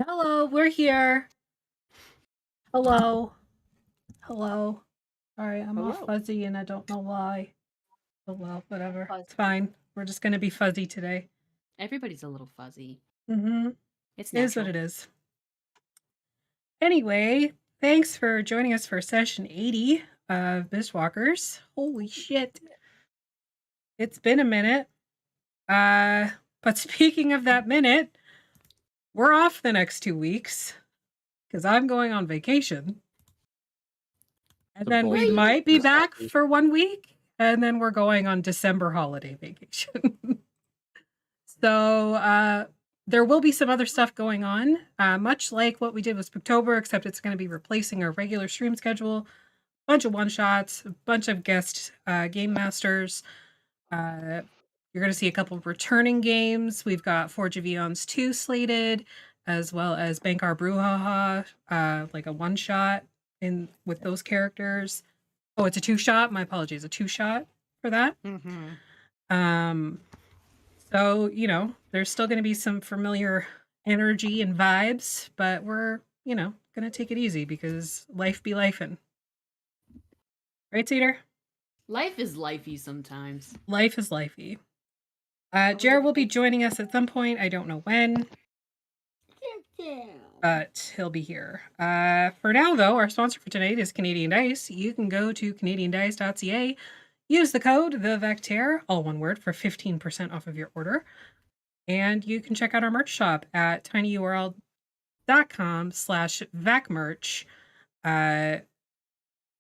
Hello, we're here. Hello. Hello. Sorry, I'm all Hello. fuzzy and I don't know why. Oh well, whatever. Fuzzy. It's fine. We're just gonna be fuzzy today. Everybody's a little fuzzy. Mm-hmm. It's It is natural. what it is. Anyway, thanks for joining us for session 80 of Mistwalkers. Holy shit. It's been a minute. But speaking of that minute, we're off the next 2 weeks because I'm going on vacation. And then we might be back for 1 week, and then we're going on December holiday vacation. So there will be some other stuff going on, much like what we did with Spooktober, except it's going to be replacing our regular stream schedule. Bunch of one-shots, a bunch of guest game masters. You're going to see a couple of returning games. We've got Forge of Eons 2 slated, as well as Bankar Brouhaha, like a one-shot in with those characters. Oh, it's a 2-shot. My apologies, a 2-shot for that. So, there's still going to be some familiar energy and vibes, but we're, going to take it easy because life be lifing. Right, Cedar? Life is lifey sometimes. Life is lifey. Jared will be joining us at some point. I don't know when. But he'll be here. For now, though, our sponsor for tonight is Canadian Dice. You can go to canadiandice.ca, use the code TheVectaire, all one word, for 15% off of your order. And you can check out our merch shop at tinyurl.com/vacmerch. I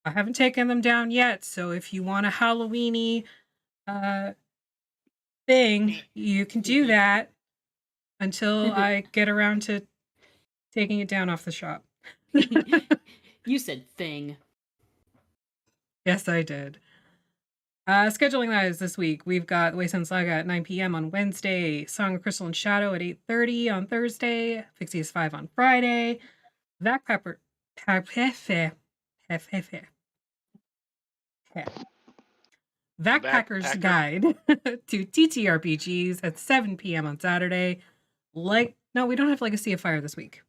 haven't taken them down yet, so if you want a Halloweeny thing, you can do that until I get around to taking it down off the shop. You said thing. Yes, I did. Scheduling wise this week, we've got The Wasteland Saga at 9 p.m. on Wednesday, Song of Crystal and Shadow at 8:30 on Thursday, Fixius 5 on Friday, Backpackers Guide to TTRPGs at 7 p.m. on Saturday. No, we don't have Legacy of Fire this week.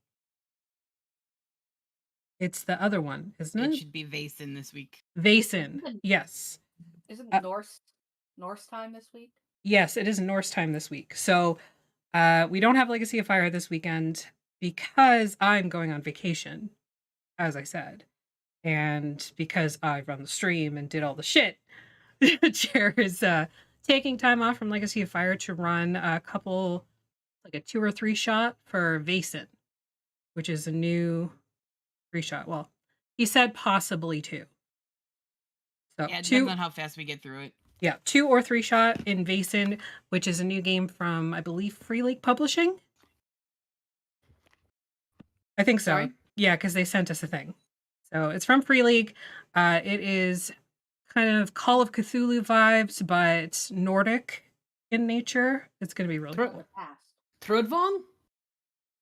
It's the other one, isn't it? It should be Vaesen this week. Vaesen, yes. Isn't Norse time this week? Yes, it is Norse time this week. So we don't have Legacy of Fire this weekend because I'm going on vacation, as I said. And because I run the stream and did all the shit, Chair is taking time off from Legacy of Fire to run a couple, like a 2 or 3 shot for Vaesen, which is a new 3-shot. Well, he said possibly 2. So yeah, it depends on how fast we get through it. Yeah, 2 or 3-shot in Vaesen, which is a new game from, I believe, Free League Publishing. I think so. Sorry? Yeah, because they sent us a thing. So it's from Free League. It is kind of Call of Cthulhu vibes, but Nordic in nature. It's going to be really cool. Thrudvang?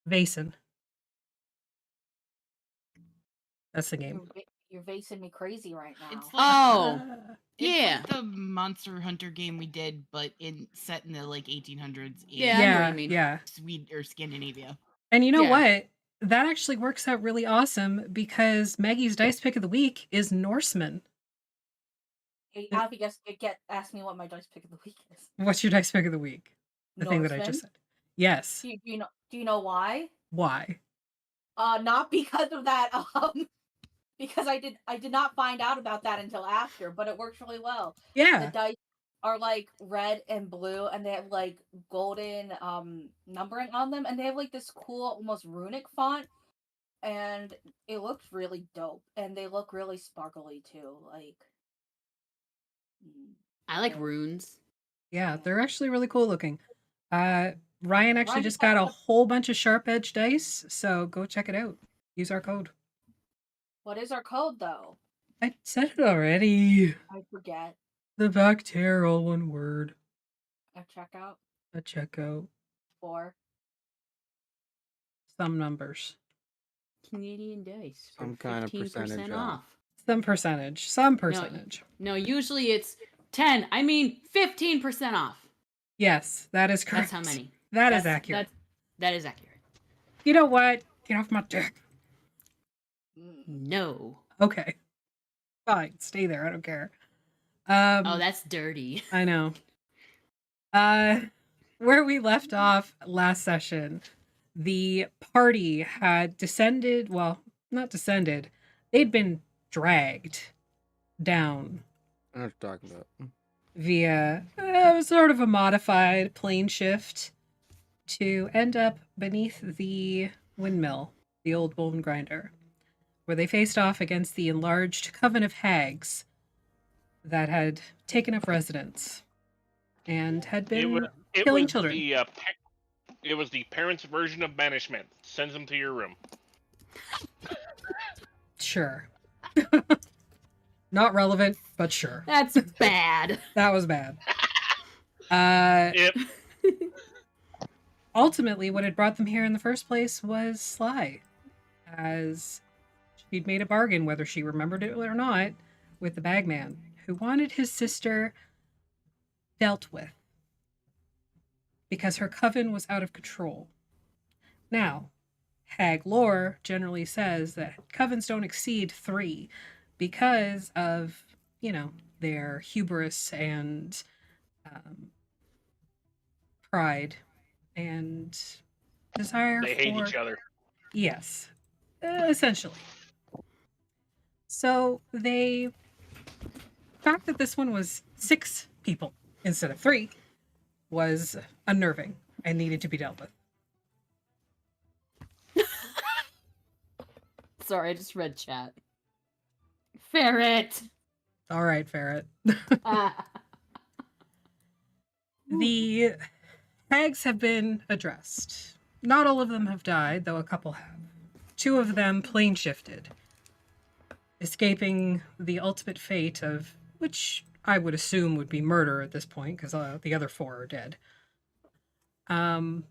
Vaesen. That's the game. You're vasing me crazy right now. It's like, yeah. It's like the Monster Hunter game we did, but set in the 1800s. Yeah, I know what you mean. Yeah. Sweden or Scandinavia. And you know what? That actually works out really awesome because Maggie's dice pick of the week is Norseman. Hey, Alfie, ask me what my dice pick of the week is. What's your dice pick of the week? The Norseman? thing that I just said. Yes. Do you know why? Why? Not because of that. Because I did not find out about that until after, but it works really well. Yeah. The dice are red and blue, and they have golden numbering on them, and they have this cool, almost runic font, and it looks really dope, and they look really sparkly too. I like runes. Yeah, they're actually really cool looking. Ryan actually just got a whole bunch of sharp edge dice, so go check it out. Use our code. What is our code, though? I said it already. I forget. TheVectaire, all one word. A checkout? A checkout. For? Some numbers. Canadian Dice. Some kind of percentage off. Some percentage. No, usually it's 10. I mean 15% off. Yes, that is correct. That's how many. That is accurate. That is accurate. You know what? Get off my dick. No. Okay. Fine. Stay there. I don't care. Oh, that's dirty. I know. Where we left off last session, the party had descended, well, not descended. They'd been dragged down I know what you're talking about. via sort of a modified plane shift to end up beneath the windmill, the Ol Bonegrinder, where they faced off against the enlarged coven of hags that had taken up residence and had been killing children. It was the parents' version of banishment. Sends them to your room. Sure. Not relevant, but sure. That's bad. That was bad. Yep. Ultimately, what had brought them here in the first place was Sly, as she'd made a bargain, whether she remembered it or not, with the bagman, who wanted his sister dealt with because her coven was out of control. Now, hag lore generally says that covens don't exceed 3 because of, their hubris and pride and desire They hate each other. Yes, essentially. So the fact that this one was 6 people instead of 3 was unnerving and needed to be dealt with. Sorry, I just read chat. Ferret. All right, Ferret. Ah. The hags have been addressed. Not all of them have died, though a couple have. 2 of them plane shifted, escaping the ultimate fate of, which I would assume would be murder at this point, because the other 4 are dead. And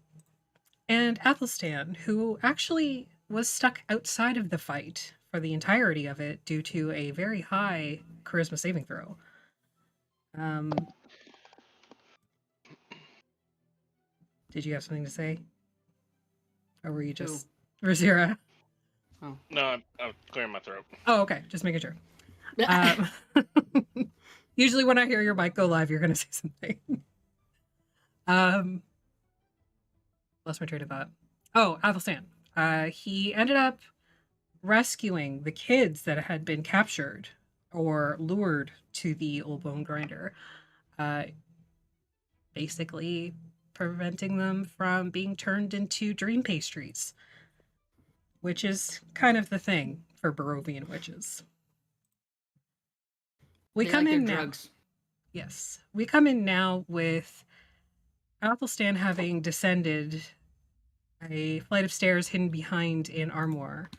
Athelstan, who actually was stuck outside of the fight for the entirety of it due to a very high charisma saving throw. Did you have something to say? Or were you just... Rosira? Oh. No, I'm clearing my throat. Oh, okay. Just making sure. Usually when I hear your mic go live, you're going to say something. Lost my train of thought. Oh, Athelstan. He ended up rescuing the kids that had been captured or lured to the Ol Bonegrinder. Basically preventing them from being turned into dream pastries, which is kind of the thing for Barovian witches. We They come like in their now. drugs. Yes. We come in now with Athelstan having descended a flight of stairs hidden behind an armoire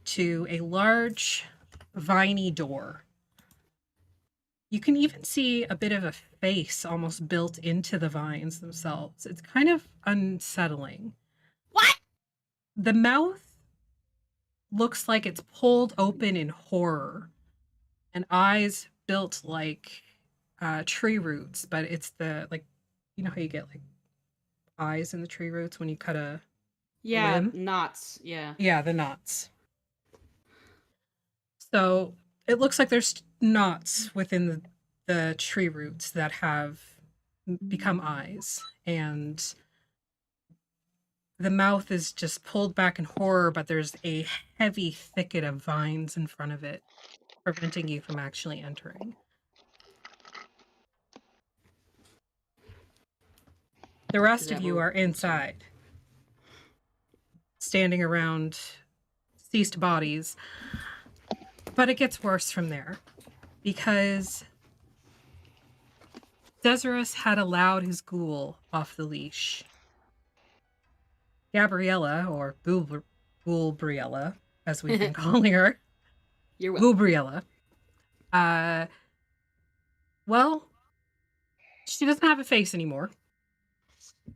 to a large, viney door. You can even see a bit of a face almost built into the vines themselves. It's kind of unsettling. What? The mouth looks like it's pulled open in horror, and eyes built like tree roots, but it's the, like, you know how you get like eyes in the tree roots when you cut a Yeah, limb? knots. Yeah. Yeah, the knots. So it looks like there's knots within the tree roots that have become eyes, and the mouth is just pulled back in horror, but there's a heavy thicket of vines in front of it, preventing you from actually entering. The rest of you are inside, standing around deceased bodies. But it gets worse from there, because Desirus had allowed his ghoul off the leash. Gabriella, or Ghoulbriella, as we've been calling her. You're welcome. Ghoulbriella. Well, she doesn't have a face anymore.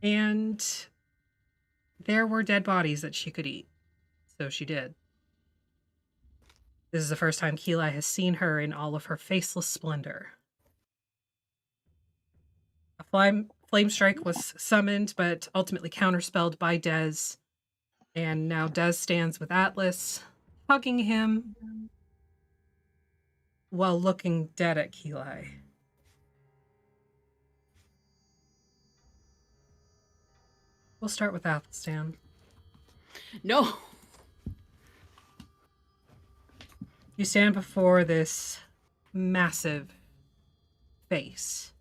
And there were dead bodies that she could eat. So she did. This is the first time Keelah has seen her in all of her faceless splendor. A flame strike was summoned, but ultimately counterspelled by Des, And now Des stands with Atlas, hugging him while looking dead at Keli. We'll start with Atlas, Dan. No. You stand before this massive face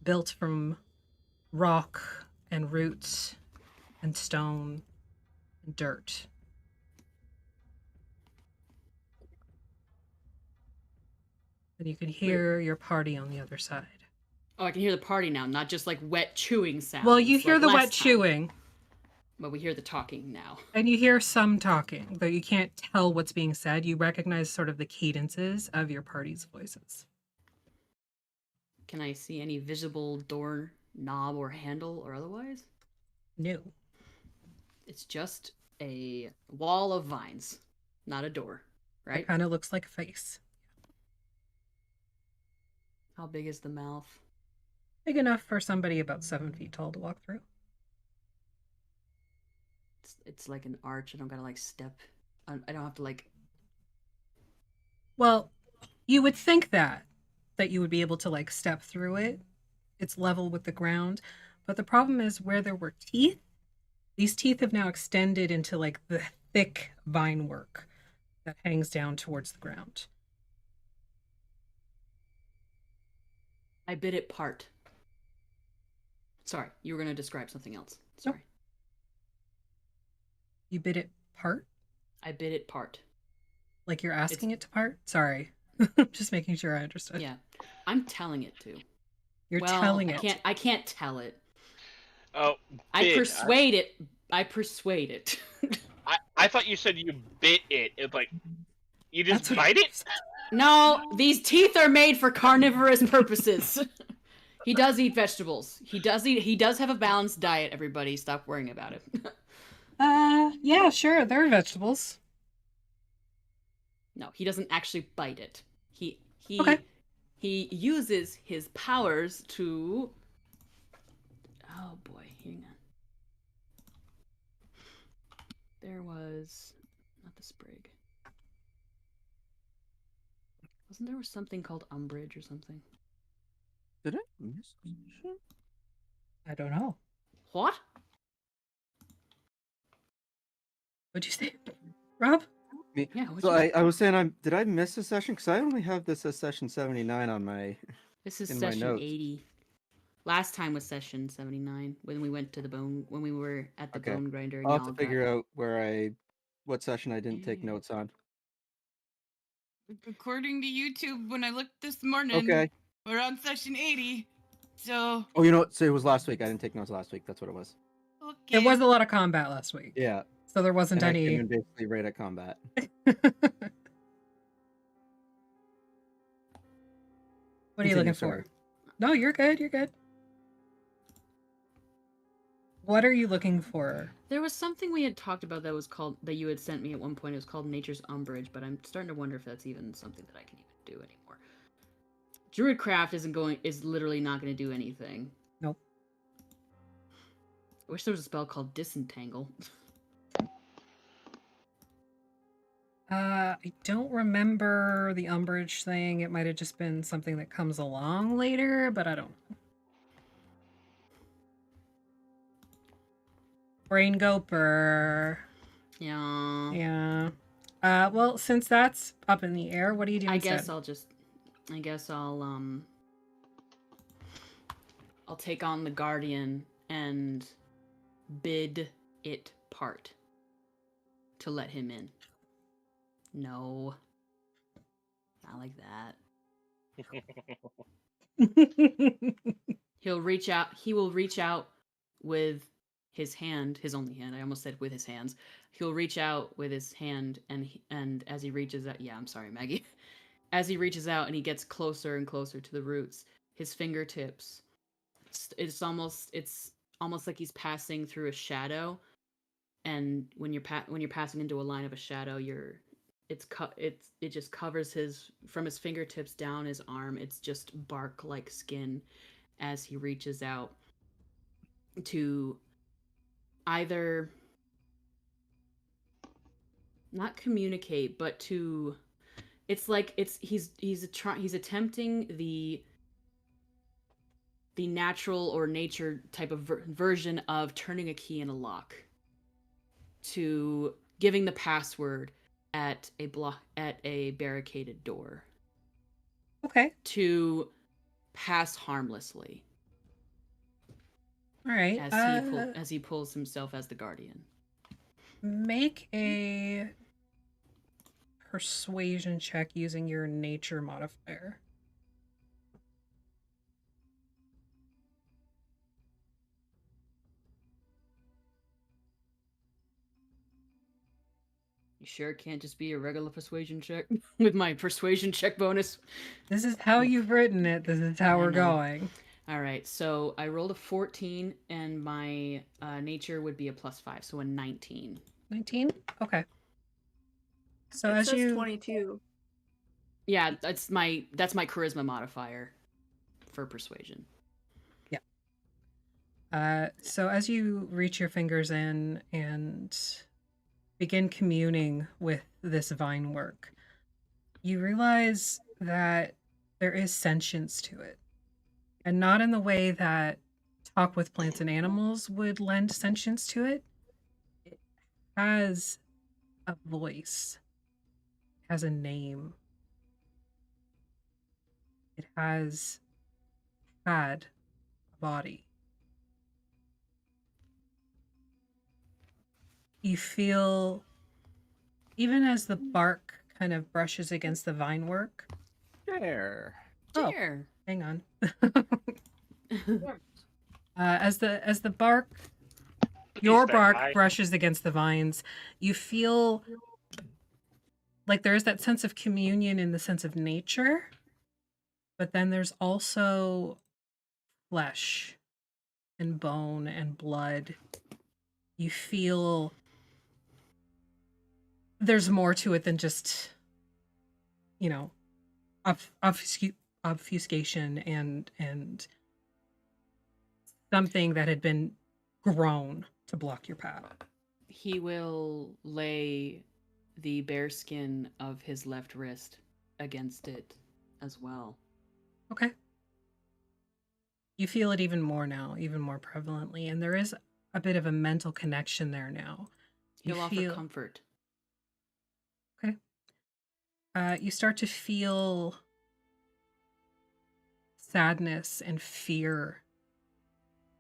built from rock and roots and stone and dirt. And you can hear your party on the other side. Oh, I can hear the party now, not just like wet chewing sounds. Well, you hear like the last wet time, chewing, but we hear the talking now. and you hear some talking, though you can't tell what's being said. You recognize sort of the cadences of your party's voices. Can I see any visible door knob or handle or otherwise? No. It's just a wall of vines, not a door, right? It kind of looks like a face. How big is the mouth? Big enough for somebody about 7 feet tall to walk through. It's like an arch. I don't gotta like step. I don't have to like. Well, you would think that you would be able to like step through it. It's level with the ground. But the problem is where there were teeth, these teeth have now extended into like the thick vine work that hangs down towards the ground. I bit it part. Sorry, you were gonna describe something else. Sorry. Nope. You bit it part? I bit it part. Like you're asking it to part? Sorry. Just making sure I understood. Yeah, I'm telling it to. You're telling it. I can't tell it. Oh, I persuade it. I persuade it. I thought you said you bit it. It's like you just bite it. No, these teeth are made for carnivorous purposes. He does eat vegetables. He does have a balanced diet, everybody. Stop worrying about it. Yeah, sure. There are vegetables. No, he doesn't actually bite it. He Okay. he uses his powers to. Oh boy, hang on. There was not the sprig. Wasn't there something called umbrage or something? Did I miss a session? I don't know. What? What'd you say, Rob? Yeah. So I was saying, did I miss a session? Because I only have this as session 79 on my. This is in my session notes. 80. Last time was session 79 when we went to the bone when we were at the Okay. bone grinder. I'll have to figure out what session I didn't take Yeah. notes on. According to YouTube, when I looked this morning, Okay. we're on session 80. So Oh, you know what? So it was last week. I didn't take notes last week. That's what it was. okay. There was a lot of combat last week. Yeah. So there wasn't And I came any. in basically right at combat. What are you Continue, looking sorry. for? No, you're good. You're good. What are you looking for? There was something we had talked about that you had sent me at one point. It was called Nature's Umbrage, but I'm starting to wonder if that's even something that I can even do anymore. Druidcraft is literally not going to do anything. Nope. I wish there was a spell called Disentangle. I don't remember the umbrage thing. It might have just been something that comes along later, but I don't know. Brain Goper. Yeah. Yeah. Well, since that's up in the air, what do you do I instead? guess I'll take on the Guardian and bid it part to let him in. No. Not like that. He will reach out with his hand, his only hand. I almost said with his hands. He'll reach out with his hand and as he reaches out, yeah, I'm sorry, Maggie. As he reaches out and he gets closer and closer to the roots, his fingertips, it's almost like he's passing through a shadow. And when you're passing into a line of a shadow, it just covers from his fingertips down his arm. It's just bark like skin as he reaches out to either not communicate, but to, it's like he's attempting the natural or nature type of version of turning a key in a lock, to giving the password at a barricaded door, Okay. to pass harmlessly All right. as he pulls himself as the guardian. Make a persuasion check using your nature modifier. You sure it can't just be a regular persuasion check with my persuasion check bonus? This is how you've written it. This is how I we're know. going. All right, so I rolled a 14, and my nature would be a +5, so a 19. 19? Okay. So It as says you 22. Yeah, that's my charisma modifier for persuasion. so as you reach your fingers in and begin communing with this vine work, you realize that there is sentience to it. And not in the way that talk with plants and animals would lend sentience to it. It has a voice, it has a name, it has had a body. You feel, even as the bark kind of brushes against the vine work. There. Oh, Dear. hang on. As the bark, your Is that bark right? brushes against the vines, you feel like there is that sense of communion in the sense of nature, but then there's also flesh and bone and blood. You feel there's more to it than just, obfuscation and something that had been grown to block your path. He will lay the bare skin of his left wrist against it as well. Okay. You feel it even more now, even more prevalently, and there is a bit of a mental connection there now. He'll offer comfort. Okay. You start to feel sadness and fear,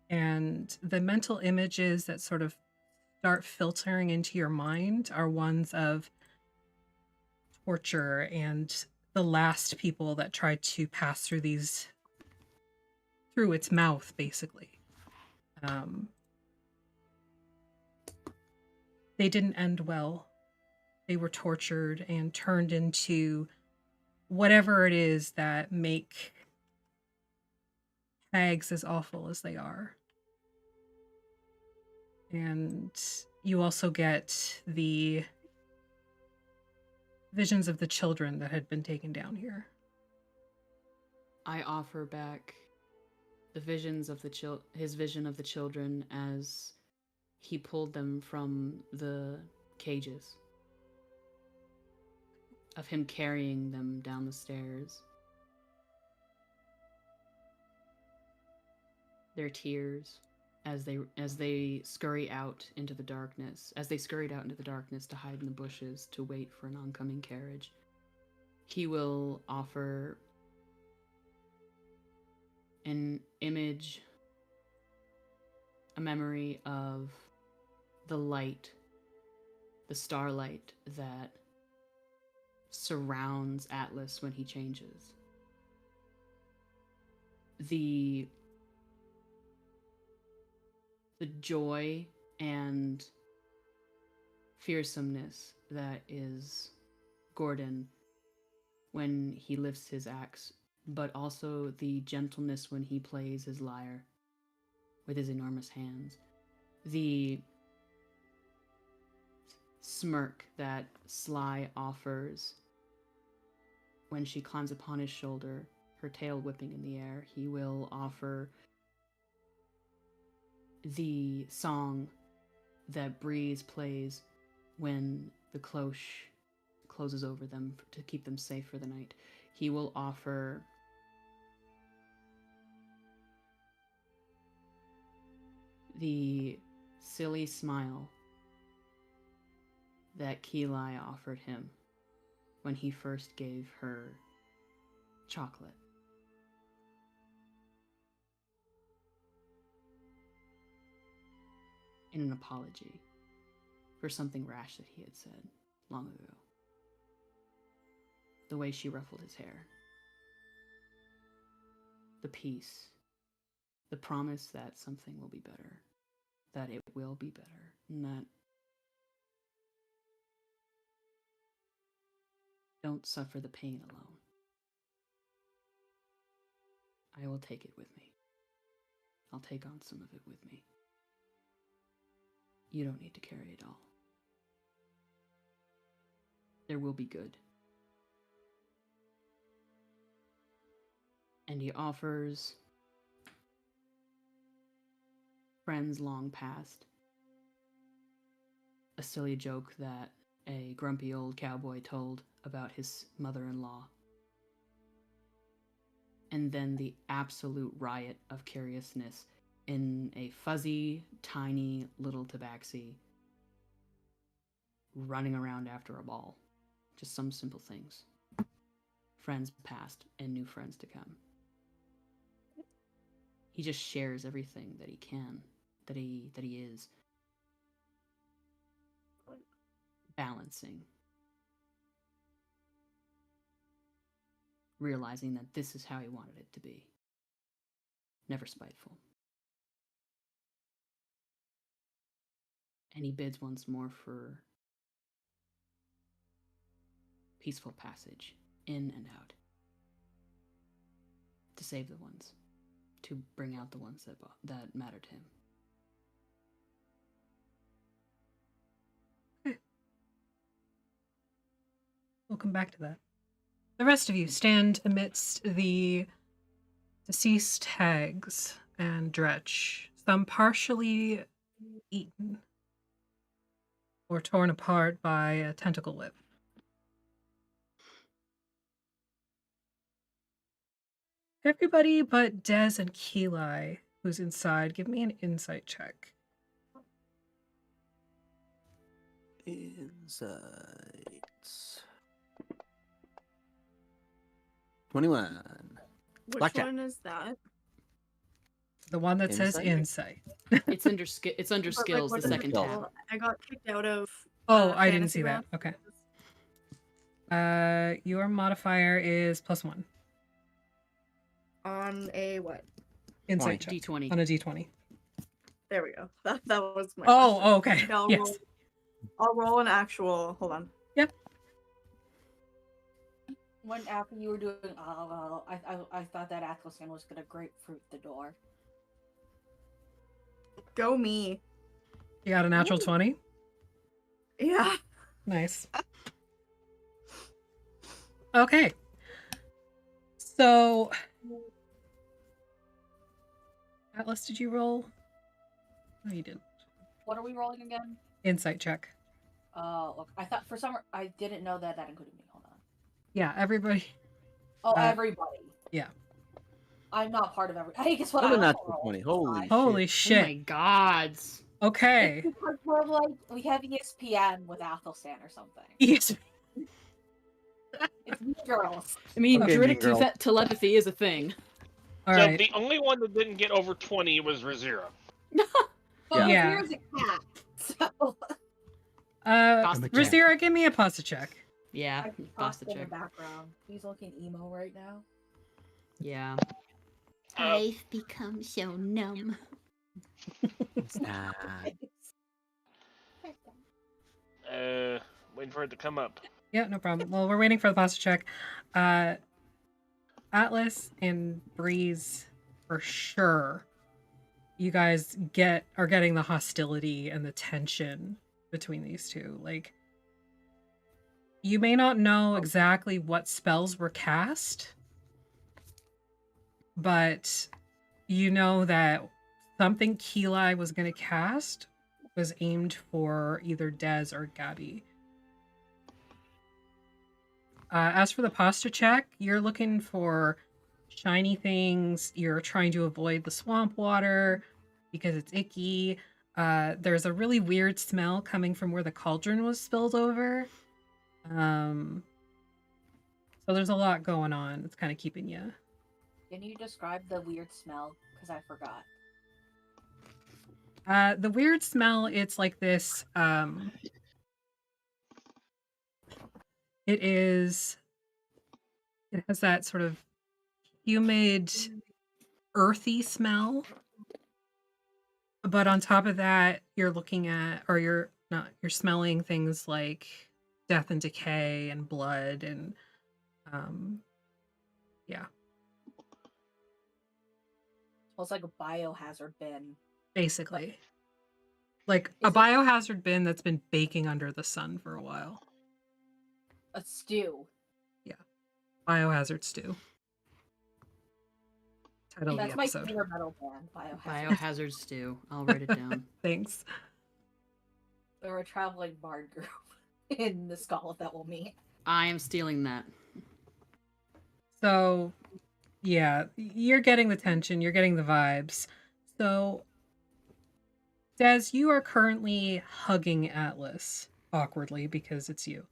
and the mental images that sort of start filtering into your mind are ones of torture and the last people that tried to pass through its mouth, basically. They didn't end well. They were tortured and turned into whatever it is that make hags as awful as they are. And you also get the visions of the children that had been taken down here. I offer back the visions of his vision of the children as he pulled them from the cages, of him carrying them down the stairs. Their tears as they scurry out into the darkness, as they scurried out into the darkness to hide in the bushes to wait for an oncoming carriage. He will offer an image, a memory of the light, the starlight that surrounds Atlas when he changes. The joy and fearsomeness that is Gordon when he lifts his axe, but also the gentleness when he plays his lyre with his enormous hands. The smirk that Sly offers when she climbs upon his shoulder, her tail whipping in the air. He will offer the song that Breeze plays when the cloche closes over them to keep them safe for the night, he will offer the silly smile that Keli offered him when he first gave her chocolate. In an apology for something rash that he had said long ago. The way she ruffled his hair. The peace. The promise that something will be better. That it will be better. And that don't suffer the pain alone. I will take it with me. I'll take on some of it with me. You don't need to carry it all. There will be good. And he offers friends long past a silly joke that a grumpy old cowboy told about his mother-in-law. And then the absolute riot of curiousness in a fuzzy, tiny little tabaxi running around after a ball. Just some simple things. Friends past and new friends to come. He just shares everything that he can, that he is. Balancing. Realizing that this is how he wanted it to be. Never spiteful. And he bids once more for peaceful passage, in and out. To save the ones. To bring out the ones that matter to him. Okay. We'll come back to that. The rest of you stand amidst the deceased hags and Dretch, some partially eaten or torn apart by a tentacle whip. Everybody but Dez and Keli, who's inside, give me an insight check. Insights. 21. Which Blackjack. one is that? The one that says Insight? insight. It's under it's under But, like, skills, what the is it second called? tab. I got kicked out of. Oh, I didn't Fantasy see that. Grounds. Okay. Your modifier is +1. On a what? Insight check. D20. On a D20. There we go. That was my. Oh, question. okay. Okay, Yes. I'll roll an actual. Hold on. Yep. When after you were doing, I thought that Atlassian was gonna grapefruit the door. Go me. You got a natural 20? Yeah. Nice. Okay. So, Atlas, did you roll? No, you didn't. What are we rolling again? Insight check. Look, I thought for some I didn't know that included me. Hold on. Yeah, everybody. Oh, Uh, everybody. yeah. I'm not part of every. Hey, guess what? What a I also natural rolled. 20. Holy Holy Oh my shit. gods. Okay. It's because we're like we have ESPN with Athelstan or something. Yes. It's Mean Girls. I mean, Okay, druidic Mean Girl. telepathy is a thing. All So right. the only one that didn't get over 20 was Razira. Well, Yeah. here's a cat. So Pasta check. Razira, give me a pasta check. Yeah, I can pasta talk in the check. background. He's looking emo right now. Yeah. I've become so numb. Stop. Waiting for it to come up. Yeah, no problem. Well, we're waiting for the pasta check. Atlas and Breeze, for sure, you guys are getting the hostility and the tension between these two. Like, you may not know exactly what spells were cast, but you know that something Keli was going to cast was aimed for either Dez or Gabby. As for the pasta check, you're looking for shiny things. You're trying to avoid the swamp water because it's icky. There's a really weird smell coming from where the cauldron was spilled over. So there's a lot going on. It's kind of keeping you. Can you describe the weird smell? Because I forgot. The weird smell, it's like this. It has that sort of humid, earthy smell. But on top of that, you're looking at, or you're not, you're smelling things like death and decay and blood and, yeah, Smells like a biohazard bin. basically. Like a Is it- biohazard bin that's been baking under the sun for a while. A stew. Biohazard stew. Title of That's the my episode. favorite metal band, Biohazard. Biohazard stew. I'll write it down. Thanks. They're a traveling bard group in the skull that will meet. I am stealing that. So, yeah, you're getting the tension, you're getting the vibes. So, Des, you are currently hugging Atlas awkwardly because it's you.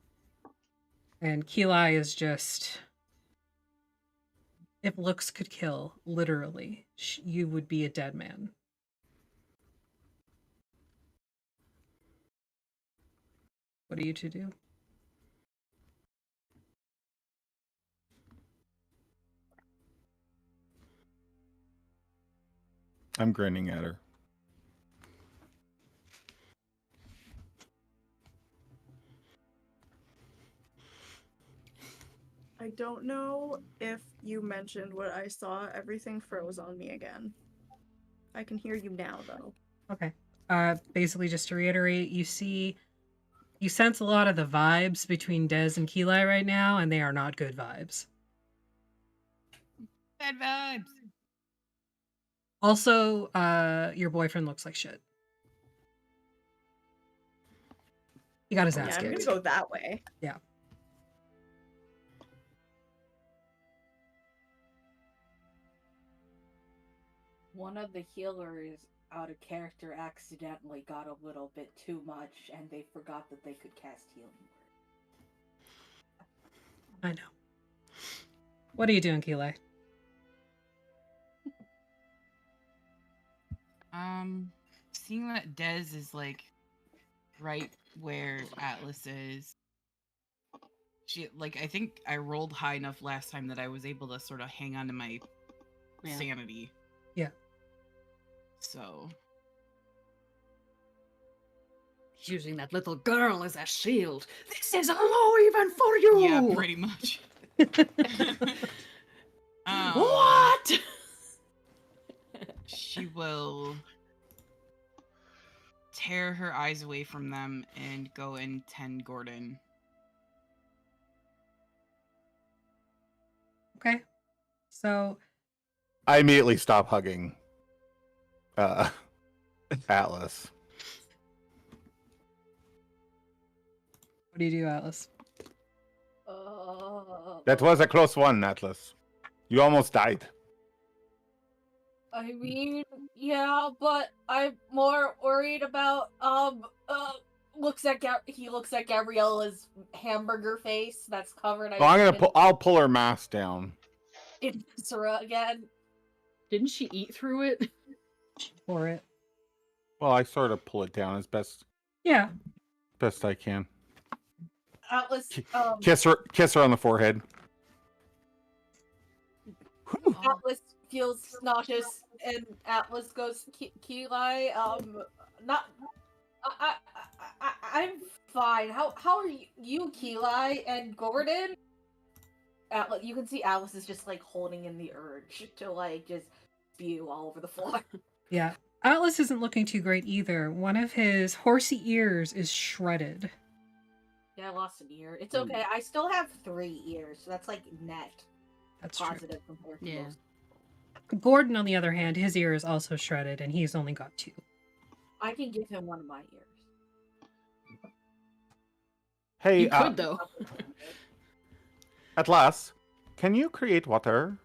And Keli is just. If looks could kill, literally, you would be a dead man. What are you to do? I'm grinning at her. I don't know if you mentioned what I saw. Everything froze on me again. I can hear you now, though. Okay. Basically, just to reiterate, you sense a lot of the vibes between Des and Keli right now, and they are not good vibes. Bad vibes. Also, your boyfriend looks like shit. He got his Yeah, ass I'm gonna kicked. go that way. Yeah. One of the healers out of character accidentally got a little bit too much and they forgot that they could cast healing word. I know. What are you doing, Keli? Seeing that Dez is like right where Atlas is. I think I rolled high enough last time that I was able to sort of hang on to my Yeah. sanity. Yeah. So Using that little girl as a shield. This is a low even for you. yeah, pretty much. What? She will tear her eyes away from them and go and tend Gordon. Okay. So, I immediately stop hugging Atlas. what do you do, Atlas? That was a close one, Atlas. You almost died. I mean, yeah, but I'm more worried about he looks at Gabriella's hamburger face that's covered I'll pull her mask down. in viscera again. Didn't she eat through it? For it. Well, I sort of pull it down as best Yeah. I can. Atlas Kiss her on the forehead. Atlas feels nauseous and Atlas goes, Keli, I'm fine. How are you, Keli and Gordon? Atlas, you can see Atlas is just like holding in the urge to like just spew all over the floor. Yeah. Atlas isn't looking too great either. One of his horsey ears is shredded. Yeah, I lost an ear. It's okay. I still have 3 ears, so that's like net That's true. positive compared to Yeah. most. Gordon, on the other hand, his ear is also shredded, and he's only got 2. I can give him one of my ears. Hey, You could though. Atlas, can you create water?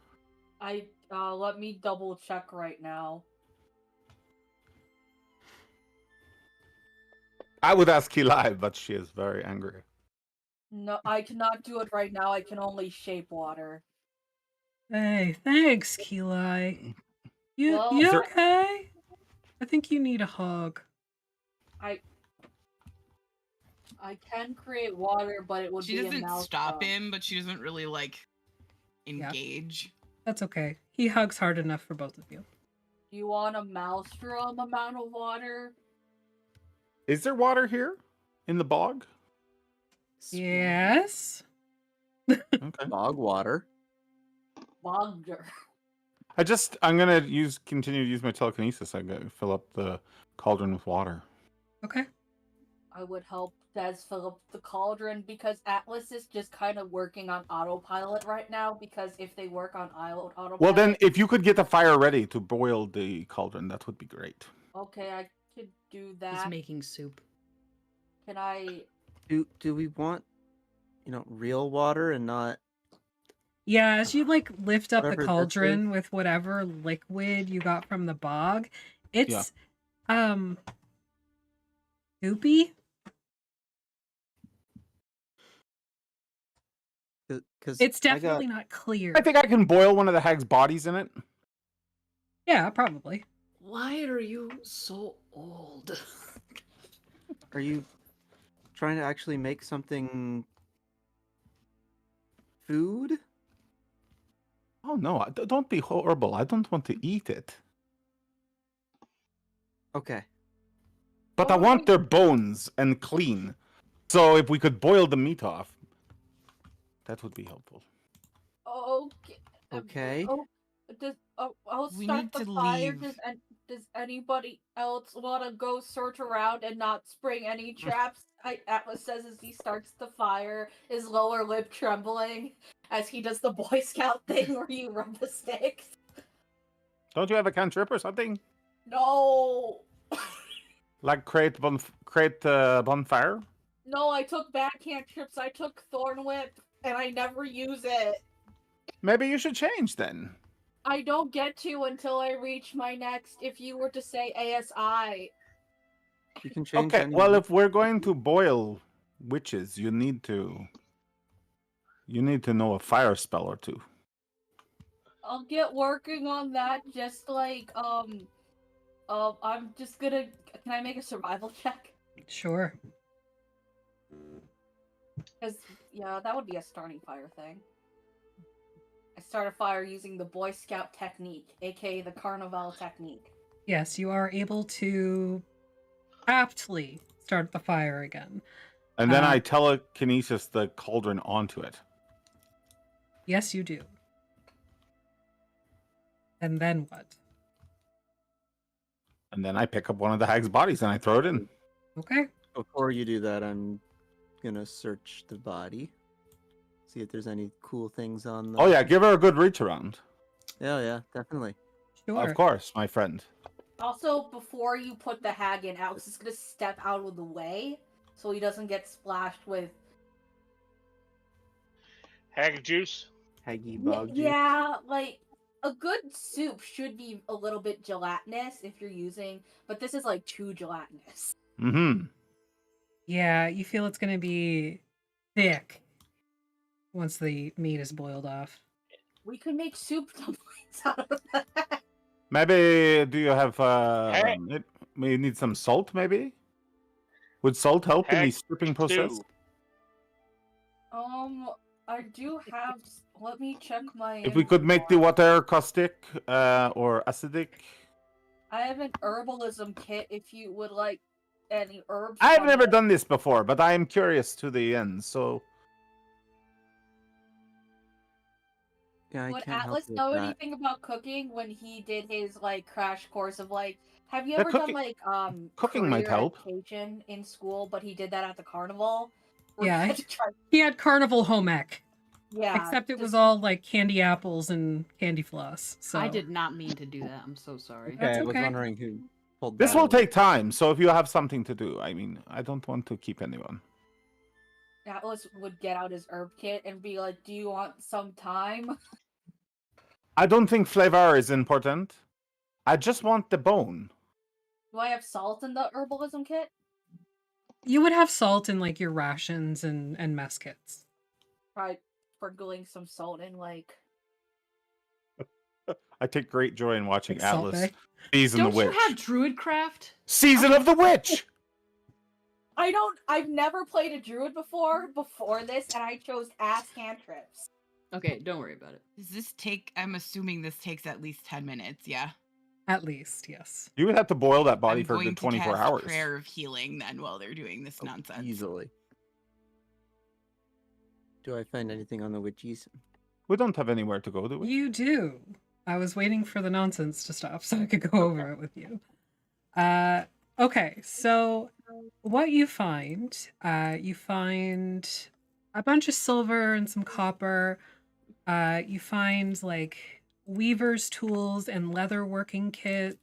Let me double check right now. I would ask Eli, but she is very angry. No, I cannot do it right now. I can only shape water. Hey, thanks, Keli. You Well, you there- okay? I think you need a hug. I can create water, but it would She be a doesn't mouth stop hug. him, but she doesn't really like engage. That's okay. He hugs hard enough for both of you. Do you want a maelstrom amount of water? Is there water here in the bog? Yes. Okay. Bog water. Bogger. I'm gonna continue to use my telekinesis. I gotta fill up the cauldron with water. Okay. I would help Des fill up the cauldron because Atlas is just kind of working on autopilot right now. Because if they work on autopilot, Well, then, if you could get the fire ready to boil the cauldron, that would be great. okay, I could do He's that. making soup. Can I? Do we want, real water and not? Yeah, as you like lift up the Whatever this cauldron with whatever liquid you got from the bog, it's soupy. Because It's definitely not clear. I think I can boil one of the hag's bodies in it. Yeah, probably. Why are you so old? Are you trying to actually make something food? Oh no! Don't be horrible. I don't want to eat it, Okay. but I want their bones and clean. So if we could boil the meat off, that would be helpful. Okay. Okay. I'll We start need the to fire. leave. Does anybody else want to go search around and not spring any traps? Atlas says as he starts the fire, his lower lip trembling as he does the Boy Scout thing where you rub the sticks. Don't you have a cantrip or something? No, Like create bonfire? no, I took back cantrips. I took Thorn Whip, and I never use it. Maybe you should change then. I don't get to until I reach my next. If you were to say ASI, You can change. Okay, well, anyone. if we're going to boil witches, you need to know a fire spell or two. I'll get working on that. Just like I'm just gonna. Can I make a survival check? Sure. Because yeah, that would be a starting fire thing. I start a fire using the Boy Scout technique, aka the Carnival technique. Yes, you are able to aptly start the fire again. And then Uh, I telekinesis the cauldron onto it. Yes, you do. And then what? And then I pick up one of the hag's bodies and I throw it in. Okay. Before you do that, I'm gonna search the body, see if there's any cool things on the. Oh yeah, give her a good reach around. Yeah, definitely. Sure. Of course, my friend. Also, before you put the hag in, Alex is gonna step out of the way so he doesn't get splashed with. Hag juice. Haggy bog juice. Yeah, like a good soup should be a little bit gelatinous if you're using, but this is like too gelatinous. Mm-hmm. Yeah, you feel it's going to be thick once the meat is boiled off. We could make soup dumplings out of that. Maybe do you have Hey. we need some salt maybe? Would salt help in the Heck stripping process? do. I do have. Let me check my. If we could make the water caustic or acidic. I have an herbalism kit if you would like any herbs. I've from never it. done this before, but I am curious to the end, so Yeah, I Would can't help Atlas you with know that. anything about cooking when he did his like crash course of like? Have you Yeah, ever cooking- done like cooking might career help. education in school? But he did that at the carnival. where Yeah, he had to try- He had carnival home ec, yeah. except it was just- all like candy apples and candy floss. So I did not mean to do that. I'm so sorry. Okay, That's I was okay. wondering who pulled this that will over. take time. So if you have something to do, I mean, I don't want to keep anyone. Atlas would get out his herb kit and be like, "Do you want some time?" I don't think flavor is important. I just want the bone. Do I have salt in the herbalism kit? You would have salt in like your rations and mess kits. Try sprinkling some salt in, like. I take great joy in watching Like Salt Atlas Bae. season the Don't you witch. have Druidcraft? Season of the witch. I've never played a druid before this, and I chose ass cantrips. Okay, don't worry about it. Does this take? I'm assuming this takes at least 10 minutes. Yeah. At least, yes. You would have to boil that body I'm for a going good to 24 cast hours. Prayer of healing then while they're doing this nonsense. Easily. Do I find anything on the witchies? We don't have anywhere to go, do we? You do. I was waiting for the nonsense to stop so I could go over it with you. Okay, so what you find a bunch of silver and some copper. You find like weaver's tools and leather working kits.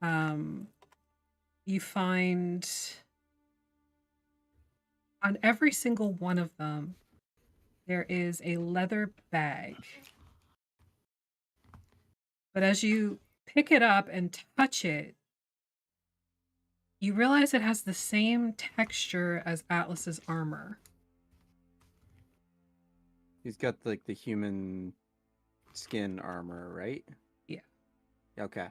You find on every single one of them there is a leather bag. But as you pick it up and touch it, you realize it has the same texture as Atlas's armor. He's got like the human skin armor, right? Yeah. Okay.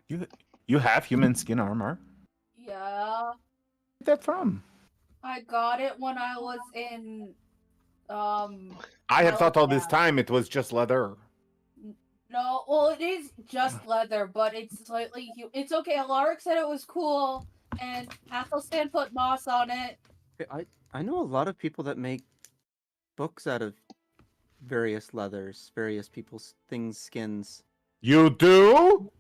You have human skin armor? Yeah, Where's that from? I got it when I was in. I have thought all this time it was just leather. No, well, it is just leather, but it's slightly. It's okay. Alaric said it was cool, and Athelstan put moss on it. I know a lot of people that make books out of various leathers, various people's things, skins. You do?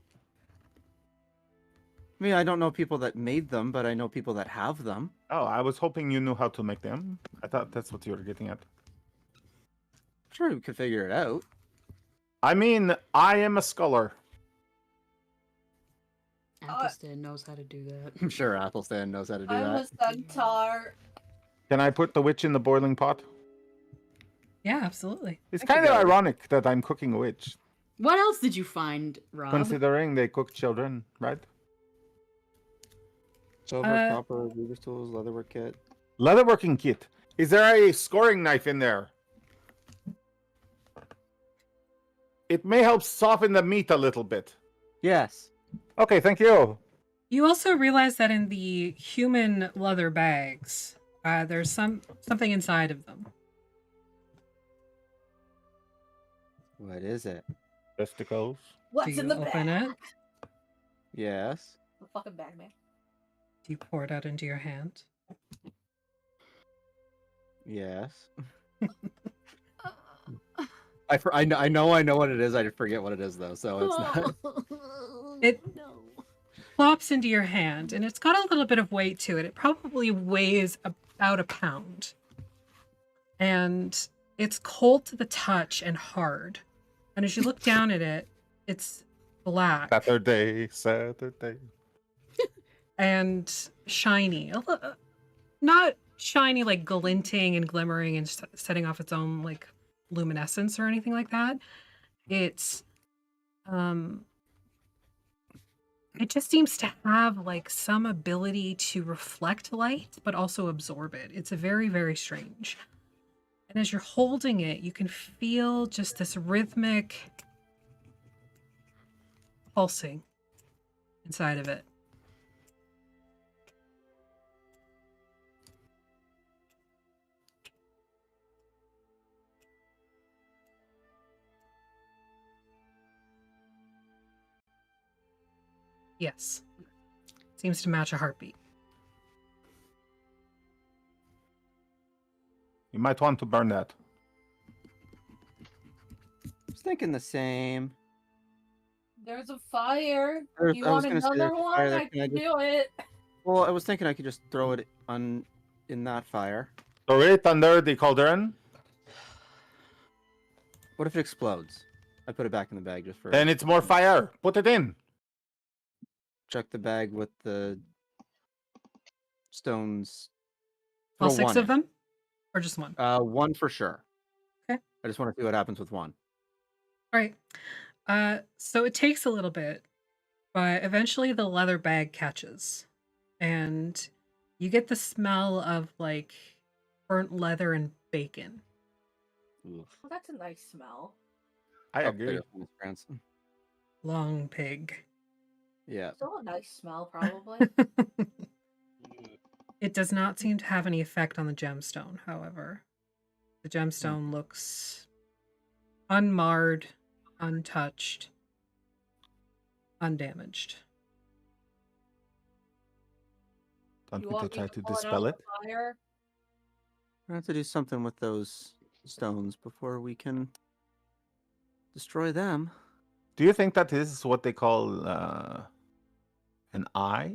I mean, I don't know people that made them, but I know people that have them. Oh, I was hoping you knew how to make them. I thought that's what you were getting at. Sure, we could figure it out. I mean, I am a scholar. Athelstan knows how to do that. I'm sure Athelstan knows how to do I'm that. a centaur. Can I put the witch in the boiling pot? Yeah, absolutely. It's I could kind of go. ironic that I'm cooking a witch, What else did you find, Rob? considering they cook children, right? Silver, copper, weaver's tools, leatherwork kit. Leatherworking kit. Is there a scoring knife in there? It may help soften the meat a little bit. Yes. Okay, thank you. You also realize that in the human leather bags, there's something inside of them. What is it? Testicles. What's Do in you the open bag? it? Yes. The fucking bag, man. Do you pour it out into your hand? Yes. I know what it is. I forget what it is though, so it's not. It plops into your hand, and it's got a little bit of weight to it. It probably weighs about a pound. And it's cold to the touch and hard. And as you look down at it, it's black Saturday. and shiny. Not shiny like glinting and glimmering and setting off its own like luminescence or anything like that. It's it just seems to have like some ability to reflect light but also absorb it. It's a very, very strange. And as you're holding it, you can feel just this rhythmic pulsing inside of it. Yes. Seems to match a heartbeat. You might want to burn that. I was thinking the same. There's a fire. There's- You I was want gonna say another there's a one? fire there. I Can I can just- do it. Well, I was thinking I could just throw it in that fire. Throw it under the cauldron. What if it explodes? I put it back in the bag just for. Then it's more fire. Put it in. Check the bag with the stones. All Throw six one of in. them? Or just one? One for sure. Okay. I just want to see what happens with one. All right. So it takes a little bit, but eventually the leather bag catches, and you get the smell of like burnt leather and bacon. Well, that's a nice smell. I Up there agree. from Miss Branson. Long pig. Yeah. Still a nice smell, probably. It does not seem to have any effect on the gemstone, however. The gemstone looks unmarred, untouched, undamaged. Don't You we want me try to to pull dispel out it? the fire? I have to do something with those stones before we can destroy them. Do you think that is what they call an eye?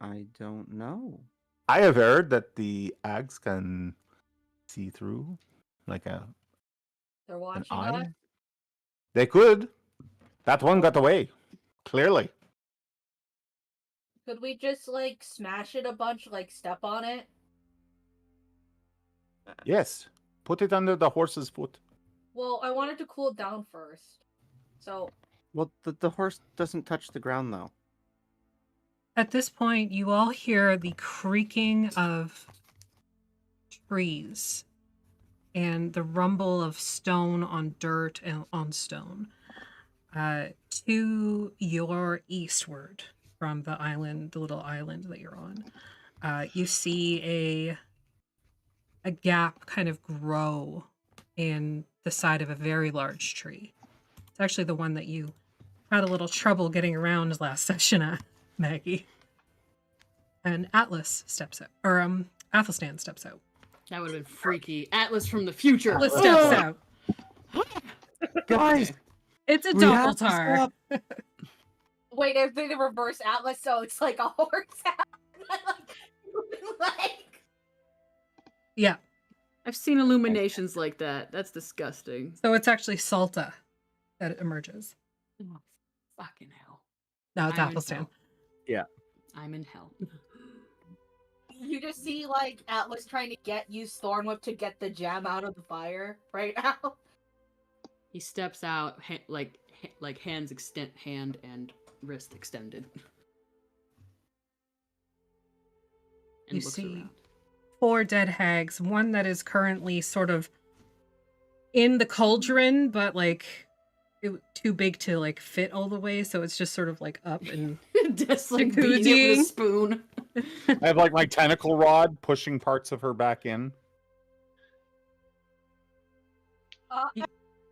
I don't know. I have heard that the hags can see through, like They're an watching eye. us. They could. That one got away. Clearly. Could we just like smash it a bunch, like step on it? Yes. Put it under the horse's foot. Well, I wanted to cool it down first. So Well, the horse doesn't touch the ground, though. At this point, you all hear the creaking of trees and the rumble of stone on dirt and on stone. To your eastward from the island, the little island that you're on, you see a gap kind of grow in the side of a very large tree. It's actually the one that you had a little trouble getting around last session at, Maggie. And Atlas steps out, or Athelstan steps out. That would have been freaky. Atlas from the future. Atlas steps out. Guys, It's a we have to doppeltar. stop. wait, if they reverse Atlas, so it's like a horse. like Yeah. I've seen illuminations like that. That's disgusting. So it's actually Salta that emerges. Oh, fucking hell. No, it's I'm in Athelstan. hell. Yeah. I'm in hell. you just see like Atlas trying to use Thornwhip to get the gem out of the fire right now. He steps out, like hands extend, hand and wrist extended, and You looks see around. 4 dead hags, one that is currently sort of in the cauldron, but like too big to like fit all the way, so it's just sort of like up and Just like beating it with a Jacuzzi. spoon. I have like my tentacle rod pushing parts of her back in.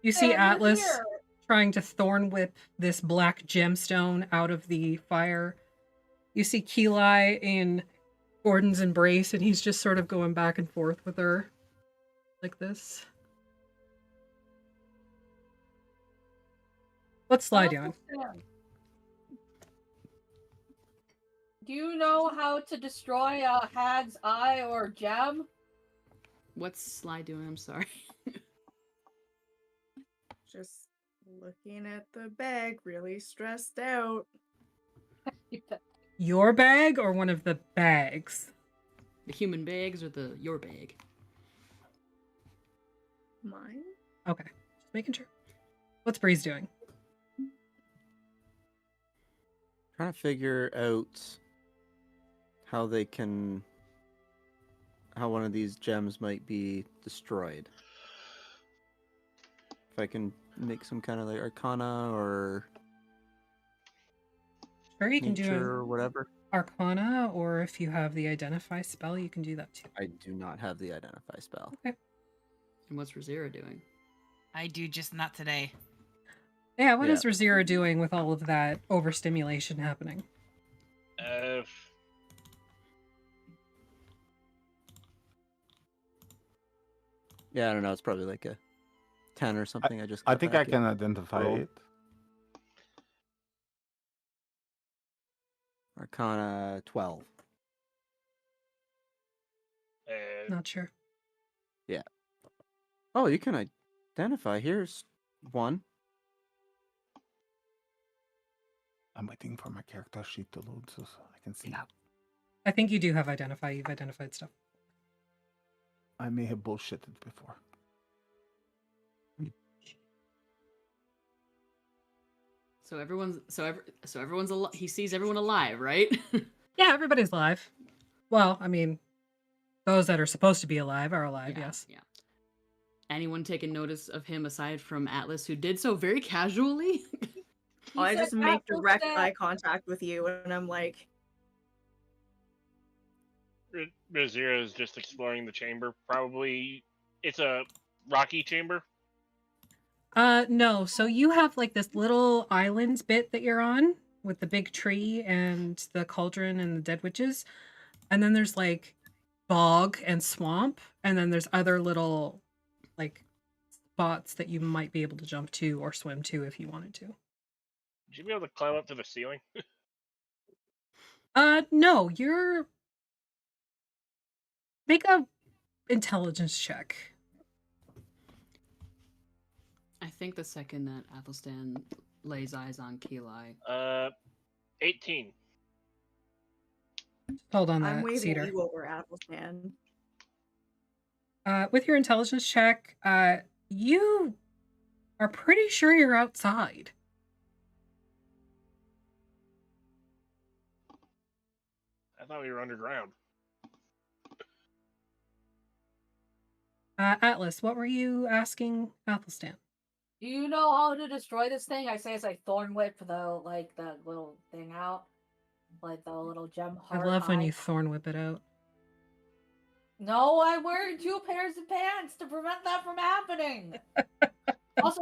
you see Hey, I'm Atlas here. trying to thorn whip this black gemstone out of the fire. You see Keli in Gordon's embrace, and he's just sort of going back and forth with her like this. What's Sly doing? Do you know how to destroy a hag's eye or gem? What's Sly doing? I'm sorry. Just looking at the bag, really stressed out. Your bag or one of the bags? The human bags or your bag? Mine? Okay, just making sure. What's Breeze doing? Trying to figure out how one of these gems might be destroyed. If I can make some kind of like arcana or Sure, you can do nature an or whatever. Arcana, or if you have the Identify spell, you can do that too. I do not have the identify spell. And what's Rosira doing? I do, just not today. Yeah, what Yeah. is Rosira doing with all of that overstimulation happening? Yeah, I don't know. It's probably like a 10 or something. I I think I can identify Roll. it. Arcana 12. Not sure. Oh, you can identify. Here's one. I'm waiting for my character sheet to load so I can see. I think you do have identify. You've identified stuff. I may have bullshitted before. So everyone's he sees everyone alive, right? Yeah, everybody's alive. Well, I mean, those that are supposed to be alive are alive, yes. Yeah. Anyone taking notice of him aside from Atlas, who did so very casually? He I said just make Atlas direct said- eye contact with you, and I'm like, Razira is just exploring the chamber. Probably it's a rocky chamber. No. So you have like this little islands bit that you're on with the big tree and the cauldron and the dead witches. And then there's like bog and swamp. And then there's other little like spots that you might be able to jump to or swim to if you wanted to. Would you be able to climb up to the ceiling? No, you're make a intelligence check. I think the second that Athelstan lays eyes on Keli, 18. Hold on I'm that, waving Cedar. you over, Athelstan. With your intelligence check, you are pretty sure you're outside. I thought we were underground. Atlas, what were you asking Athelstan? Do you know how to destroy this thing? I say as I thorn whip the little thing out, like the little gem I heart. love when eye. you thorn whip it out. No, I'm wearing 2 pairs of pants to prevent that from happening. Also,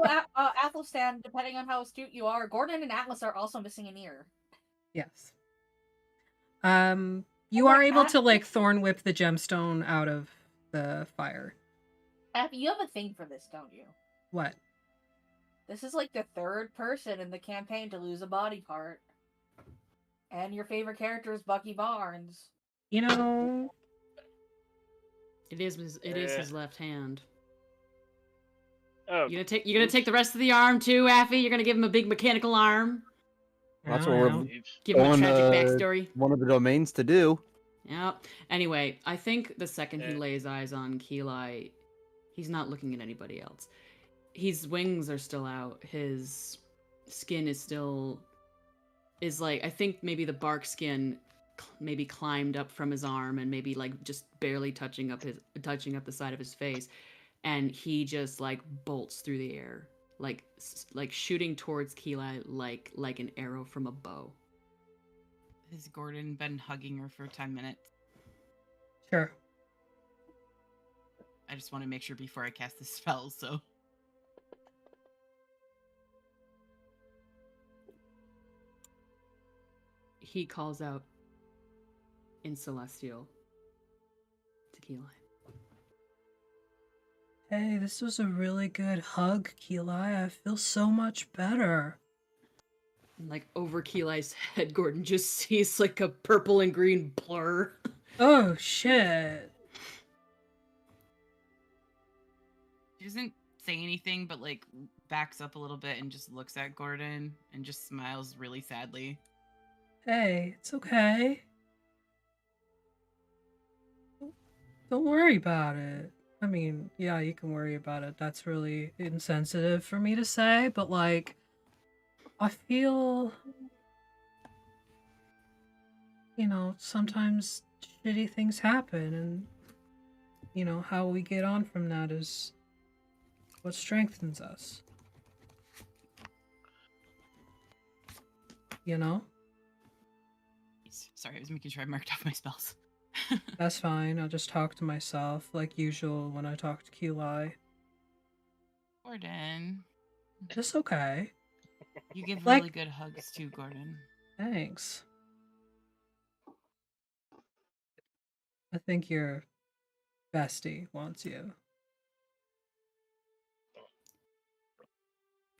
Athelstan, depending on how astute you are, Gordon and Atlas are also missing an ear. Yes. You Oh, are wait, able to like Atlas- thorn whip the gemstone out of the fire. Abby, you have a thing for this, don't you? What? This is like the 3rd person in the campaign to lose a body part. And your favorite character is Bucky Barnes. You know, it is his left hand. Oh, You're gonna take the rest of the arm too, Affy? You're gonna give him a big mechanical arm? That's I what don't we're know. oops. Give him a On, tragic backstory? one of the domains to do. Yep. Anyway, I think the second he Eh. lays eyes on Keli, he's not looking at anybody else. His wings are still out. His skin is like, I think maybe the bark skin maybe climbed up from his arm and maybe like just barely touching up the side of his face, and he just like bolts through the air, like shooting towards Keli like an arrow from a bow. Has Gordon been hugging her for 10 minutes? Sure. I just want to make sure before I cast the spell, so. He calls out in Celestial to Keli. Hey, this was a really good hug, Keli. I feel so much better. And like over Keli's head, Gordon just sees like a purple and green blur. Oh, shit. She doesn't say anything, but like backs up a little bit and just looks at Gordon and just smiles really sadly. Hey, it's okay. Don't worry about it. I mean, yeah, you can worry about it. That's really insensitive for me to say, but like, I feel, you know, sometimes shitty things happen, and, you know, how we get on from that is what strengthens us. You know? Sorry, I was making sure I marked off my spells. That's fine. I'll just talk to myself like usual when I talk to Keli. Gordon, It's okay. you give Like- really good hugs too, Gordon. Thanks. I think your bestie wants you.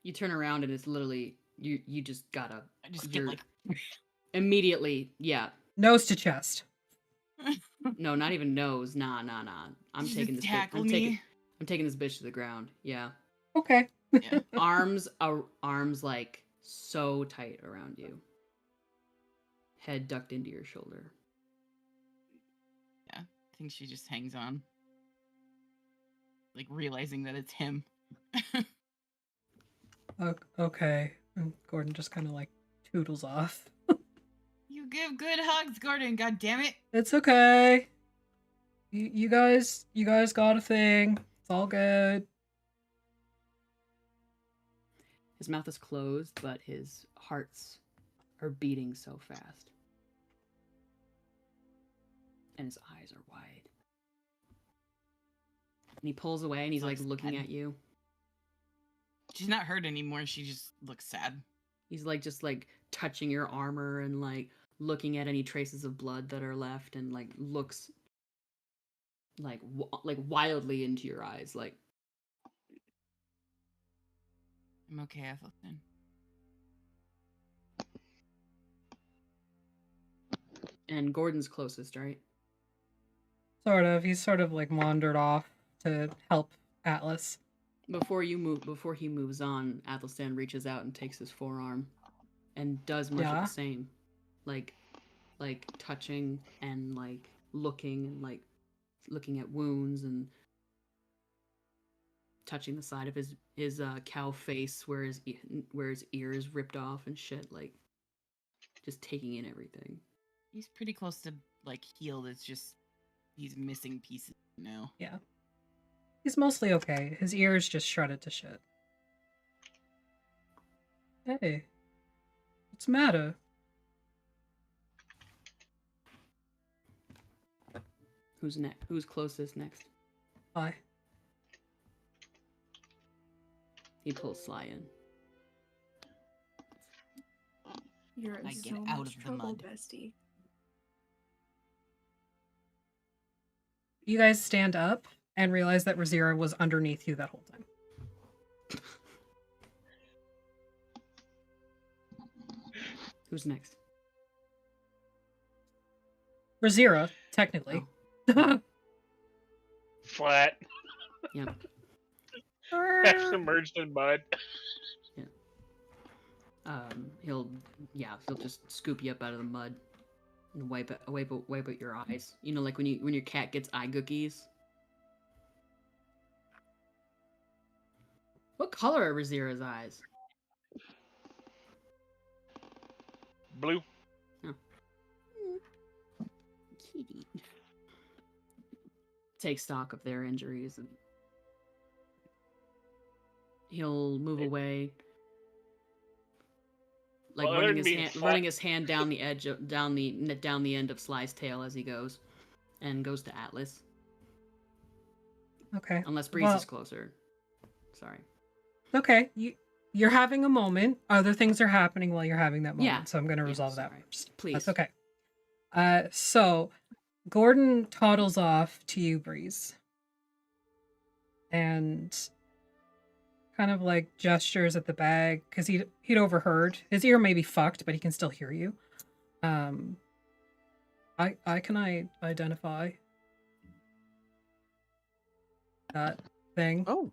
You turn around and it's literally you just gotta I just get you're- like immediately, yeah. Nose to chest. No, not even nose. Nah. I'm Just taking this tackle I'm me. taking this bitch to the ground. Yeah. Okay. Yeah. Arms like so tight around you. Head ducked into your shoulder. think she just hangs on. Like realizing that it's him. Okay. And Gordon just kind of like toodles off. You give good hugs, Gordon, god damn it. It's okay. You guys got a thing. It's all good. His mouth is closed, but his hearts are beating so fast. And his eyes are wide. And he pulls away and he's like Looks looking sad. at you. She's not hurt anymore, she just looks sad. He's like just like touching your armor and like looking at any traces of blood that are left and like looks like wildly into your eyes like I'm okay, Ethelstan. and Gordon's closest, right? Sort of. He's sort of like wandered off to help Atlas. Before he moves on, Athelstan reaches out and takes his forearm and does much of Yeah. the same. Like touching and like looking and like looking at wounds and touching the side of his cow face where his ear is ripped off and shit, like just taking in everything. He's pretty close to like healed, it's just he's missing pieces now. Yeah. He's mostly okay. His ears just shredded to shit. Hey. What's the matter? Who's next? Who's closest next? Bye. He pulls Sly in. You're in I get so out much of the trouble, mud. bestie. You guys stand up and realize that Razira was underneath you that whole time. Who's next? Razira, technically. Flat. Yep. Half submerged in mud. He'll just scoop you up out of the mud and wipe out your eyes. You know, like when your cat gets eye gookies. What color are Razira's eyes? Blue. Kitty. Take stock of their injuries and he'll move away. Like Well, running it'd be fun- running his hand down the edge of, down the end of Sly's tail as he goes, and goes to Atlas. Okay. Unless Breeze Well- is closer. Sorry. Okay. You're having a moment. Other things are happening while you're having that moment. Yeah. So I'm going to Yeah, resolve that sorry. first. Please. That's okay. So Gordon toddles off to you, Breeze. And kind of like gestures at the bag because he'd overheard. His ear may be fucked, but he can still hear you. Can I identify that thing? Oh,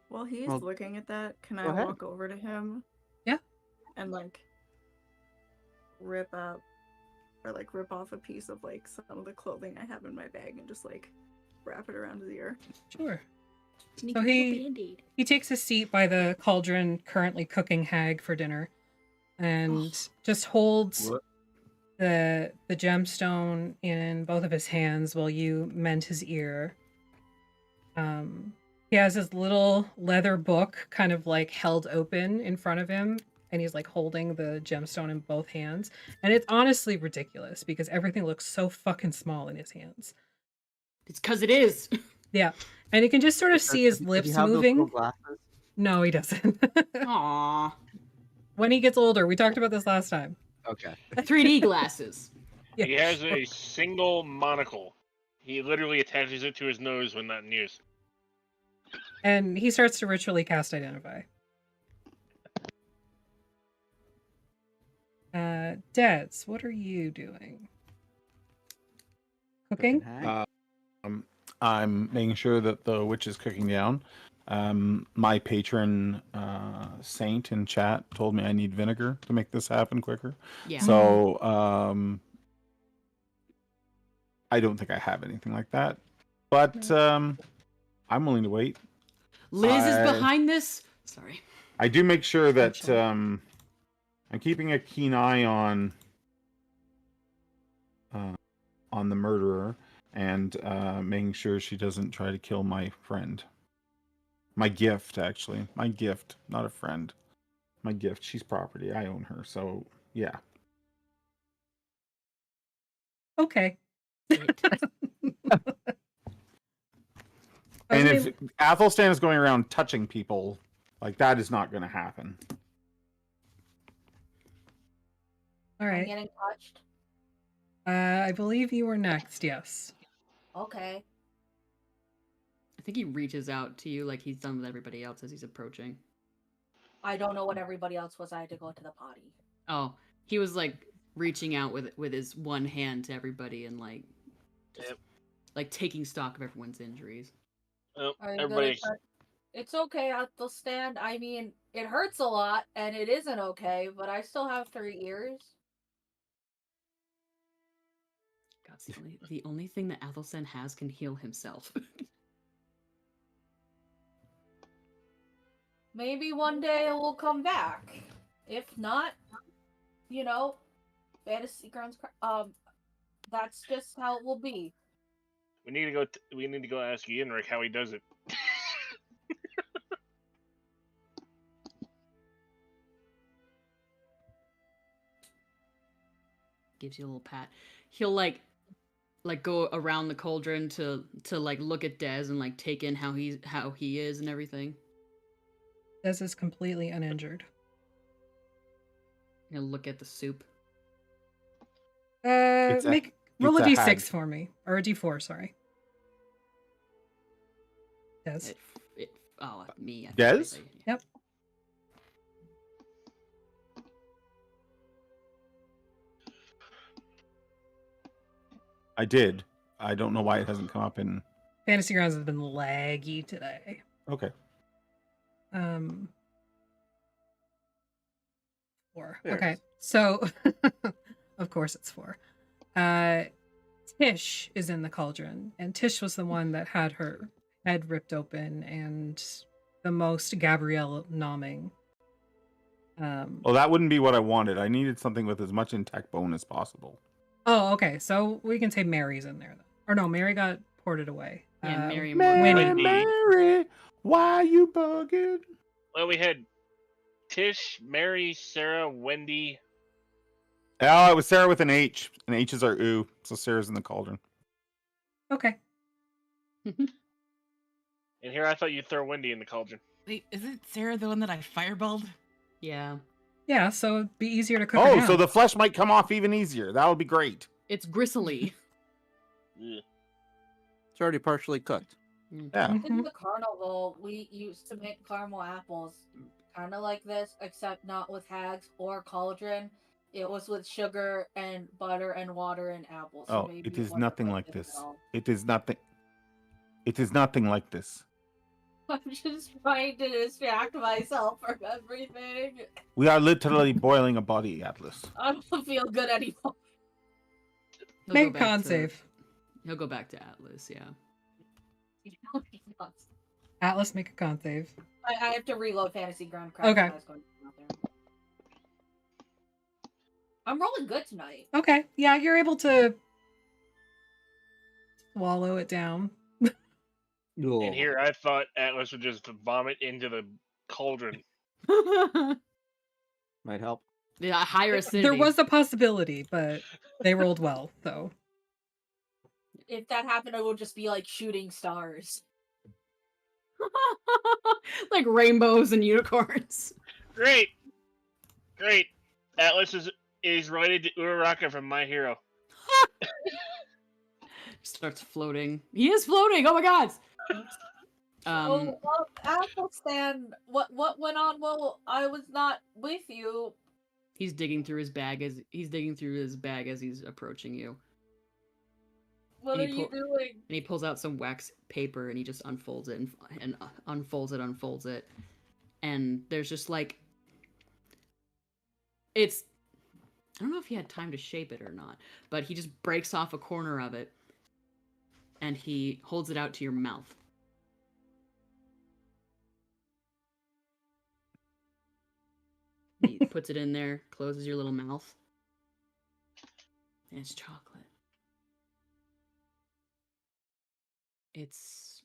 While he's Well, looking at that, can I go ahead. walk over to him? Yeah. And like rip up or like rip off a piece of like some of the clothing I have in my bag and just like wrap it around his ear. Sure. Sneaky So little he- Band-Aid. He takes a seat by the cauldron currently cooking hag for dinner and just holds What? the gemstone in both of his hands while you mend his ear. He has his little leather book kind of like held open in front of him, and he's like holding the gemstone in both hands. And it's honestly ridiculous because everything looks so fucking small in his hands. It's because it is. Yeah. And you can just sort of see his Does he lips have those little moving. glasses? No, he doesn't. Aww. When he gets older, we talked about this last time. Okay. 3D glasses. He has a single monocle. He literally attaches it to his nose when not in use. And he starts to ritually cast Identify. Dez, what are you doing? Cooking? Hag? I'm making sure that the witch is cooking down. My patron saint in chat told me I need vinegar to make this happen quicker. Yeah. So I don't think I have anything like that. But I'm willing to wait. Liz is behind this. Sorry. I do make sure that Essentially. I'm keeping a keen eye on the murderer and making sure she doesn't try to kill my friend. My gift, actually. My gift, not a friend. My gift. She's property. I own her. So, yeah. Okay. I was And gonna- if Athelstan is going around touching people, like, that is not going to happen. all I'm right. getting touched. I believe you were next. Yes. Okay. I think he reaches out to you like he's done with everybody else as he's approaching. I don't know what everybody else was. I had to go to the potty. Oh, he was like reaching out with his one hand to everybody and like just, Yep. like taking stock of everyone's injuries. Well, Are you everybody. gonna touch? It's okay. I'll stand. I mean, it hurts a lot, and it isn't okay, but I still have 3 ears. God's the only thing that Athelstan has can heal himself. Maybe one day it will come back. If not, you know, fantasy grounds. That's just how it will be. We need to go. We need to go ask Ianric how he does it. Gives you a little pat. He'll like go around the cauldron to like look at Dez and like take in how he is and everything. Des is completely uninjured. He'll look at the soup. Roll a it's a d6 hag. for me, or a d4. Sorry. Des. Me. Dez? Yep. I did. I don't know why it hasn't come up in... Fantasy Grounds has been laggy today. Okay. 4. There. Okay, so of course it's 4. Tish is in the cauldron, and Tish was the one that had her head ripped open and the most Gabrielle nomming. Well, that wouldn't be what I wanted. I needed something with as much intact bone as possible. Oh, okay. So we can say Mary's in there then. Or no, Mary got ported away. Yeah, Mary and Mary, Winnie. Mary, why you bugging? Well, we had Tish, Mary, Sarah, Wendy. Oh, it was Sarah with an H. And H's are ooh. So Sarah's in the cauldron. Okay. And here I thought you'd throw Wendy in the cauldron. Wait, isn't Sarah the one that I fireballed? Yeah. Yeah, so it'd be easier to cook her Oh, down. so the flesh might come off even easier. That would be great. It's gristly. Ugh. It's already partially cooked. Yeah. Mhm. In the carnival, we used to make caramel apples, kind of like this, except not with hags or cauldron. It was with sugar and butter and water and apples. So Oh, maybe it is wasn't nothing like at this. all. It is nothing. It is nothing like this. I'm just trying to distract myself from everything. We are literally boiling a body, Atlas. I don't feel good anymore. He'll Make go a back con to- save. He'll go back to Atlas, yeah. Atlas, make a con save. I have to reload Fantasy Ground Craft. Okay. I was going to come out there. I'm rolling good tonight. Okay. Yeah, you're able to swallow it down. And here I thought Atlas would just vomit into the cauldron. Might help. Yeah, higher acidity. There was a possibility, but they rolled well, so. If that happened, I would just be like shooting stars. like rainbows and unicorns. Great! Great! Atlas is related to Uraraka from My Hero. Starts floating. He is floating. Oh my god. Athelstan, what went on while I was not with you? He's digging through his bag as he's approaching you. What And are he you doing? And he pulls out some wax paper and he just unfolds it and unfolds it. And there's just like I don't know if he had time to shape it or not, but he just breaks off a corner of it and he holds it out to your mouth. He puts it in there, closes your little mouth, and it's chocolate. It's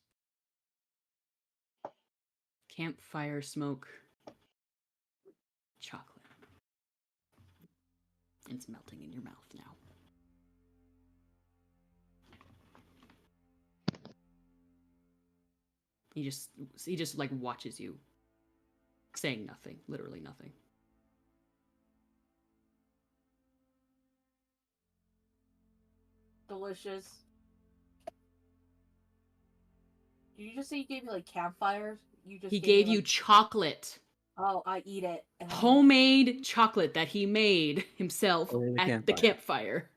campfire smoke chocolate. It's melting in your mouth now. He just like watches you, saying nothing, literally nothing. Delicious. Did you just say you gave me like campfires? He gave you chocolate. Oh, I eat it. Homemade chocolate that he made himself Over the at the campfire.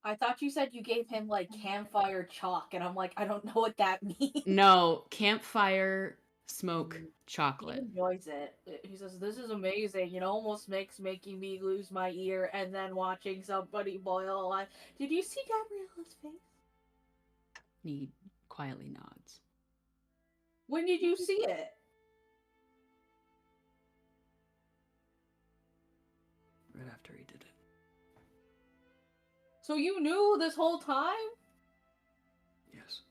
I thought you said you gave him like campfire chalk, and I'm like, I don't know what that means. No, campfire smoke chocolate. He enjoys it. He says, "This is amazing. You know, almost making me lose my ear, and then watching somebody boil alive." Did you see Gabriella's face? He quietly nods. When did you see it? Right after he did it. So you knew this whole time? Yes.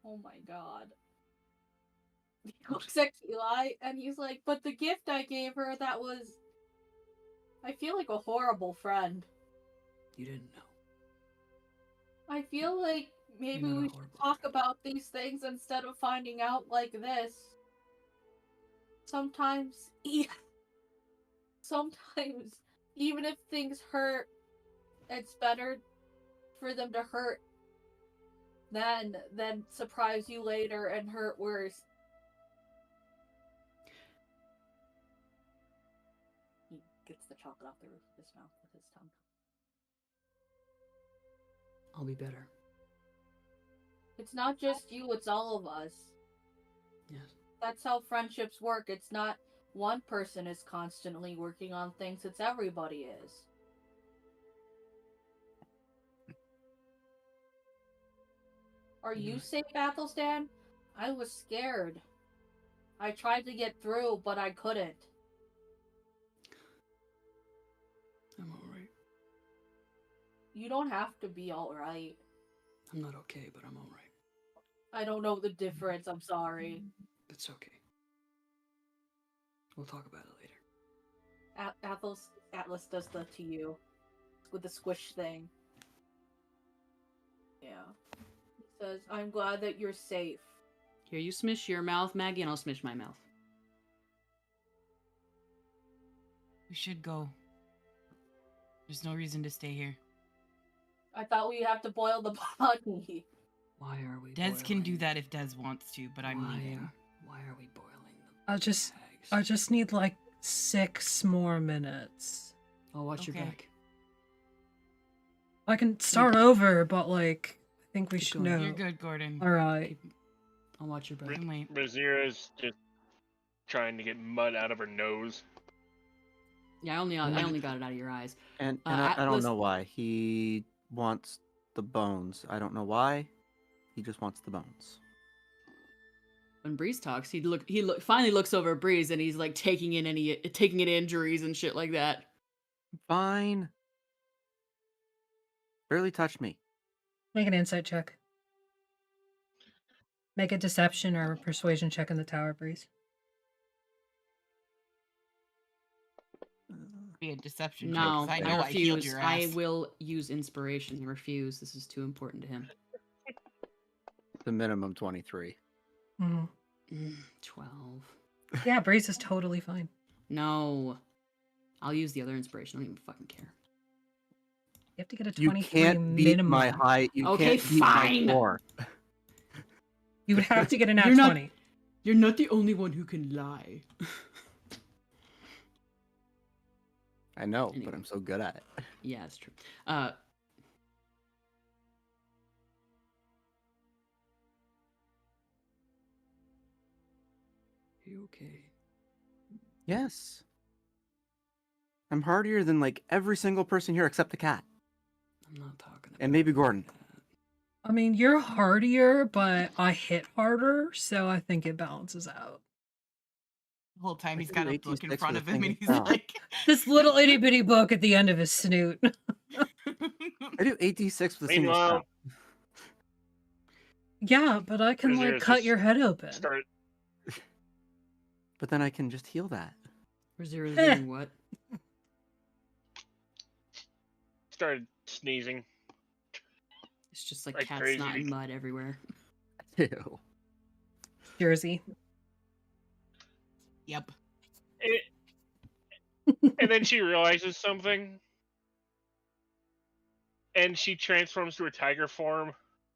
Oh my god. He looks at Eli and he's like, but the gift I gave her, that was... I feel like a horrible friend. You didn't know. I feel like maybe You're not a we should horrible talk friend. about these things instead of finding out like this. Sometimes, even if things hurt, it's better for them to hurt than surprise you later and hurt worse. He gets the chocolate off the roof of his mouth with his tongue. I'll be better. It's not just you, it's all of us. Yes. That's how friendships work. It's not one person is constantly working on things, it's everybody is. Are you safe, Athelstan? I was scared. I tried to get through, but I couldn't. I'm alright. You don't have to be alright. I'm not okay, but I'm alright. I don't know the difference, I'm sorry. It's okay. We'll talk about it later. Atlas does the to you. With the squish thing. Yeah. He says, I'm glad that you're safe. Here, you smish your mouth, Maggie, and I'll smish my mouth. We should go. There's no reason to stay here. I thought we'd have to boil the body. Why are we Des can do boiling? that if Des wants to, but I'm leaving. Why are we boiling the hags? I just need like 6 more minutes. I'll watch your Okay. back. I can start over, but like I think we Keep should going. know. You're good, Gordon. All right. I'll watch your back. You can wait. Razira's just trying to get mud out of her nose. Yeah, I only got it out of your eyes. And Uh, I don't Atlas- know why. He wants the bones. I don't know why. He just wants the bones. When Breeze talks, he finally looks over at Breeze and he's like taking in injuries and shit like that. Fine. Barely touched me. Make an insight check. Make a deception or a persuasion check in the tower, Breeze. Be a deception check, No, 'cause I I know I healed refuse. your I ass. will use inspiration. I refuse. This is too important to him. The minimum 23. Mm-hmm. 12. Yeah, Breeze is totally fine. No. I'll use the other inspiration. I don't even fucking care. You have to get a You 23 can't beat minimum. my high. You Okay, can't beat my fine. score. You would have to get a nat You're not- 20. You're not the only one who can lie. I know, Anyway. but I'm so good at it. Yeah, it's true. You okay? Yes. I'm hardier than like every single person here except the cat. I'm not talking about And maybe Gordon. that. I mean, you're hardier, but I hit harder, so I think it balances out. The whole time I he's can got do a book in 86 front with of a him, thing and of he's sound. like, This little itty bitty book at the end of his snoot. I do 86 with a single Meanwhile, stab. Yeah, but I can like Braziers cut just your head open. start But then I can just heal that. Razira's doing what? started sneezing It's just like like cat crazy. snot and mud everywhere. Ew. Jersey. "Yep." And then she realizes something, and she transforms to a tiger form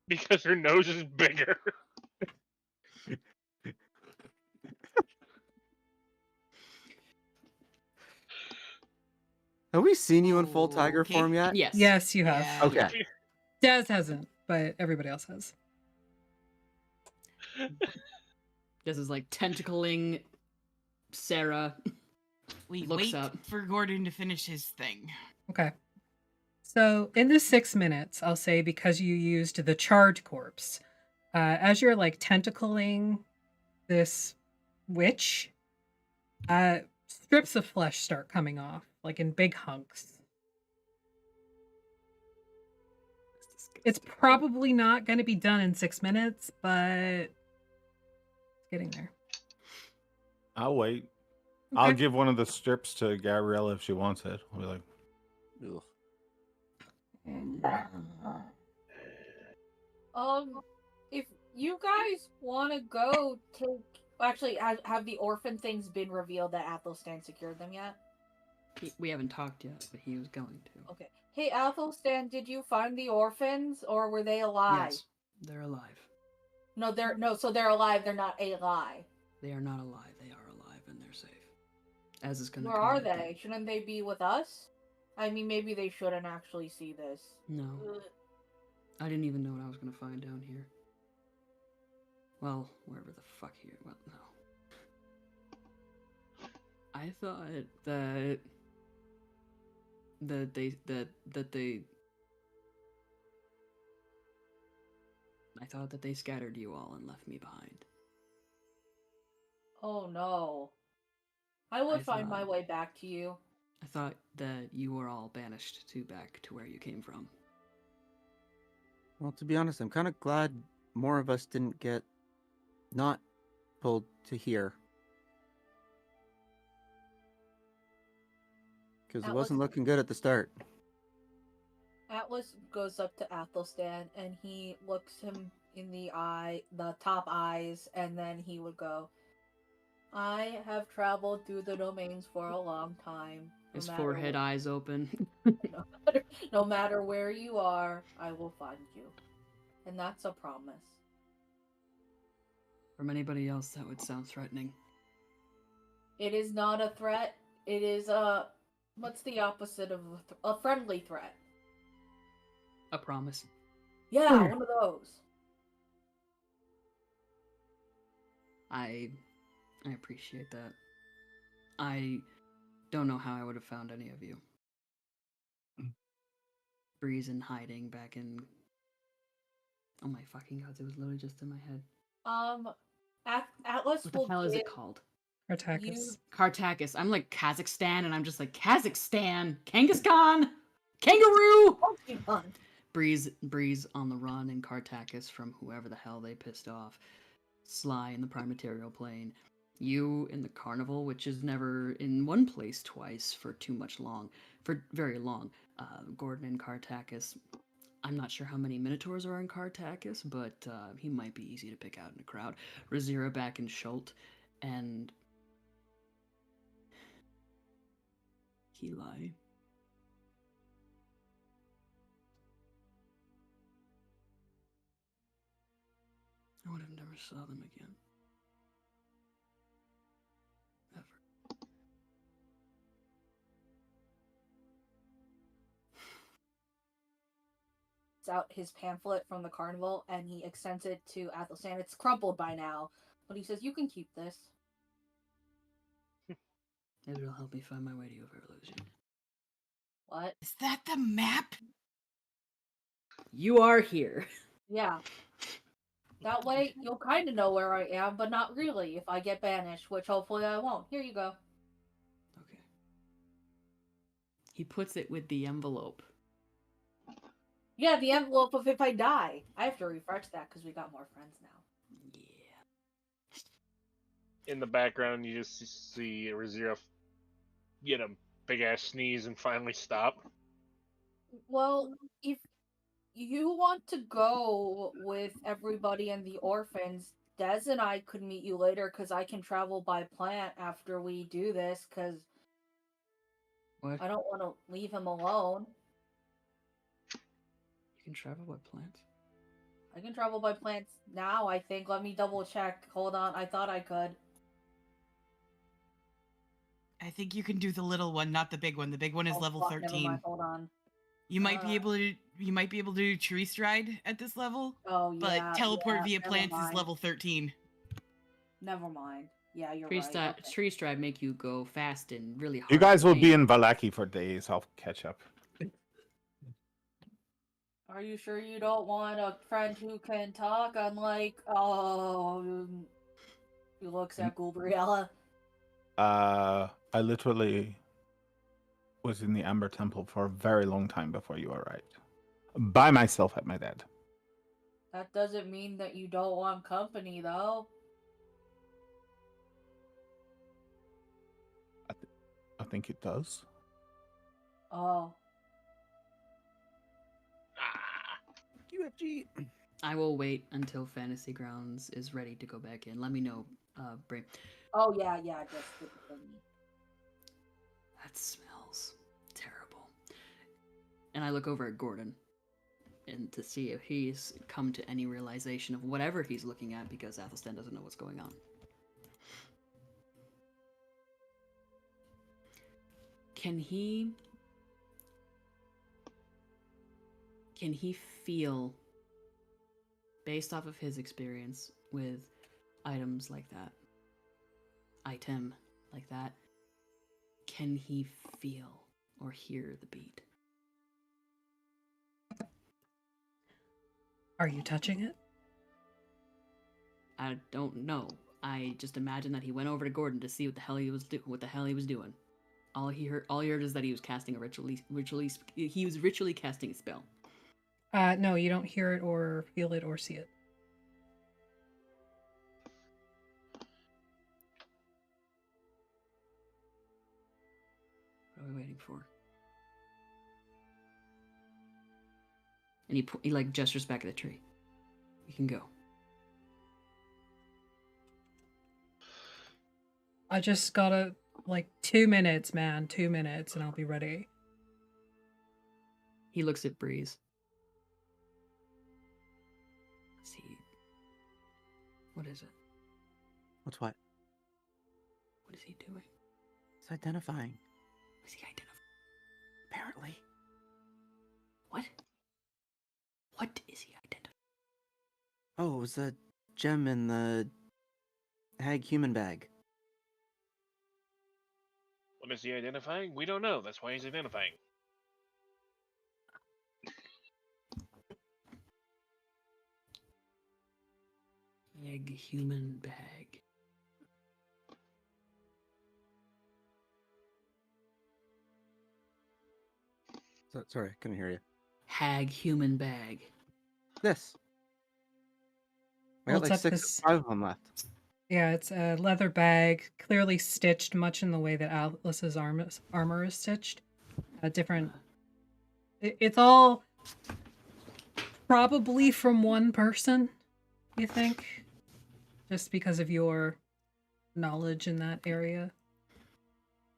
because her nose is bigger. Have we seen you in full tiger Okay. form yet? Yes. Yes, you have. Yeah. Okay. Daz hasn't, but everybody else has. This is like tentacling Sarah. We Looks wait up. for Gordon to finish his thing. Okay. So in the 6 minutes, I'll say because you used the charred corpse, as you're like tentacling this witch, strips of flesh start coming off, like in big hunks. It's probably not going to be done in 6 minutes, but it's getting there. I'll wait. Okay. I'll give one of the strips to Gabriella if she wants it. I'll be like, Ugh. If you guys want to go take, actually, have the orphan things been revealed that Athelstan secured them yet? We haven't talked yet, but he was going to. Okay. Hey, Athelstan, did you find the orphans, or were they alive? Yes, they're alive. No. So they're alive. They're not a lie. They are not alive. They are alive and they're safe. As is gonna. Where are they? Shouldn't they be with us? I mean, maybe they shouldn't actually see this. No, I didn't even know what I was gonna find down here. Well, wherever the fuck here. Well, no. I thought that I thought that they scattered you all and left me behind. Oh no. I would find my way back to you. I thought that you were all banished back to where you came from. Well, to be honest, I'm kind of glad more of us didn't get not pulled to here. Because it Atlas- wasn't looking good at the start. Atlas goes up to Athelstan and he looks him in the eye, the top eyes, and then he would go, I have traveled through the domains for a long time. His forehead eyes open. No matter where you are, I will find you. And that's a promise. From anybody else, that would sound threatening. It is not a threat. It is a... What's the opposite of a friendly threat? A promise. Yeah, one of those. I appreciate that. I don't know how I would have found any of you. Breeze and hiding back in... Oh my fucking god, it was literally just in my head. Atlas What the will hell is give it called? Artakis. Kartakis. I'm like Kazakhstan, and I'm just like, Kazakhstan! Kangaskhan! Kangaroo! Pokemon. Breeze on the run in Kartakis from whoever the hell they pissed off. Sly in the Primaterial Plane. You in the Carnival, which is never in one place twice for very long. Gordon in Kartakis. I'm not sure how many Minotaurs are in Kartakis, but he might be easy to pick out in a crowd. Razira back in Schult, and Heli. I would have never saw them again. Ever. Out his pamphlet from the carnival and he extends it to Athelstan. It's crumpled by now, but he says, you can keep this. Maybe it'll help me find my way to you if I ever lose you. What? Is that the map? You are here. Yeah. That way, you'll kind of know where I am, but not really if I get banished, which hopefully I won't. Here you go. Okay. He puts it with the envelope. Yeah, the envelope of if I die. I have to refresh that because we got more friends now. Yeah. In the background, you just see Razira get a big ass sneeze and finally stop. Well, if you want to go with everybody and the orphans, Des and I could meet you later because I can travel by plant after we do this because What? I don't want to leave him alone. You can travel by plants? I can travel by plants now, I think. Let me double check. Hold on. I thought I could. I think you can do the little one, not the big one. The big one is Oh, level fuck, never 13. mind. Hold on. You might be able to do tree stride at this level, Oh, but yeah. teleport yeah, via never plants is mind. level 13. Never mind. Yeah, you're Tree, right. Okay. tree stride make you go fast and really hard. You guys will be pace. in Valaki for days. I'll catch up. Are you sure you don't want a friend who can talk? Unlike, he looks at Gabriella. I literally was in the Amber Temple for a very long time before you arrived. By myself at my dad. That doesn't mean that you don't want company, though. I think it does. Oh. UFG. I will wait until Fantasy Grounds is ready to go back in. Let me know, Bray. Oh, yeah, just the thingy. That smells terrible. And I look over at Gordon and to see if he's come to any realization of whatever he's looking at because Athelstan doesn't know what's going on. Can he feel, based off of his experience with items like that, can he feel or hear the beat? Are you touching it? I don't know. I just imagine that he went over to Gordon to see what the hell he was doing. All he heard is that he was casting he was ritually casting a spell. No, you don't hear it or feel it or see it. What are we waiting for? And he like gestures back at the tree. You can go. I just gotta, 2 minutes, man. 2 minutes, and I'll be ready. He looks at Breeze. See. What is it? What's what? What is he doing? It's identifying. Is he identifying? Apparently. What? What is he identifying? Oh, it was a gem in the hag human bag. What is he identifying? We don't know. That's why he's identifying. Egg human bag. Sorry, I couldn't hear you. Hag human bag. This. I got Holds like up 6 this- 5 of them left. Yeah, it's a leather bag, clearly stitched, much in the way that Alice's armor is stitched. Different. It's all probably from one person, you think? Just because of your knowledge in that area.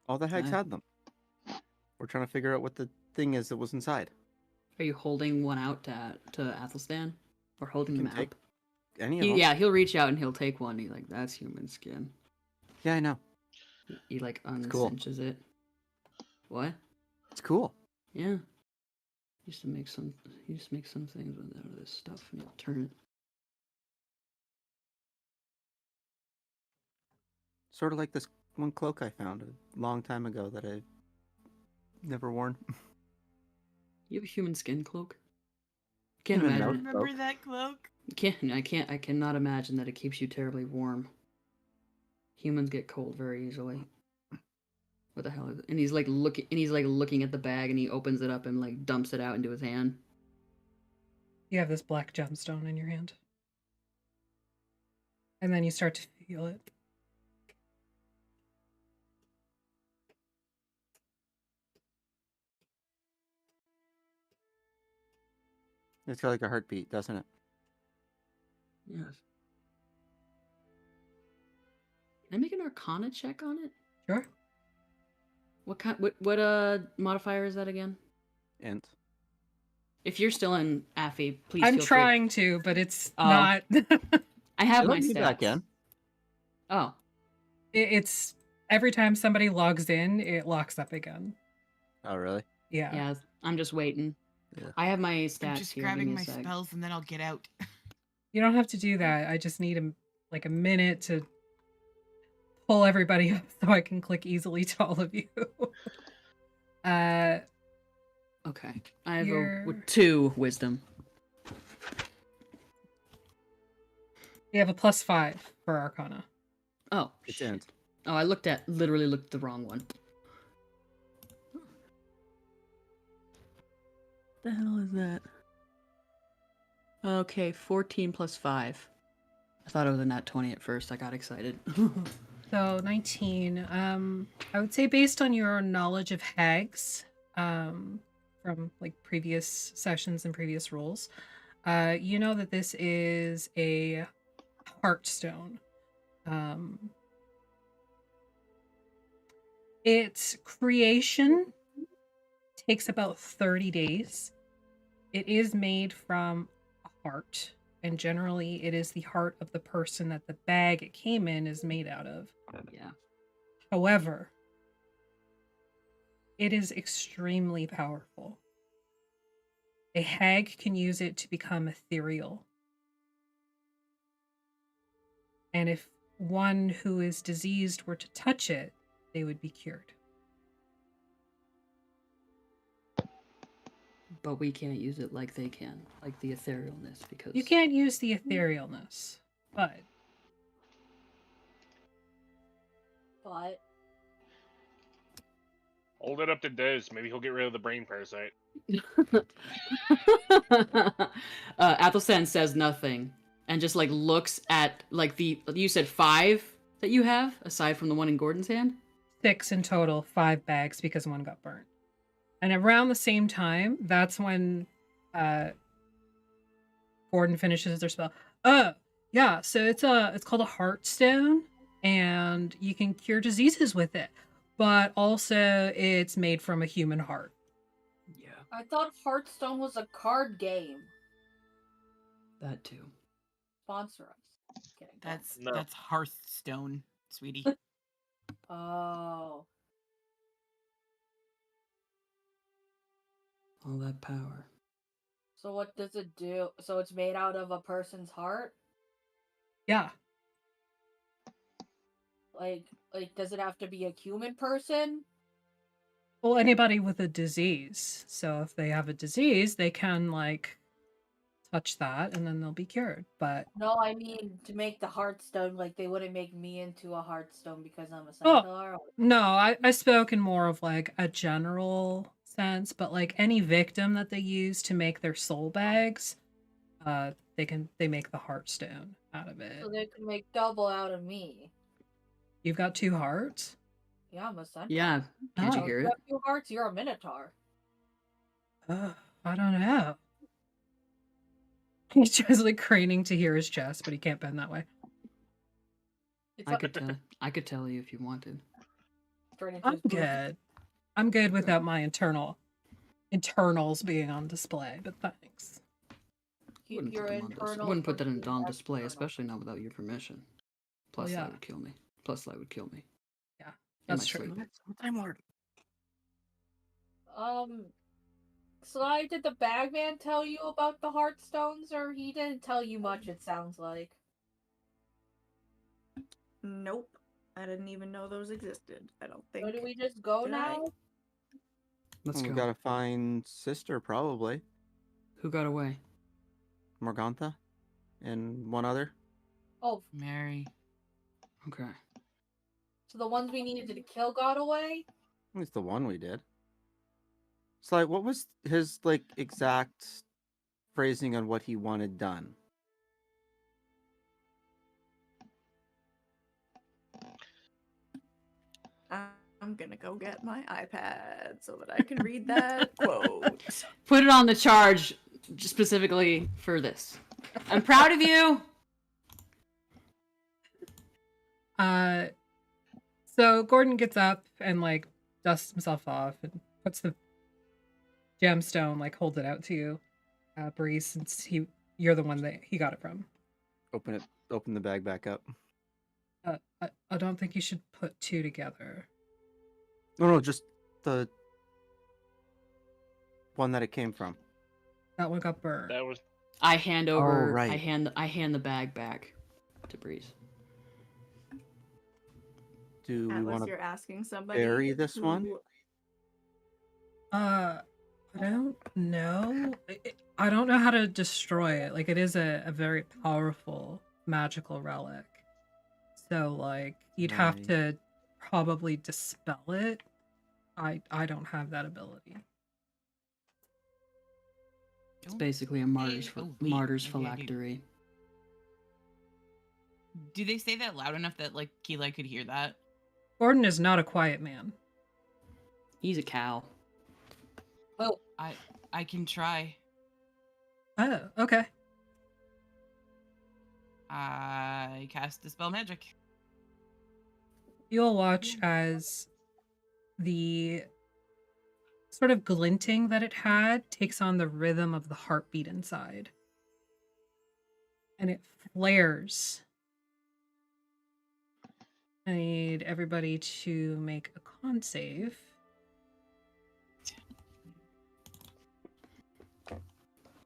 All the hags Okay. had them. We're trying to figure out what the thing is that was inside. Are you holding one out to Athelstan? Or holding You them can take out? any of them. Yeah, he'll reach out and he'll take one. He's like, that's human skin. Yeah, I know. He like cool. uncinches it. What? It's cool. Yeah. He used to make some things with out of this stuff and he'll turn it. Sort of like this one cloak I found a long time ago that I've never worn. You have a human skin cloak? Can't Even imagine. no it. Remember cloak. that cloak? I cannot imagine that it keeps you terribly warm. Humans get cold very easily. What the hell is it? And he's like looking at the bag, and he opens it up and like dumps it out into his hand. You have this black gemstone in your hand. And then you start to feel it. It's got like a heartbeat, doesn't it? Yes. Can I make an Arcana check on it? Sure. What modifier is that again? Int. If you're still in Affy, please. I'm feel free. trying to, but it's Oh. not. I have my Let me stats. back in. Oh, It's every time somebody logs in, it locks up again. Oh, really? Yeah. yeah. I'm just waiting. Yeah. I have my stats I'm just here. grabbing Give my me a sec. spells and then I'll get out. You don't have to do that. I just need a minute to pull everybody up so I can click easily to all of you. Okay. I have You're- 2 wisdom. You have a +5 for Arcana. Oh, It's shit. int. Oh, I literally looked at the wrong one. The hell is that? Okay, 14 plus 5. I thought it was a nat 20 at first. I got excited. So 19. I would say based on your knowledge of hags, from like previous sessions and previous rules, you know that this is a heartstone. Its creation takes about 30 days. It is made from a heart, and generally it is the heart of the person that the bag it came in is made out of. Yeah. However, it is extremely powerful. A hag can use it to become ethereal. And if one who is diseased were to touch it, they would be cured. But we can't use it like they can, like the etherealness, because You can't use the etherealness, but But Hold it up to Dez. Maybe he'll get rid of the brain parasite. Athelstan says nothing and just like looks at like you said 5 that you have aside from the one in Gordon's hand. 6 in total, 5 bags because one got burnt. And around the same time, that's when Gordon finishes their spell. Oh, yeah, so it's called a heartstone, and you can cure diseases with it. But also it's made from a human heart. Yeah, I thought Hearthstone was a card game. that too. Sponsor us. Kidding. No. That's Hearthstone, sweetie. Oh. All that power. So what does it do? So it's made out of a person's heart? Yeah. Like does it have to be a human person? Well, anybody with a disease. So if they have a disease, they can like touch that and then they'll be cured. But No, I mean to make the Hearthstone, like they wouldn't make me into a Hearthstone because I'm a Oh. centaur. no, I spoke in more of like a general sense, but like any victim that they use to make their soul bags, they make the heartstone out of it. So they could make double out of me. You've got 2 hearts? Yeah, I'm a centaur. Yeah, can't Oh. you hear You it? have 2 hearts, you're a minotaur. I don't know. He's just like craning to hear his chest, but he can't bend that way. It's I could tell you if you wanted. turn into I'm his booty. good. I'm good without my internals being on display, but thanks. Keep your internal. Wouldn't put that on display, especially not without your permission. Plus, yeah. that would kill me. Plus, that would kill me. Yeah, In that's my true. sleep. So did the bagman tell you about the Heartstones, or he didn't tell you much? It sounds like. Nope. I didn't even know those existed. I don't think. So do we just go Did I? now? Let's We go. gotta find sister, probably. Who got away? Morgantha, and one other. Oh, Mary. Okay. so the ones we needed to kill got away? At least the one we did. So, like, what was his, like, exact phrasing on what he wanted done? I'm gonna go get my iPad so that I can read that quote. Put it on the charge specifically for this. I'm proud of you. So Gordon gets up and like dusts himself off and puts the gemstone, like holds it out to you, Breeze, since you're the one that he got it from. Open the bag back up. I don't think you should put two together. No, just the one that it came from. That one got burned. That was I hand over. right. I hand the bag back to Breeze. Do we Atlas, want you're to asking somebody. bury this one? I don't know. I don't know how to destroy it. Like, it is a very powerful magical relic. So, like, you'd have Right. to probably dispel it. I don't have that ability. It's basically a martyr's wait, martyr's okay, phylactery. Do they say that loud enough that like Keelah could hear that? Gordon is not a quiet man. He's a cow. Oh, I can try. Oh, okay. I cast Dispel Magic. You'll watch as the sort of glinting that it had takes on the rhythm of the heartbeat inside. And it flares. I need everybody to make a con save.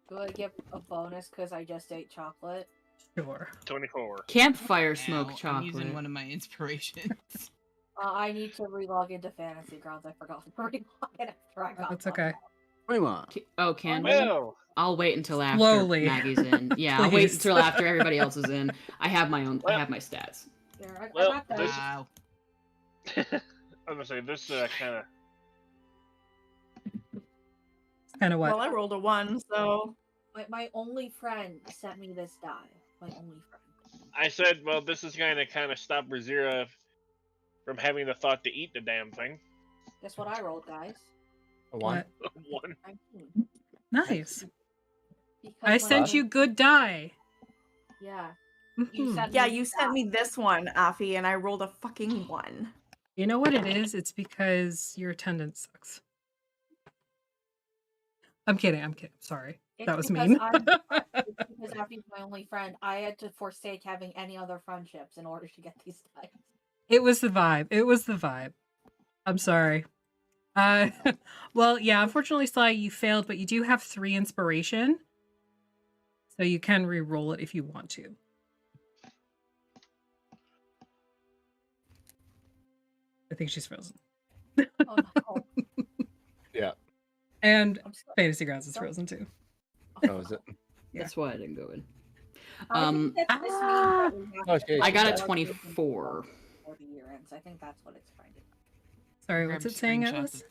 do I get a bonus because I just ate chocolate? Sure. 24. Campfire smoke Now, I'm chocolate. using one of my inspirations. I need to relog into Fantasy Grounds. I forgot to relog in after I got That's logged okay. out. 21. Oh, can we? Well, I'll wait until after Slowly. Maggie's in. Yeah, I'll wait Please. until after everybody else is in. I have my own. I Well- have my stats. There, I Well, got that. this- Wow. I'm gonna say this kind of. Kind of what? Well, I rolled a 1, so My only friend sent me this die. My only friend. I said, well, this is going to kind of stop Razira from having the thought to eat the damn thing. Guess what I rolled, guys? A 1. What? 1. 19. Nice. Because I my sent only- you good die. Yeah. Mhm. sent yeah, me you sent that. me this one, Afi, and I rolled a fucking 1. You know what it is? It's because your attendance sucks. I'm kidding. Sorry. It's That was because mean. it's because Afi's my only friend. I had to forsake having any other friendships in order to get these dice. It was the vibe. I'm sorry. Well, yeah, unfortunately, Sly, you failed, but you do have 3 inspiration. So you can re-roll it if you want to. I think she's frozen. Oh no. Yeah. And I'm sorry. Fantasy Grounds is Don't- frozen too. Oh, is it? Yeah. That's why I didn't go in. I think that this means that we have Oh, to okay, I got a plug 24. before the year ends. I think that's what it's trying to. Sorry, Grab what's it saying, screenshots Atlas? of-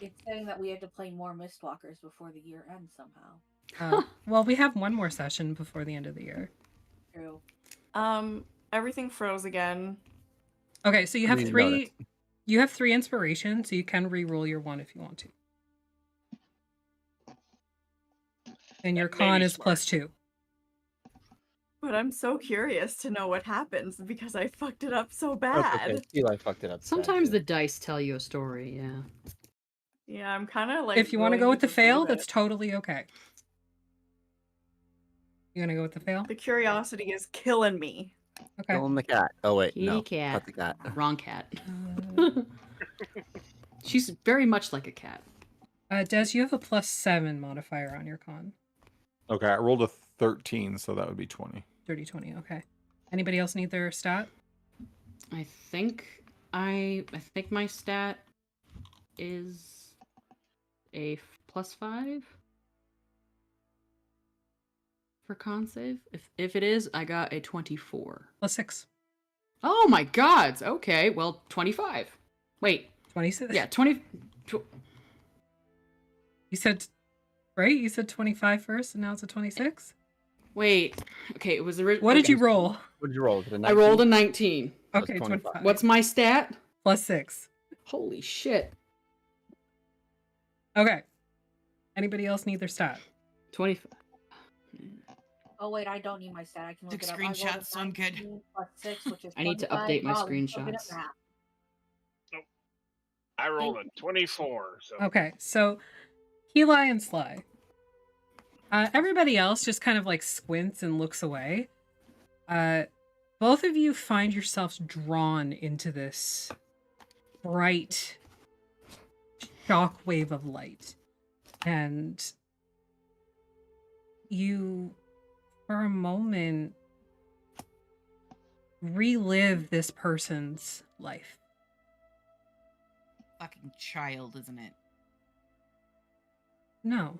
It's saying that we have to play more Mistwalkers before the year ends somehow. Well, we have one more session before the end of the year. True. Everything froze again. Okay, so you I have didn't 3. notice. You have 3 inspiration, so you can re-roll your 1 if you want to. And your That may con be is smart. +2. But I'm so curious to know what happens because I fucked it up so That's bad. okay. Eli fucked it up. bad, Sometimes too. the dice tell you a story. Yeah. Yeah, I'm kind of like. If you want to willing go with the just fail, leave that's it. totally okay. You gonna go with the fail? The curiosity is killing me. Okay. Killing the cat. Oh, wait. Kitty no. cat. Not the cat. Wrong cat. Uh, She's very much like a cat. Des, you have a +7 modifier on your con. Okay, I rolled a 13, so that would be 20. Dirty 20. Okay. Anybody else need their stat? I think my stat is a +5 for for con save? If it is, I got a 24. +6. Oh my god! Okay, well, 25. Wait, 26. yeah, 20. You said, right? You said 25 first, and now it's a 26? Wait, okay, it was original. What did you roll? What did you roll? Was it a I rolled a 19? 19. That's Okay, 25. 25. What's my stat? +6. Holy shit. Okay. Anybody else need their stat? 25. Oh wait, I don't need my stat. I can look Took it up. I rolled a screenshots, so I'm good. 19 plus 6, which is I need to 25. update my Oh, I'm so good at screenshots. math. I rolled a 24. So Okay, so Heli and Sly. Everybody else just kind of like squints and looks away. Both of you find yourselves drawn into this bright shockwave of light. And you, for a moment, relive this person's life. Fucking child, isn't it? No.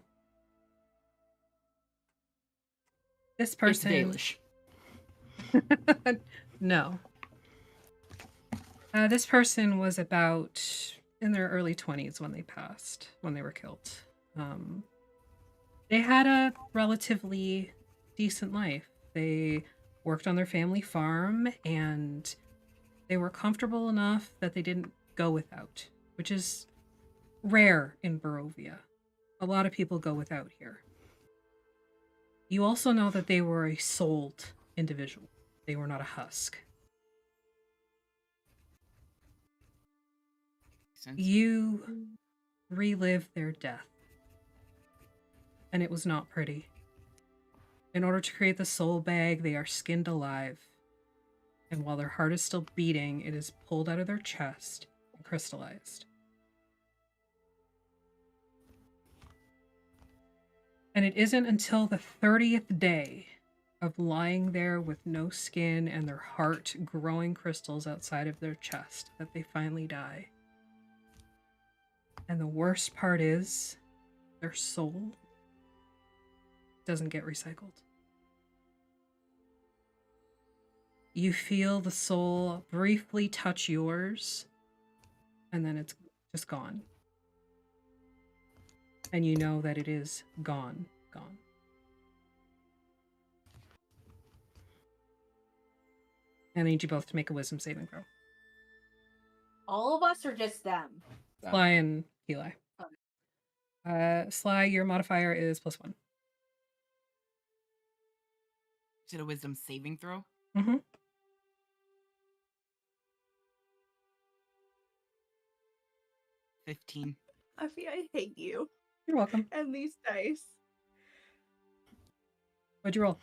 This It's person... Dalish. No. This person was about in their early 20s when they passed, when they were killed. They had a relatively decent life. They worked on their family farm, and they were comfortable enough that they didn't go without, which is rare in Barovia. A lot of people go without here. You also know that they were a souled individual. They were not a husk. Sense. You relive their death. And it was not pretty. In order to create the soul bag, they are skinned alive. And while their heart is still beating, it is pulled out of their chest and crystallized. And it isn't until the 30th day of lying there with no skin and their heart growing crystals outside of their chest that they finally die. And the worst part is, their soul doesn't get recycled. You feel the soul briefly touch yours, and then it's just gone. And you know that it is gone. I need you both to make a wisdom saving throw. All of us or just them? Sly and Heli. Sly, your modifier is +1. Is it a wisdom saving throw? Mm-hmm. 15. Effie, I hate you. You're welcome. And these dice. What'd you roll?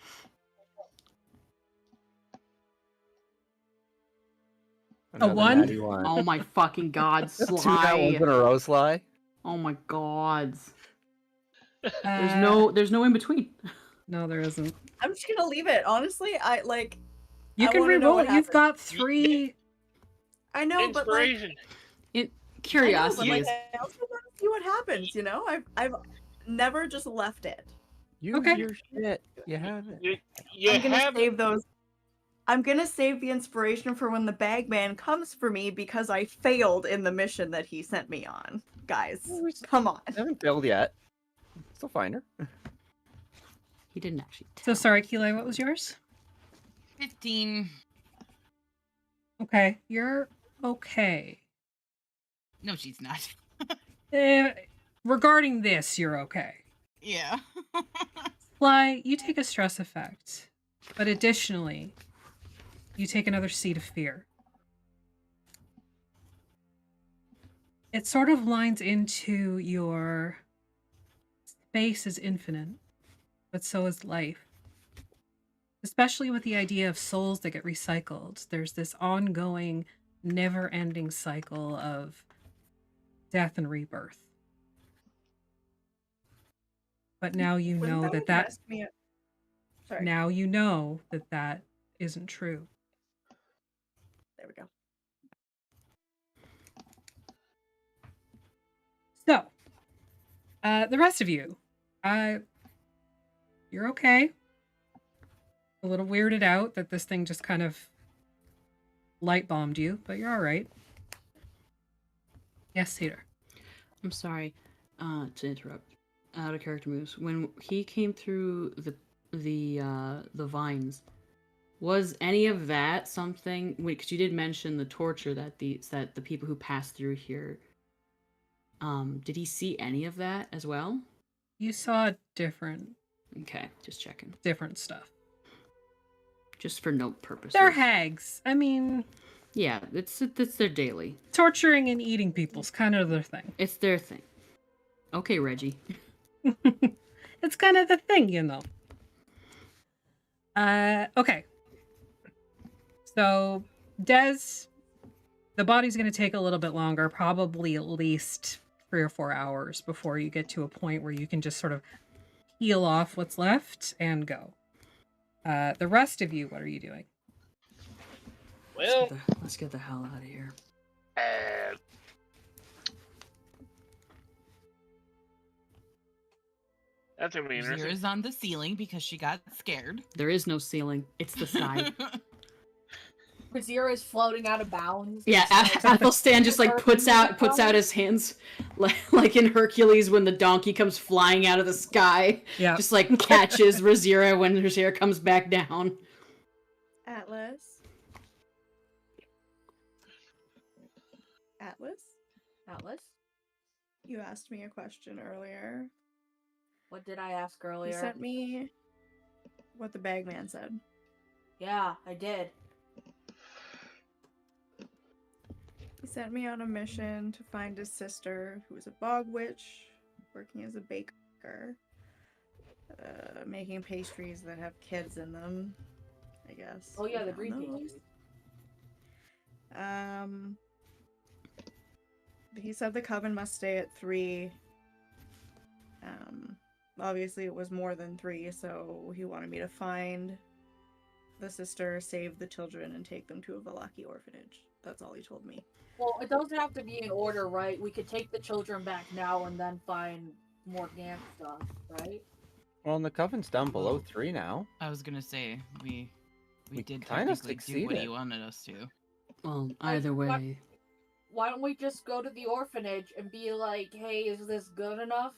Another 1? natty one. Oh my fucking god, 2 nat ones Sly. in a row, Sly. Oh my god. Uh, There's no in between. No, there isn't. I'm just gonna leave it. Honestly, I like. You I can wanna know re-roll what it. You've happened. got 3. I know, but like. inspiration. I know, Curiosity but like, is. I also want to see what happens. You know, I've never just left it. Use Okay. your shit. You have it. You I'm gonna have save those. I'm gonna save the inspiration for when the bagman comes for me because I failed in the mission that he sent me on. Guys, come on. I haven't failed yet. Still find her. He didn't actually So tell. sorry, Kili, what was yours? 15. Okay, you're okay. No, she's not. Regarding this, you're okay. Yeah. Fly, you take a stress effect, but additionally, you take another seed of fear. It sort of lines into your space is infinite, but so is life. Especially with the idea of souls that get recycled. There's this ongoing, never-ending cycle of death and rebirth. But now you know Wouldn't that mess me up? Sorry. now you know that that isn't true. There we go. So, the rest of you, you're okay. a little weirded out that this thing just kind of light bombed you, but you're all right. Yes, Cedar. I'm sorry to interrupt. Out of character moves. When he came through the vines, was any of that something? Wait, because you did mention the torture that the people who passed through here. Did he see any of that as well? You saw different Okay, just checking. stuff. Just for note purposes. They're hags. I mean, yeah, it's their daily. Torturing and eating people's kind of their thing. It's their thing. Okay, Reggie. It's kind of the thing, you know. Okay. So, Des, the body's going to take a little bit longer, probably at least 3 or 4 hours before you get to a point where you can just sort of peel off what's left and go. The rest of you, what are you doing? Well, Let's get the hell out of here. That's gonna be interesting. Zira's on the ceiling because she got scared. There is no ceiling. It's the sky. Brazier is floating out of bounds. Yeah, Athelstan just like puts out his hands like in Hercules when the donkey comes flying out of the sky. Yeah. Just like catches Razira when Razira comes back down. Atlas? Atlas? You asked me a question earlier. What did I ask You earlier? sent me what the bagman said. Yeah, I did. He sent me on a mission to find his sister, who is a bog witch, working as a baker, making pastries that have kids in them, I guess. Oh yeah, We the found green those. pages. He said the coven must stay at 3. Obviously it was more than 3, so he wanted me to find the sister, save the children, and take them to a Velaki orphanage. That's all he told me. Well, it doesn't have to be in order, right? We could take the children back now and then find more Gant stuff, right? Well, and the coven's down below 3 now. I was gonna say we We did kinda technically do what succeeded. he wanted us to. Well, either way, Why don't we just go to the orphanage and be like, hey, is this good enough?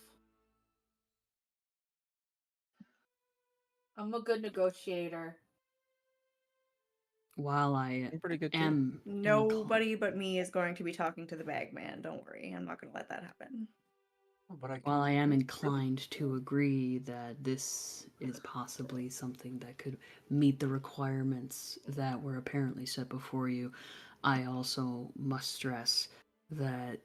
I'm a good negotiator. while I I'm pretty good too. am Nobody but me is going to be talking to the bagman. Don't worry, I'm not going to let that happen. Oh, but While I am inclined to agree that this is possibly something that could meet the requirements that were apparently set before you, I also must stress that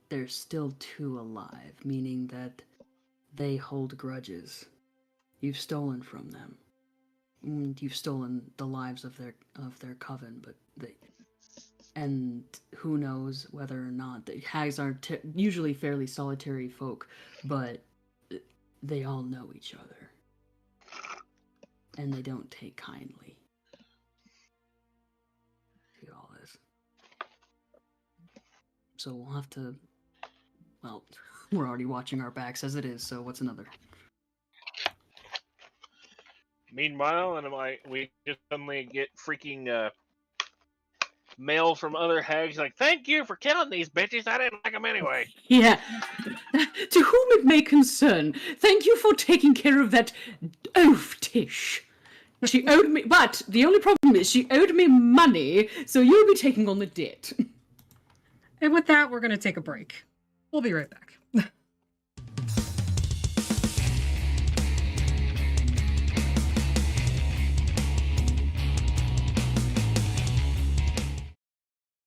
there's still 2 alive, meaning that they hold grudges. You've stolen from them. You've stolen the lives of their coven, but and who knows whether or not the hags are usually fairly solitary folk, but they all know each other, and they don't take kindly to all this. So we'll have to. Well, we're already watching our backs as it is. So what's another? Meanwhile, we just suddenly get freaking mail from other hags like, "Thank you for killing these bitches. I didn't like them anyway." Yeah. To whom it may concern, thank you for taking care of that oaf Tish. She owed me, but the only problem is she owed me money, so you'll be taking on the debt. And with that, we're going to take a break. We'll be right back.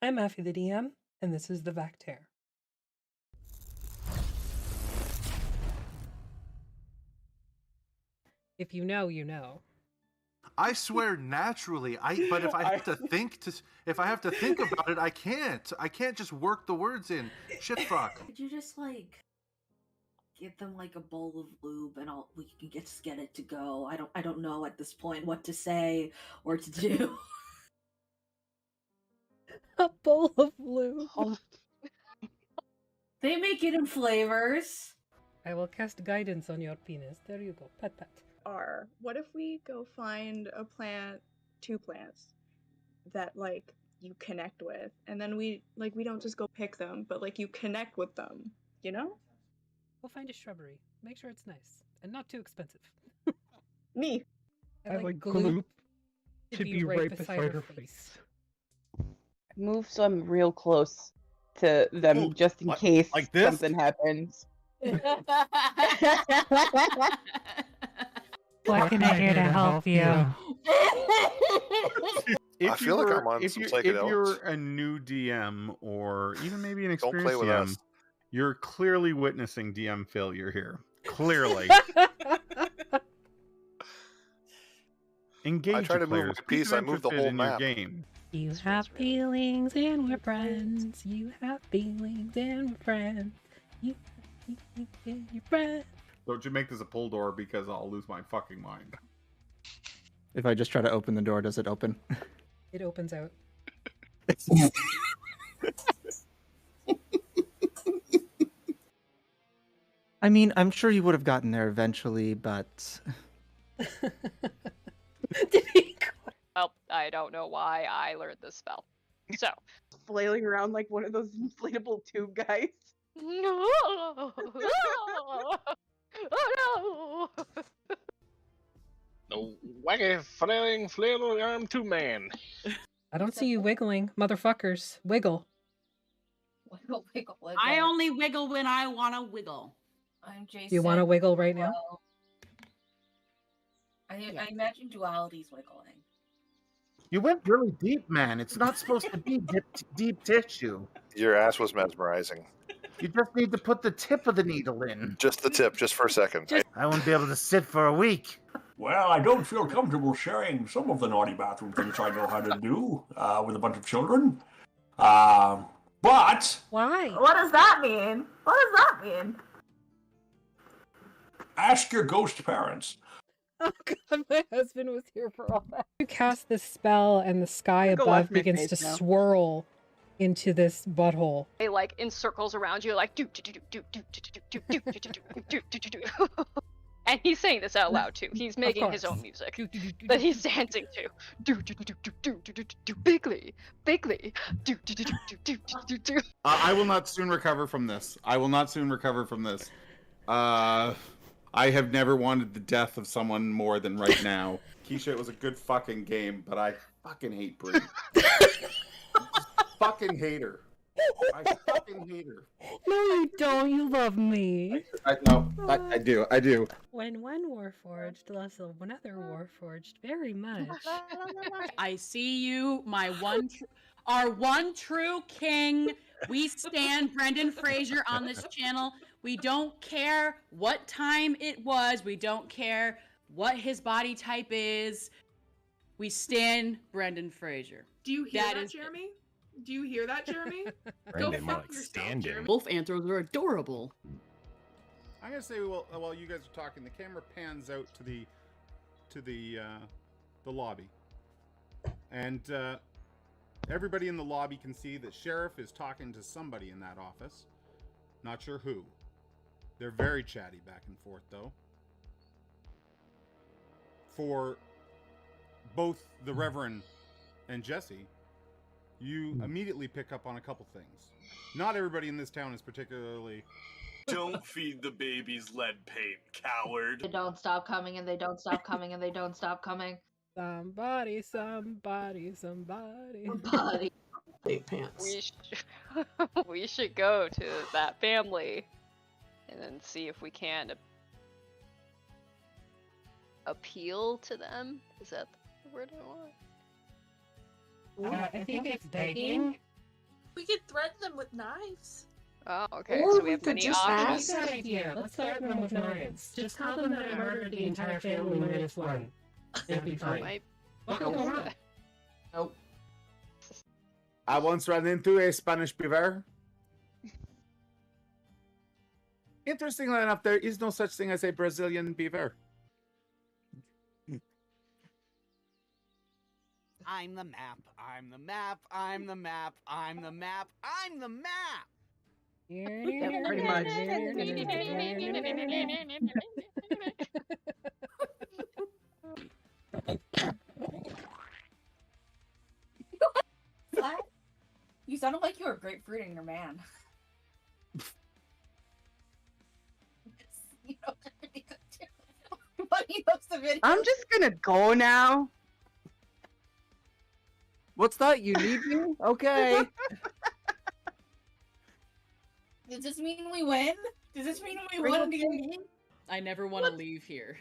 I'm Affy the DM, and this is the Vactaire. If you know, you know. I swear naturally. But if I have to think about it, I can't. I can't just work the words in. Shit fuck. Could you just like give them like a bowl of lube and we can just get it to go? I don't know at this point what to say or to do. A bowl of lube. They make it in flavors. I will cast guidance on your penis. There you go. Pat pat. are. What if we go find a plant, 2 plants that like you connect with, and then we don't just go pick them, but like you connect with them, you know? We'll find a shrubbery. Make sure it's nice and not too expensive. Me. And, I like glue gloop to be right beside her face. Move so I'm real close to them, Oh, just in like- case like this? something happens. What can I do to help you? If I feel like I'm on if some you're psychedelics. a new DM or even maybe an Don't play experienced with DM, us. you're clearly witnessing DM failure here. Clearly. Engage I try your to move players. my Keep piece, them I move the interested whole in your map. game. You have feelings and we're friends. You have feelings and we're friends. You have feelings and you're friends. Don't you make this a pull door because I'll lose my fucking mind. If I just try to open the door, does it open? It opens out. I mean, I'm sure you would have gotten there eventually, but Did he Well, I don't know why I learned this spell. So. Flailing around like one of those inflatable tube guys. No! Oh no! The wacky flailing arm 2-man. I don't see you wiggling, motherfuckers. Wiggle. Wiggle, wiggle, wiggle. I only wiggle when I want to wiggle. I'm Jason. You want to wiggle right now? Well, I imagine duality's wiggling. You went really deep, man. It's not supposed to be deep tissue. Your ass was mesmerizing. You just need to put the tip of the needle in. Just the tip, just for a second. I won't be able to sit for a week. Well, I don't feel comfortable sharing some of the naughty bathroom things I know how to do with a bunch of children. But Why? What does that mean? What does that mean? ask your ghost parents. Oh god, my husband was here for all that. You cast this spell and the sky Go above watch my begins to face now. swirl into this butthole. They like in circles around you, like do do do do do do do do do do do do do. And he's saying this out loud too. He's making his course. own music that he's dancing to. Do do do do do do do do bigly, bigly. Do do do do do do do do. I will not soon recover from this. I have never wanted the death of someone more than right now. Keisha, it was a good fucking game, but I fucking hate Brie. Fucking hate her. I fucking hate her. No, you don't. You love me. I do. When one warforged loves another warforged very much. I see you, our one true king. We stand Brendan Fraser on this channel. We don't care what time it was. We don't care what his body type is. We stand Brendan Fraser. Do you hear that, is- Jeremy? Do you hear that, Jeremy? Go Brendan, more fuck like yourself, stand-in. Jeremy. Wolf anthros are adorable. I'm gonna say while you guys are talking, the camera pans out to the lobby, and everybody in the lobby can see that Sheriff is talking to somebody in that office. Not sure who. They're very chatty back and forth, though. For both the Reverend and Jesse, you immediately pick up on a couple things. Not everybody in this town is particularly... Don't feed the babies lead paint, coward. They don't stop coming and they don't stop coming and they don't stop coming. Somebody. Body. We should go to that family and then see if we can appeal to them. Is that the word I want? I think it's begging. We could threaten them with knives. Oh, okay. Or So we we have could many just options. That's a good idea. Let's threaten them with knives. Just tell them that I murdered the entire family minus one. It'll be fine. Might- What could go wrong? Nope. I once ran into a Spanish beaver. Interestingly enough, there is no such thing as a Brazilian beaver. I'm the map. I'm the map. I'm the map. I'm the map. I'm the map. Pretty much. You sounded like you were grapefruiting your man. You know, really good too. But he knows the video. I'm just gonna go now. What's that? You need me? Okay. Does this mean we win? Does this mean we Bring won up D&D? I never want to leave here.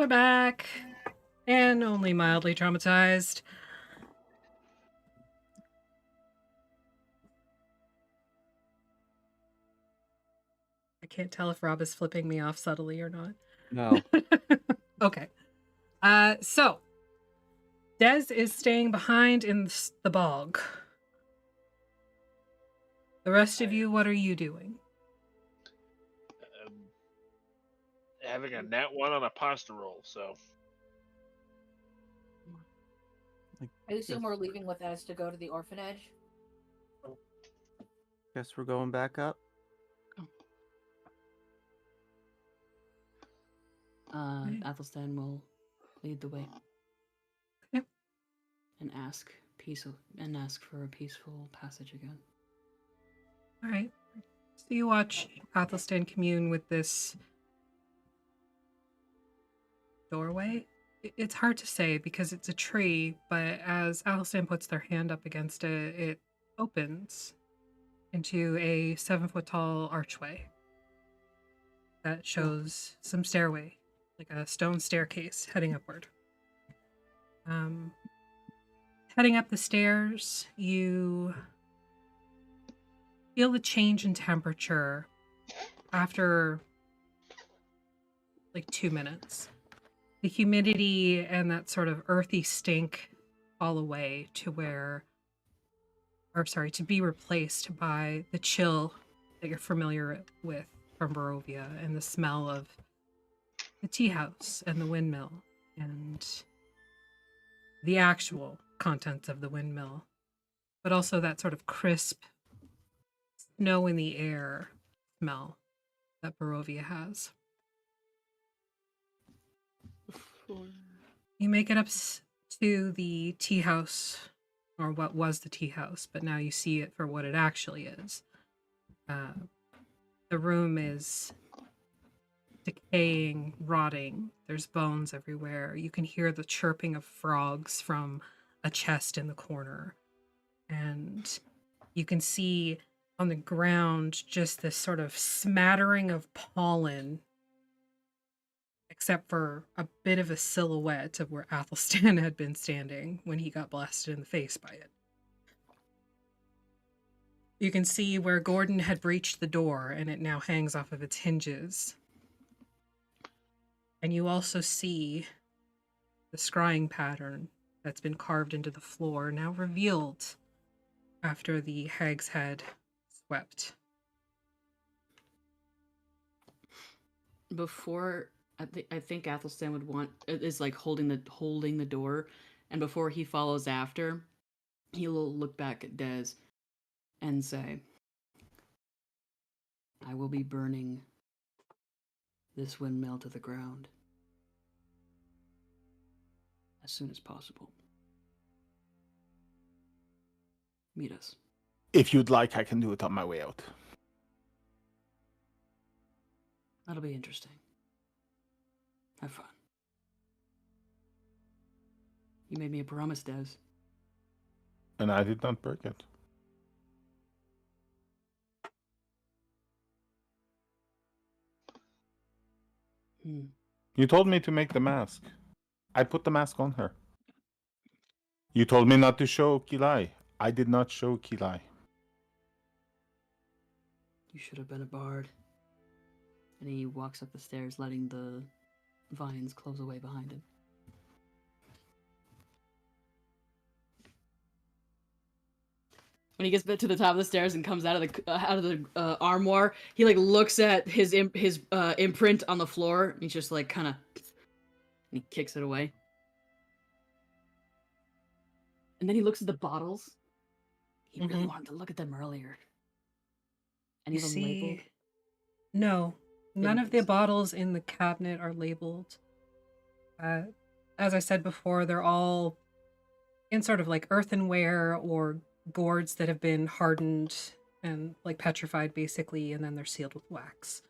are back. And only mildly traumatized. I can't tell if Rob is flipping me off subtly or not. No. Okay. So Des is staying behind in the bog. The rest of you, what are you doing? Having a nat 1 on a pasta roll, so. I assume we're leaving with us to go to the orphanage. Guess we're going back up. Athelstan will lead the way. Yep. And ask for a peaceful passage again. All right. So you watch Athelstan commune with this doorway. It's hard to say because it's a tree, but as Athelstan puts their hand up against it, it opens into a 7-foot tall archway that shows some stairway, like a stone staircase heading upward. Heading up the stairs, you feel the change in temperature after like 2 minutes. The humidity and that sort of earthy stink fall away to be replaced by the chill that you're familiar with from Barovia and the smell of the tea house and the windmill and the actual contents of the windmill, but also that sort of crisp snow in the air smell that Barovia has. You make it up to the tea house, or what was the tea house, but now you see it for what it actually is. The room is decaying, rotting. There's bones everywhere. You can hear the chirping of frogs from a chest in the corner. And you can see on the ground just this sort of smattering of pollen, except for a bit of a silhouette of where Athelstan had been standing when he got blasted in the face by it. You can see where Gordon had breached the door, and it now hangs off of its hinges. And you also see the scrying pattern that's been carved into the floor, now revealed after the hag's head swept. Before, I think Athelstan is like holding the door, and before he follows after, he'll look back at Des and say, "I will be burning this windmill to the ground as soon as possible. Meet us." If you'd like, I can do it on my way out. That'll be interesting. Have fun. You made me a promise, Des. And I did not break it. You told me to make the mask. I put the mask on her. You told me not to show Kilai. I did not show Kilai. You should have been a bard. And he walks up the stairs, letting the vines close away behind him. When he gets to the top of the stairs and comes out of the armoire, he like looks at his imprint on the floor. And he's just like kind of, he kicks it away. And then he looks at the bottles. He really wanted to look at them earlier. Any of them labeled? No, none of the bottles in the cabinet are labeled. As I said before, they're all in sort of like earthenware or gourds that have been hardened and like petrified basically, and then they're sealed with wax.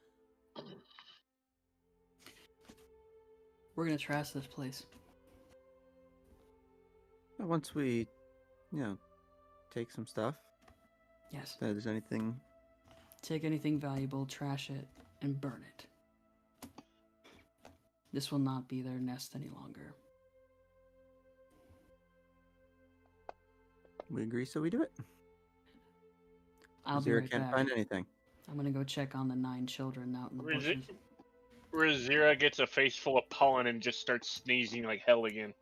We're gonna trash this place. Once we, take some stuff. Yes. If there's anything. Take anything valuable, trash it, and burn it. This will not be their nest any longer. We agree, so we do it. I'll be Zero right can't back. find anything. I'm gonna go check on the 9 children out in the Rezi- bushes. Razira gets a face full of pollen and just starts sneezing like hell again.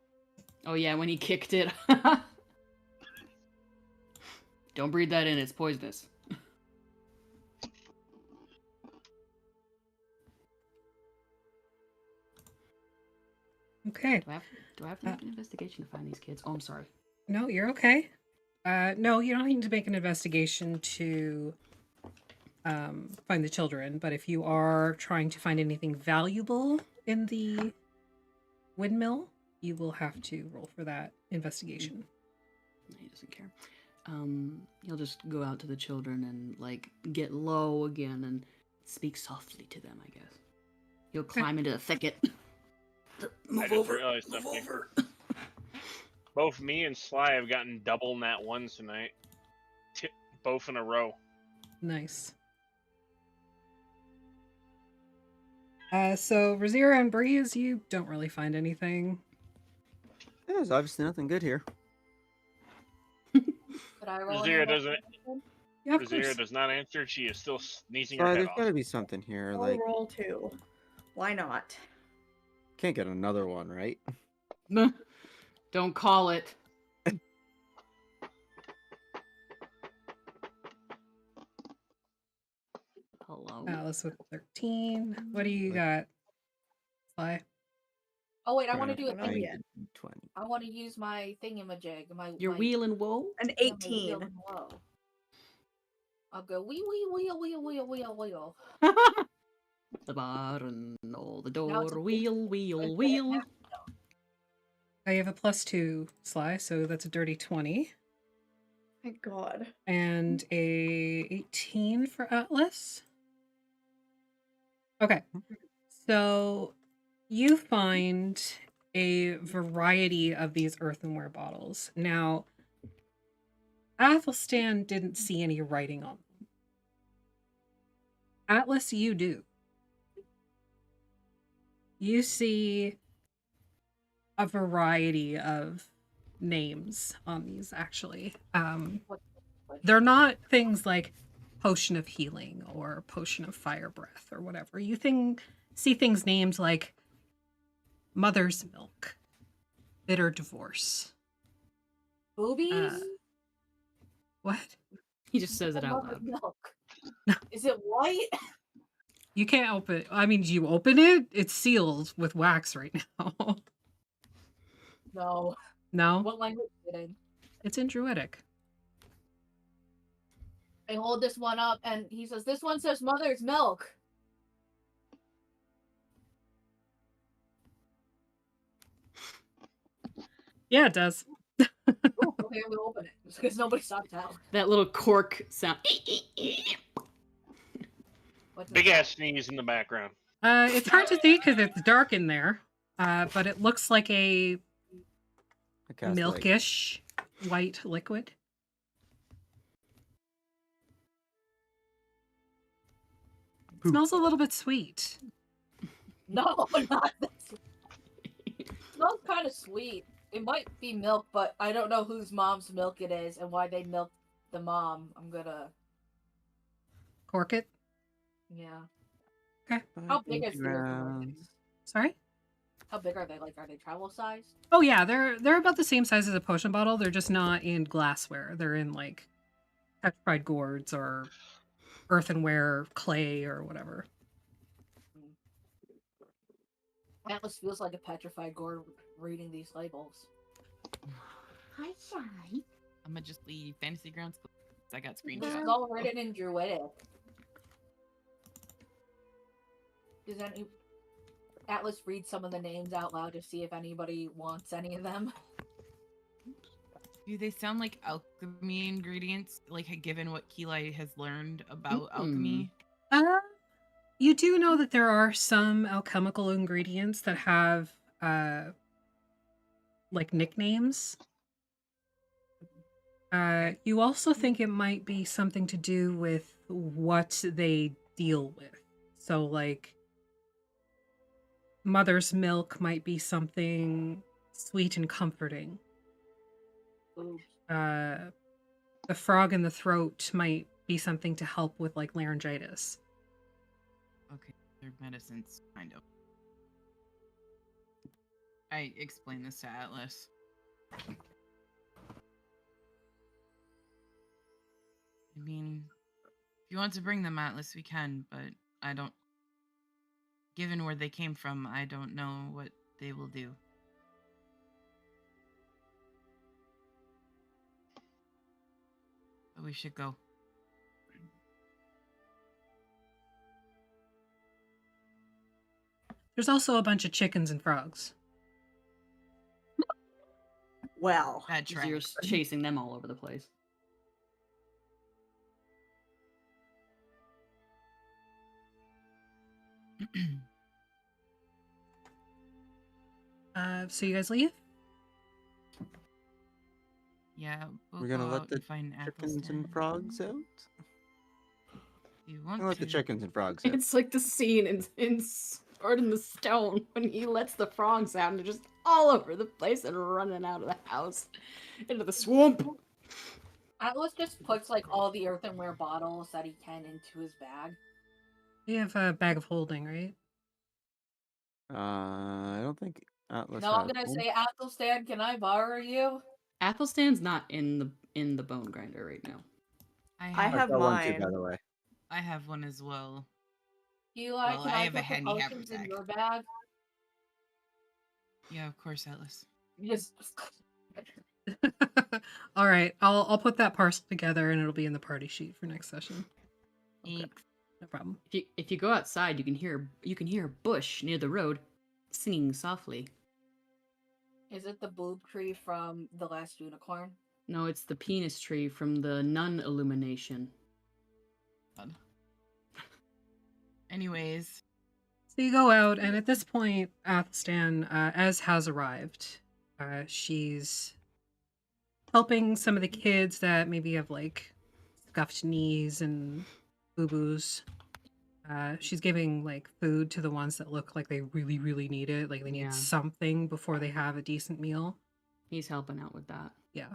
Oh yeah, when he kicked it. Don't breathe that in, it's poisonous. Okay. Do I have to make an investigation to find these kids? Oh, I'm sorry. No, you're okay. No, you don't need to make an investigation to find the children, but if you are trying to find anything valuable in the windmill, you will have to roll for that investigation. He doesn't care. He'll just go out to the children and like get low again and speak softly to them, I guess. He'll climb into a thicket. I Move just over. realized something. Both me and Sly have gotten double nat ones tonight. Both in a row. Nice. So Razira and Breeze, you don't really find anything. Yeah, there's obviously nothing good here. Could I roll Razira an doesn't. investigation? Yeah, of Razira course. does not answer. She is still sneezing Sly, her head there's off. got to be something here. I'll Like, roll 2. Why not? can't get another one, right? Don't call it. Hello. Alice with 13. What do you got, Sly? Oh wait, I Trying want to to do it. Not find yet. 20. I want to use my thingamajig. Your my, wheel and woe? An yeah, my 18. wheel and woe. I'll go wheel. The barn, all the Now it's door, a wheel. I have a +2, Sly, so that's a dirty 20. Thank God. And a 18 for Atlas. Okay. So you find a variety of these earthenware bottles. Now, Athelstan didn't see any writing on them. Atlas, you do. You see a variety of names on these, actually. They're not things like potion of healing or potion of fire breath or whatever. You see things named like mother's milk, bitter divorce. Boobies? What? He just says it out loud. Milk. Is it white? You can't open. I mean, do you open it? It's sealed with wax right now. No. No? What language is it in? It's in Druidic. I hold this one up and he says, "This one says mother's milk." Yeah, it does. Ooh, okay, we open it because nobody stopped out. That little cork sound. Big ass sneeze in the background. It's hard to see because it's dark in there, but it looks like a cast light. milkish white liquid. It smells a little bit sweet. No, not that sweet. It smells kind of sweet. It might be milk, but I don't know whose mom's milk it is and why they milked the mom. I'm gonna Cork it. Yeah. Okay. How big is the Sorry? How big are they? Like, are they travel sized? Oh yeah, they're about the same size as a potion bottle. They're just not in glassware. They're in like petrified gourds or earthenware, clay, or whatever. Atlas feels like a petrified gourd reading these labels. Hi, Shy. I'm gonna just leave Fantasy Grounds. I got This is screenshots. all written in Druidic. Does any Atlas read some of the names out loud to see if anybody wants any of them? Do they sound like alchemy ingredients? Like, given what Keelai has learned about alchemy? You do know that there are some alchemical ingredients that have like nicknames. You also think it might be something to do with what they deal with. So like mother's milk might be something sweet and comforting. The frog in the throat might be something to help with like laryngitis. Okay, their medicines, kind of. I explained this to Atlas. I mean, if you want to bring them, Atlas, we can, but I don't... Given where they came from, I don't know what they will do. But we should go. There's also a bunch of chickens and frogs. Well, that so you're chasing them all over the place. So you guys leave? Yeah, we'll We're go gonna out let the and find chickens Athelstan. and frogs out. You I'm want gonna let the to. chickens and frogs out. It's like the scene in Sword in the Stone when he lets the frogs out and they're just all over the place and running out of the house into the swamp. Atlas just puts like all the earthenware bottles that he can into his bag. You have a bag of holding, right? I don't think Atlas No, I'm has gonna one. say, Athelstan, can I borrow you? Athelstan's not in the bone grinder right now. I I've have got one too, mine. by the way. I have one as well. Eli, Well, can I I have a put the handy potions in haversack. your bag? Yeah, of course, Atlas. Yes. All right, I'll put that parcel together and it'll be in the party sheet for next session. Okay. No problem. If you go outside, you can hear a bush near the road singing softly. Is it the boob tree from The Last Unicorn? No, it's the penis tree from the nun illumination. Anyways. So you go out, and at this point, Athelstan, Ez has arrived. She's helping some of the kids that maybe have like scuffed knees and boo-boos. She's giving like food to the ones that look like they really, really need it. Like they need Yeah. something before they have a decent meal. He's helping out with that. Yeah.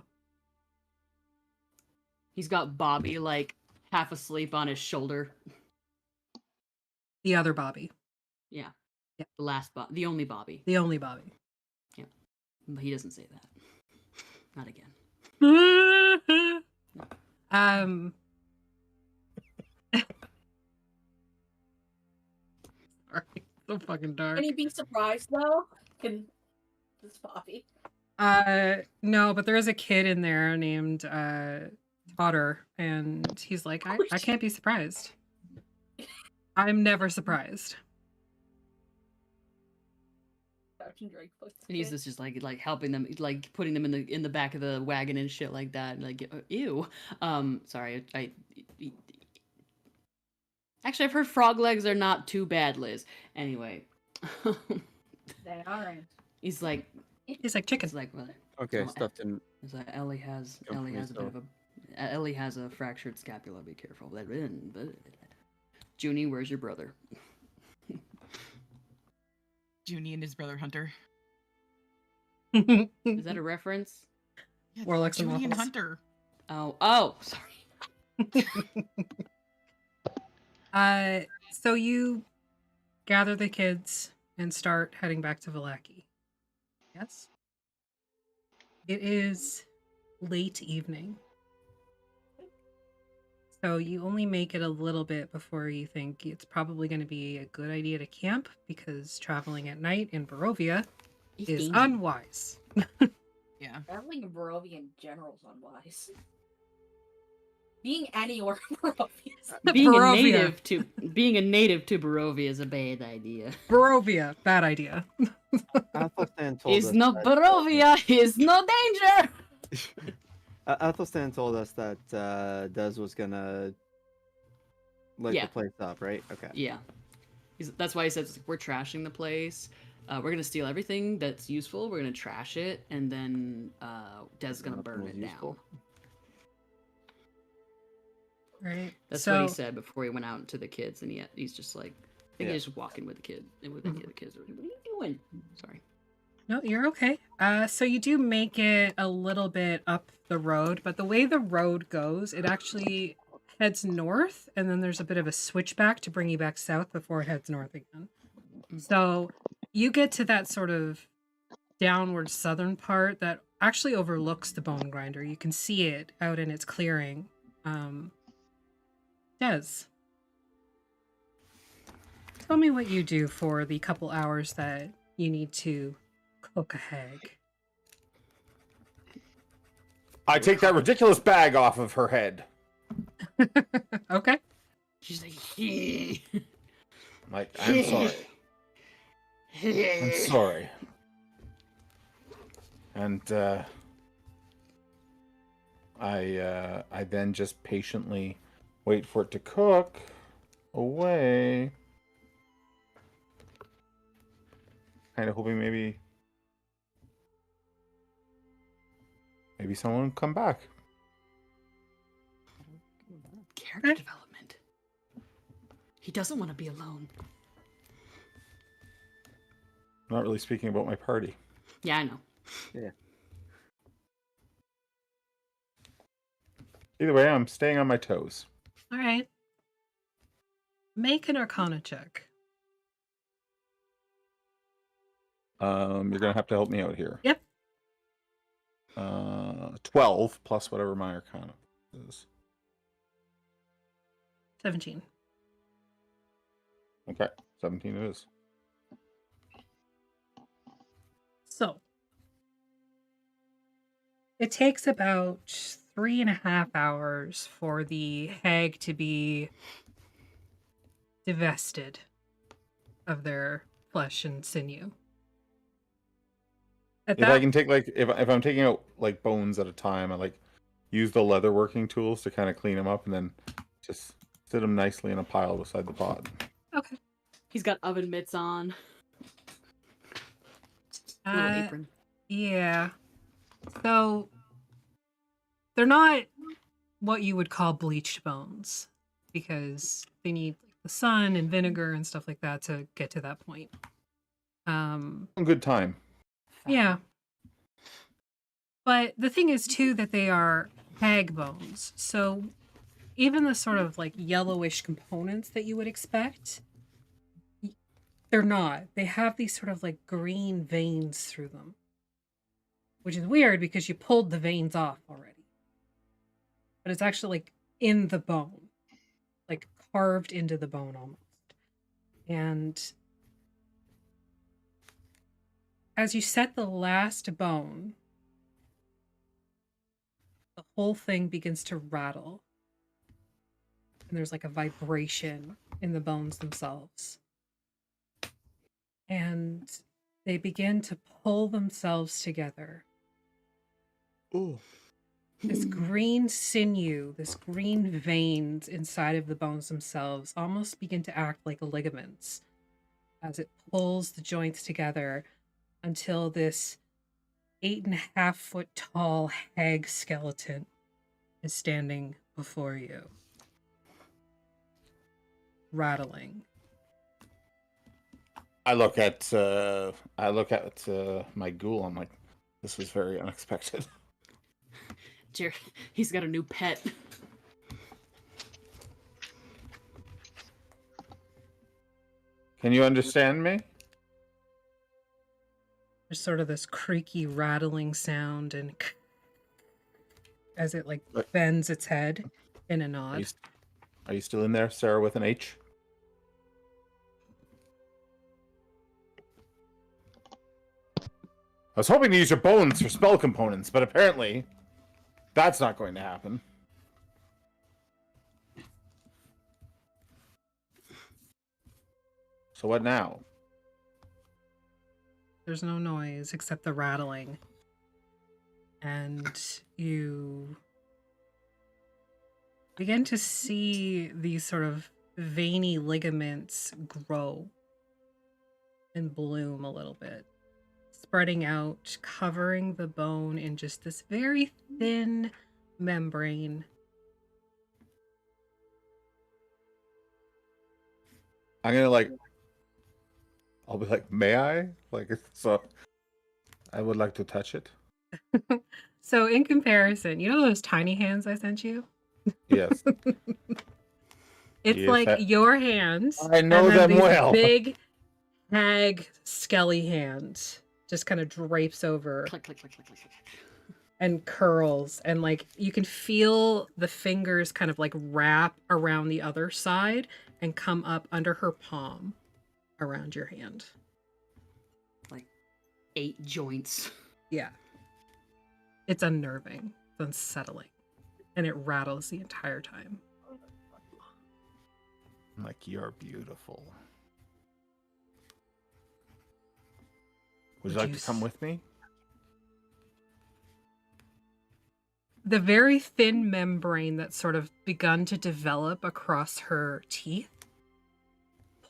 He's got Bobby like half asleep on his shoulder. The other Bobby. Yeah. Yeah. The only Bobby. The only Bobby. Yeah. But he doesn't say that. Not again. Sorry, so fucking dark. Can he be surprised though? Can this Bobby? No, but there is a kid in there named Potter, and he's like, I can't be surprised. I'm never surprised. And he's just like helping them, like putting them in the back of the wagon and shit like that. And like, ew. Sorry, actually, I've heard frog legs are not too bad, Liz. Anyway, They aren't. he's like chicken. He's like, well, Okay, oh, stuff didn't. He's like, Ellie has a bit of a. Ellie has a fractured scapula. Be careful. Junie, where's your brother? Junie and his brother Hunter. Is that a reference? Yeah, Warlocks and Junie and Waffles. Hunter. Oh, sorry. So you gather the kids and start heading back to Vallaki. Yes? It is late evening. So you only make it a little bit before you think it's probably going to be a good idea to camp, because traveling at night in Barovia is unwise. Yeah. Traveling in Barovia in general is unwise. Being anywhere in Barovia is Being a native to Barovia is a bad idea. Barovia, bad idea. Athelstan told Is us no that, Barovia, is no danger. Athelstan told us that Des was gonna light Yeah. the place up, right? Okay. Yeah, that's why he says we're trashing the place. We're gonna steal everything that's useful. We're gonna trash it, and then Des is gonna burn it down. Right. That's what he said before he went out to the kids, and he's just like, I think he's just walking with the kid and with any of the kids. doing? Sorry. No, you're okay. So you do make it a little bit up the road, but the way the road goes, it actually heads north, and then there's a bit of a switchback to bring you back south before it heads north again. So you get to that sort of downward southern part that actually overlooks the Bone Grinder. You can see it out in its clearing. Des, tell me what you do for the couple hours that you need to cook a hag. I take that ridiculous bag off of her head. Okay. She's like, I'm sorry. I'm sorry. And I then just patiently wait for it to cook away. Kind of hoping maybe someone will come back. character development. He doesn't want to be alone. I'm not really speaking about my party. Yeah, I know. Yeah. Either way, I'm staying on my toes. All right. Make an Arcana check. You're gonna have to help me out here. Yep. 12 plus whatever my Arcana is. 17. Okay, 17 it is. So, it takes about 3.5 hours for the hag to be divested of their flesh and sinew. If I can take if I'm taking out like bones at a time, I use the leather working tools to kind of clean them up and then just sit them nicely in a pile beside the pot. Okay. He's got oven mitts on. Little apron. Yeah. So they're not what you would call bleached bones because they need the sun and vinegar and stuff like that to get to that point. Good time. Yeah. But the thing is too that they are hag bones. So even the sort of yellowish components that you would expect, they're not. They have these sort of green veins through them. Which is weird because you pulled the veins off already. But it's actually in the bone. Carved into the bone almost. And as you set the last bone, the whole thing begins to rattle. And there's a vibration in the bones themselves. And they begin to pull themselves together. Ooh. This green sinew, this green veins inside of the bones themselves almost begin to act like ligaments as it pulls the joints together until this 8.5 foot tall hag skeleton is standing before you, rattling. I look at my ghoul. I'm like, this was very unexpected. He's got a new pet. Can you understand me? There's sort of this creaky rattling sound and as it bends its head in a nod. Are you still in there, Sarah, with an H? I was hoping to use your bones for spell components, but apparently that's not going to happen. So what now? There's no noise except the rattling. And you begin to see these sort of veiny ligaments grow and bloom a little bit, spreading out, covering the bone in just this very thin membrane. I'm gonna I'll be like, may I? Like, so I would like to touch it. So in comparison, you know those tiny hands I sent you? Yes. It's Yes, like your hands. I know and then them these well. big hag skelly hand just kind of drapes over Click, click, click, click, click, click. and curls, and like you can feel the fingers kind of like wrap around the other side and come up under her palm around your hand. Like 8 joints. Yeah. It's unnerving. It's unsettling. And it rattles the entire time. Like, you're beautiful. Would you like to come with me? The very thin membrane that's sort of begun to develop across her teeth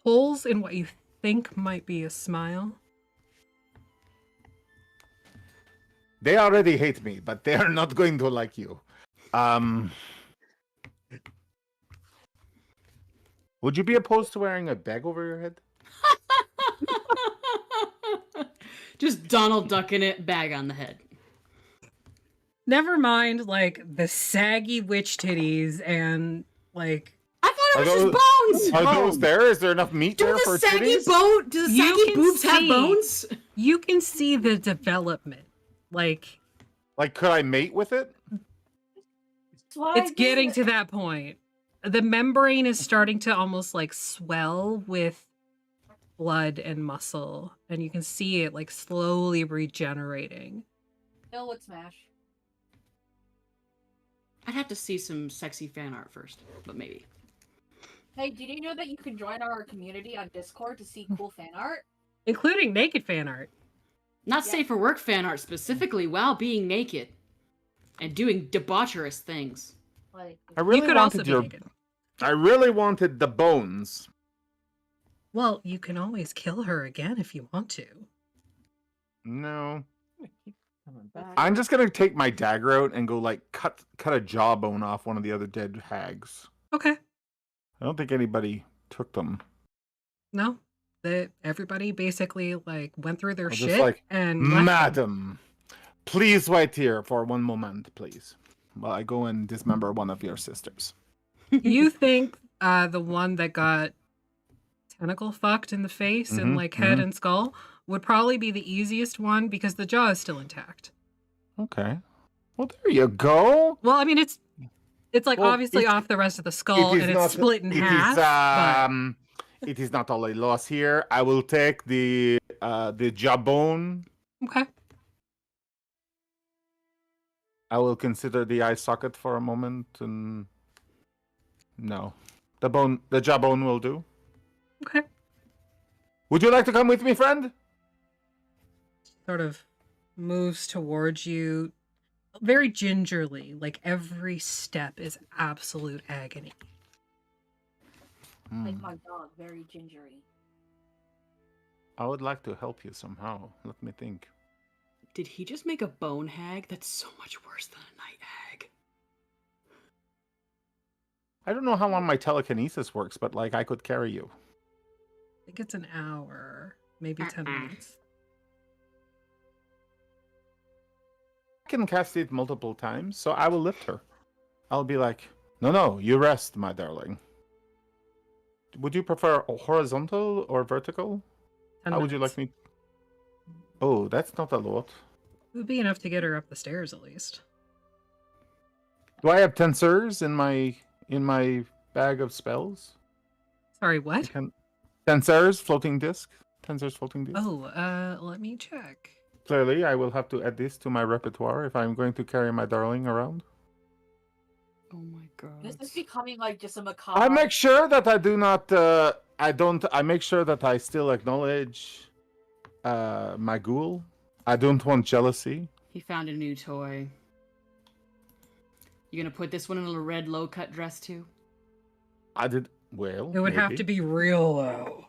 pulls in what you think might be a smile. They already hate me, but they are not going to like you. Would you be opposed to wearing a bag over your head? Just Donald ducking it, bag on the head. Never mind, like, the saggy witch titties and, like... I thought it was just bones! Are those there? Is there enough meat there for titties? Do the saggy boobs have bones? You can see the development. Like, could I mate with it? it's getting to that point. The membrane is starting to almost, like, swell with blood and muscle. And you can see it, like, slowly regenerating. Bill would smash. I'd have to see some sexy fan art first, but maybe. Hey, did you know that you can join our community on Discord to see cool fan art? Including naked fan art. Not safe for work fan art specifically while being naked and doing debaucherous things. Like, I really could also wanted be your. naked. I really wanted the bones. Well, you can always kill her again if you want to. No. I'm just gonna take my dagger out and go like cut a jawbone off one of the other dead hags. Okay. I don't think anybody took them. No. Everybody basically like went through their I'll shit just like, and left. Madam, please wait here for one moment, please. While I go and dismember one of your sisters. You think the one that got tentacle fucked in the face and Mhm, like head mhm. and skull would probably be the easiest one because the jaw is still intact. Okay. Well, there you go. Well, I mean it's like Well, obviously it- off the rest of the skull It is and it's not- split in it half. is, but... it is not all a loss here. I will take the jawbone. Okay. I will consider the eye socket for a moment, and no, the jawbone will do. Okay. Would you like to come with me, friend? Sort of moves towards you very gingerly, like every step is absolute agony. Like my dog, very gingery. I would like to help you somehow. Let me think. Did he just make a bone hag? That's so much worse than a night hag. I don't know how long my telekinesis works, but like I could carry you. I think it's an hour, maybe 10 minutes. I can cast it multiple times, so I will lift her. I'll be like, no, you rest, my darling. Would you prefer horizontal or vertical? 10 How would you like me? Oh, that's not a lot. It would be enough to get her up the stairs at least. Do I have tensors in my bag of spells? Sorry, what? Tensors, floating disc. Tensors, floating disc. Oh, let me check. Clearly, I will have to add this to my repertoire if I'm going to carry my darling around. Oh my god. This is becoming like just a macabre. I make sure that I do not. I make sure that I still acknowledge my ghoul. I don't want jealousy. He found a new toy. You gonna put this one in a red low-cut dress too? I did well. It would have to be real low.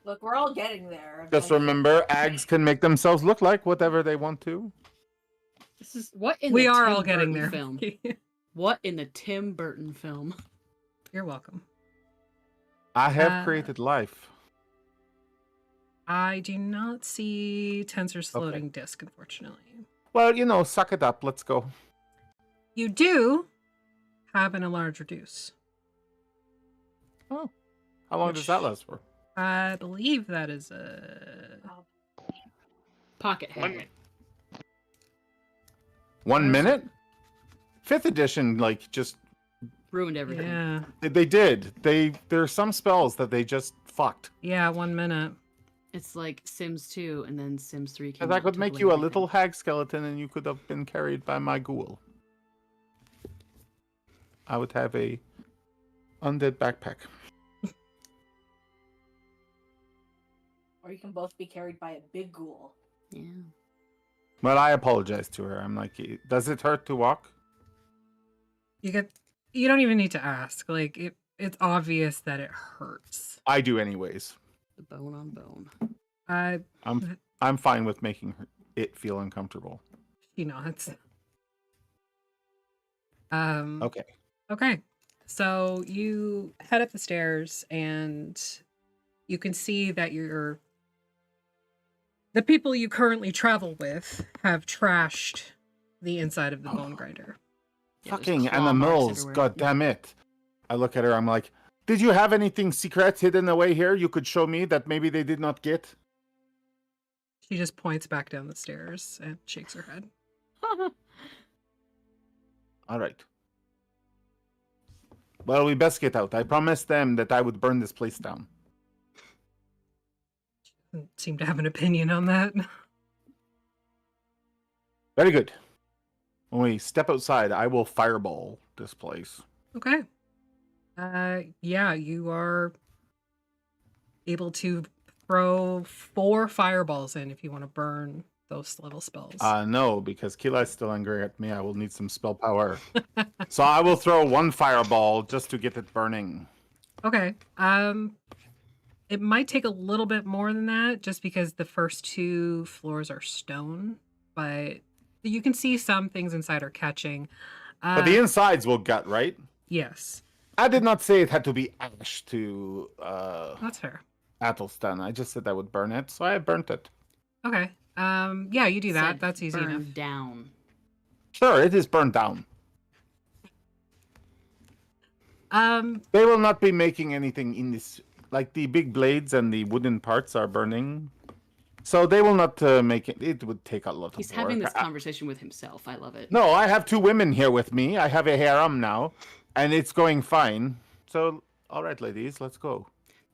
Look, we're all getting there. Just remember, hags can make themselves look like whatever they want to. This is what in We the are Tim all getting Burton there. film. What in the Tim Burton film? You're welcome. I have created life. I do not see Tensor's floating disc, unfortunately. Well, you know, suck it up. Let's go. You do have an enlarged reduce. Oh. How long does that last for? I believe that is a pocket hag. 1 minute? 5th edition, like, just ruined everything. Yeah. They did. There are some spells that they just fucked. Yeah, 1 minute. It's like Sims 2 and then Sims 3 came Because out I and could took make away you a everything. little hag skeleton and you could have been carried by my ghoul. I would have a undead backpack. Or you can both be carried by a big ghoul. Yeah. Well, I apologized to her. I'm like, does it hurt to walk? You don't even need to ask. Like it's obvious that it hurts. I do anyways. The bone on bone. I'm fine with making it feel uncomfortable. She nods. Okay. Okay. So you head up the stairs and you can see that the people you currently travel with have trashed the inside of the bone grinder. Fucking animals, god damn it. I look at her, I'm like, did you have anything secret hidden away here you could show me that maybe they did not get? She just points back down the stairs and shakes her head. All right. Well, we best get out. I promised them that I would burn this place down. Doesn't seem to have an opinion on that. Very good. When we step outside, I will fireball this place. Okay. Yeah, you are able to throw 4 fireballs in if you want to burn those little spells. No, because Kila is still angry at me. I will need some spell power. So I will throw 1 fireball just to get it burning. Okay. It might take a little bit more than that just because the first 2 floors are stone, but you can see some things inside are catching. But the insides will gut, right? Yes. I did not say it had to be ash to That's fair. Athelstan. I just said I would burn it, so I burnt it. Okay. Yeah, you do that. Said That's easy burn enough. down. Sure, it is burned down. They will not be making anything in this. Like the big blades and the wooden parts are burning. So they will not make it. It would take a lot of He's work. having this conversation with himself. I love it. No, I have 2 women here with me. I have a harem now, and it's going fine. So, all right, ladies, let's go.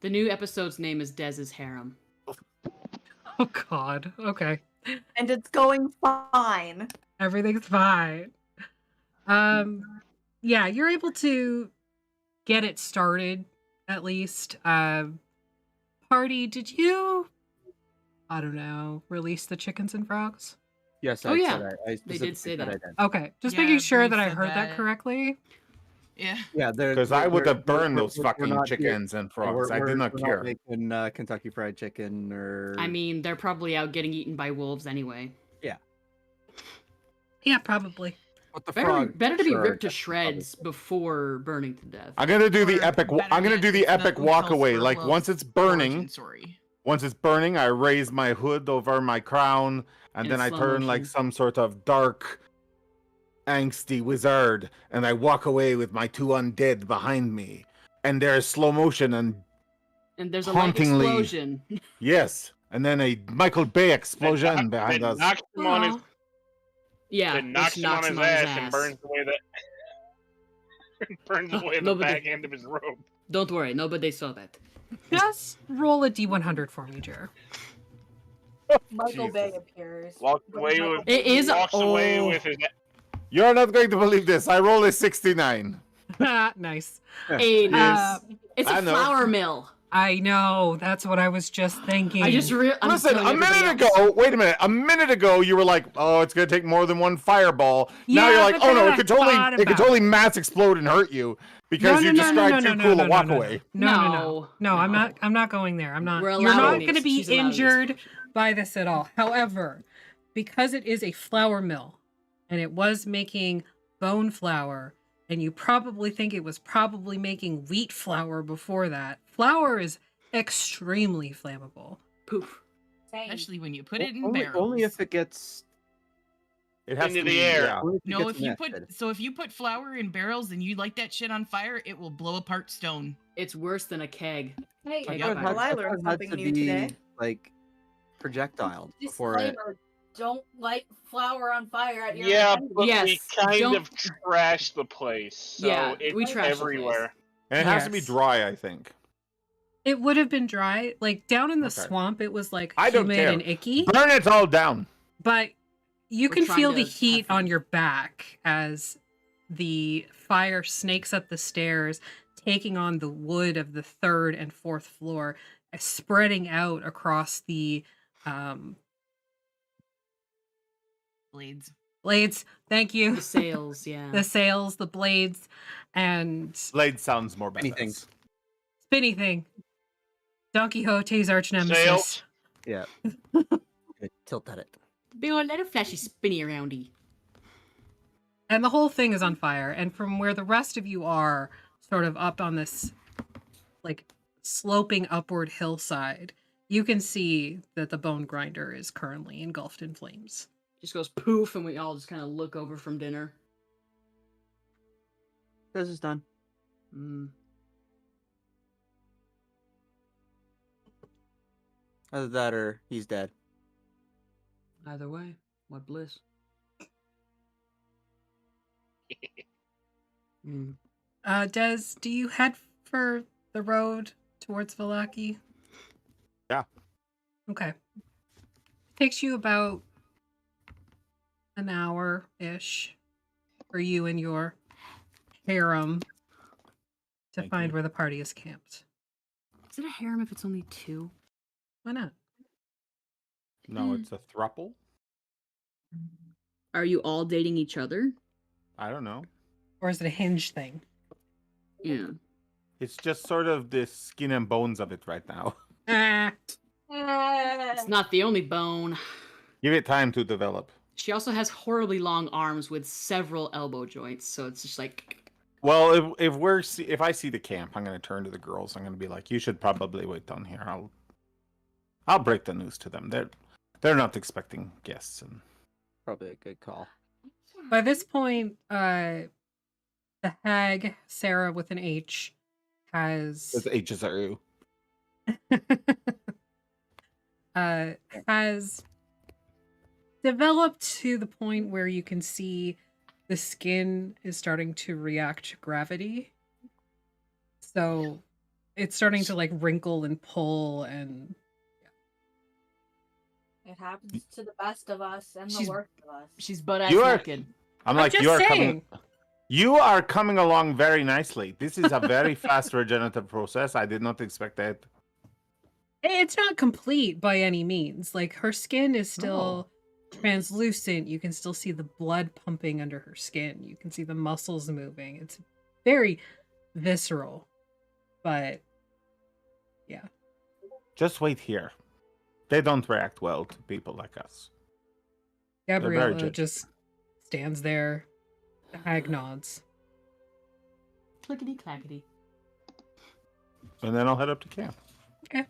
The new episode's name is Dez's Harem. Oh, God. Okay. And it's going fine. Everything's fine. Yeah, you're able to get it started, at least. Party, did you, I don't know, release the chickens and frogs? Yes, Oh, yeah. I They did say that. I did. Okay, just Yeah, making sure that Bree I said heard that that. correctly. Yeah. Yeah, Because I would have burned those we're fucking not here. chickens and frogs. I did not we're care. making Kentucky Fried Chicken or. I mean, they're probably out getting eaten by wolves anyway. Yeah. Yeah, probably. What the Better to be Sure, ripped to that's shreds before burning to death. I'm gonna do the Or epic. better I'm gonna yet, do the it's epic knuckle walk health away. for Like Will's once it's origin burning, story. I raise my hood over my crown, and In then I slow turn like motion. some sort of dark, angsty wizard, and I walk away with my 2 undead behind me, and there's slow motion and And there's a light hauntingly- explosion. yes, and then a Michael Bay explosion behind Then us. knocks him on his, Yeah, then knocks which him on knocks his him on his ass and ass. burns away burns away the No, but back end of his robe. Don't worry, nobody saw that. Just roll a D100 for me, Jer. Michael Bay appears. Walks But away Michael with. It is- Walks away oh. with his. You're not going to believe this. I roll a 69. Nice. Hey, it's I a know. flour mill. I know. That's what I was just thinking. I just Listen, a minute ago, wait a minute. A minute ago, you were like, "Oh, it's gonna take more than 1 fireball." Now Yeah, you're like, but "Oh no, then it could I totally, thought it could about totally mass explode and hurt you because you described too cool to walk away." No, I'm not. I'm not going there. I'm not. We're You're not allowing going to it. be She's allowing this injured by this at all. However, because it is a flour mill and it was making bone flour, and you probably think it was probably making wheat flour before that. Flour is extremely flammable. Poof. Same. Especially when you put it in only, barrels. only if it gets It has Into to the be, air. Yeah. only if it No, gets if you put nested. flour in barrels and you light that shit on fire, it will blow apart stone. It's worse than a keg. Hey, Keg I of thought it fire. Well, I had learned to something new today. be like projectile before it. disclaimer: don't light flour on fire at your Yeah, venue. but we Yes, kind don't- of trashed the place, so Yeah, it's we trashed the place. everywhere. And it has to be Yes. dry, I think. It would have been dry. Like down in the Okay. swamp, it was like I don't humid care. and icky. Burn it all down. But you We're can trying feel to the have heat fun. on your back as the fire snakes up the stairs, taking on the wood of the third and fourth floor, spreading out across the blades. Thank you. The sails, yeah. The sails, the blades, and Blade sounds more Many badass. things. spinny thing. Don Quixote's arch nemesis. Sails. Yeah. Okay, tilt at it. Be on let a flashy spinny aroundy. And the whole thing is on fire. And from where the rest of you are, sort of up on this like sloping upward hillside, you can see that the bone grinder is currently engulfed in flames. Just goes poof, and we all just kind of look over from dinner. This is done. Either that or he's dead. Either way, what bliss. Des, do you head for the road towards Vallaki? Yeah. Okay. Takes you about an hour-ish for you and your harem to Thank find you. where the party is camped. Is it a harem if it's only 2? Why not? No, it's a thruple. Are you all dating each other? I don't know. Or is it a hinge thing? Yeah. It's just sort of the skin and bones of it right now. It's not the only bone. Give it time to develop. She also has horribly long arms with several elbow joints, so it's just like Well, if I see the camp, I'm gonna turn to the girls. I'm gonna be like, "You should probably wait down here. I'll break the news to them. They're not expecting guests." And Probably a good call. By this point, the hag, Sarah with an H, has those H's are you. has developed to the point where you can see the skin is starting to react to gravity. So it's starting to like wrinkle and pull, and It happens to the best of us and She's- the worst of us. she's butt-ass You are. naked. I'm I'm like, just you are saying. coming. You are coming along very nicely. This is a very fast regenerative process. I did not expect that. it's not complete by any means. Like her skin is still translucent. You can still see the blood pumping under her skin. You can see the muscles moving. It's very visceral. But yeah. Just wait here. They don't react well to people like us. They're very Gabriella judgy. just stands there. The hag nods. Clickety clackety. And then I'll head up to camp. Okay.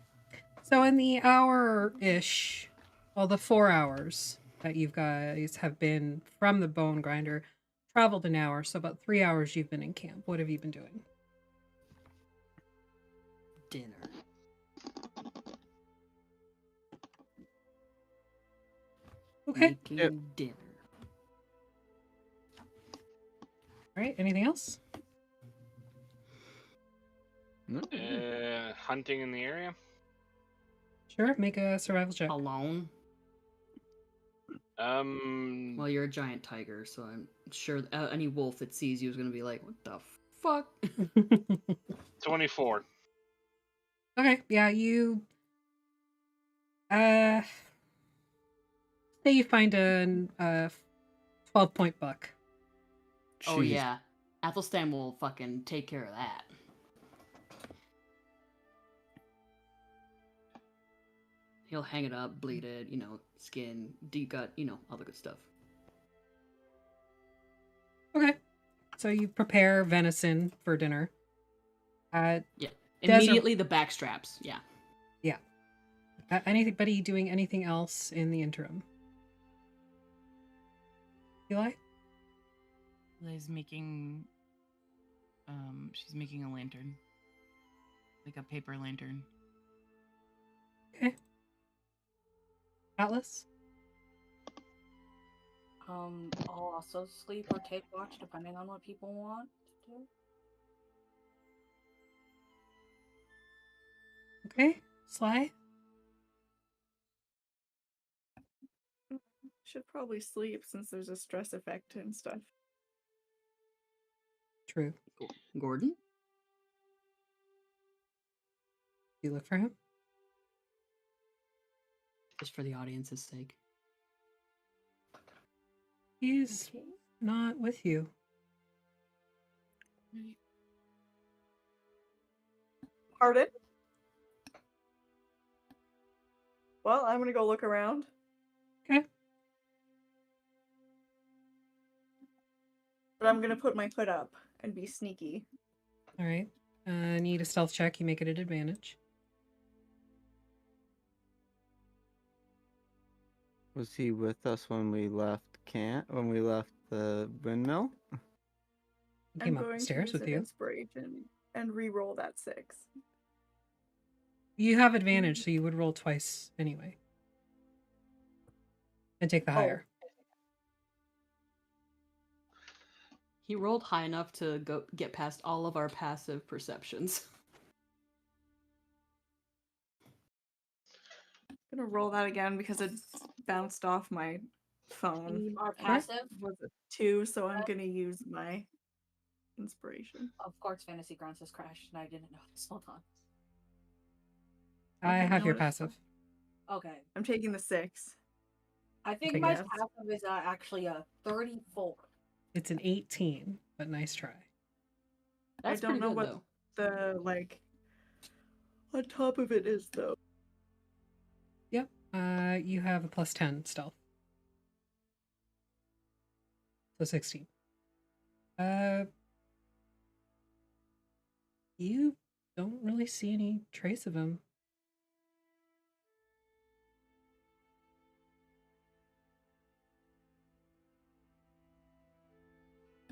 So in the hour-ish, well, the 4 hours that you guys have been from the bone grinder, traveled an hour, so about 3 hours you've been in camp. What have you been doing? Dinner. Okay. Making dinner. All right. Anything else? Hunting in the area. Sure. Make a survival check. Alone? Well, you're a giant tiger, so I'm sure any wolf that sees you is gonna be like, "What the fuck?" 24. Okay. Yeah. You. Say you find a 12-point buck. Oh yeah, Athelstan will fucking take care of that. He'll hang it up, bleed it, skin, deep gut, all the good stuff. Okay. So you prepare venison for dinner. Yeah. Immediately the back straps. Yeah. Yeah. Anybody doing anything else in the interim? Eli? Eli's making she's making a lantern. Like a paper lantern. Okay. Atlas? I'll also sleep or take watch depending on what people want to do. Okay. Sly? Should probably sleep since there's a stress effect and stuff. True. Gordon? You look for him? Just for the audience's sake. He's not with you. Pardon? Well, I'm gonna go look around. Okay. But I'm gonna put my hood up and be sneaky. All right. Need a stealth check. You make it an advantage. Was he with us when we left when we left the windmill? He came up the to stairs use with an you. inspiration and re-roll that 6. You have advantage, so you would roll twice anyway. And take the higher. He rolled high enough to get past all of our passive perceptions. I'm gonna roll that again because it bounced off my phone. Our And passive? it was a 2, so I'm gonna use my inspiration. Of course, Fantasy Grounds has crashed, and I didn't know this. Hold on. I have no, your it's passive. Okay. I'm taking the 6. I think Okay, my yes. passive is actually a 34. It's an 18, but nice try. That's I don't pretty know good, what though. the, like, on top of it is, though. Yep. You have a plus 10 stealth. So 16. You don't really see any trace of him.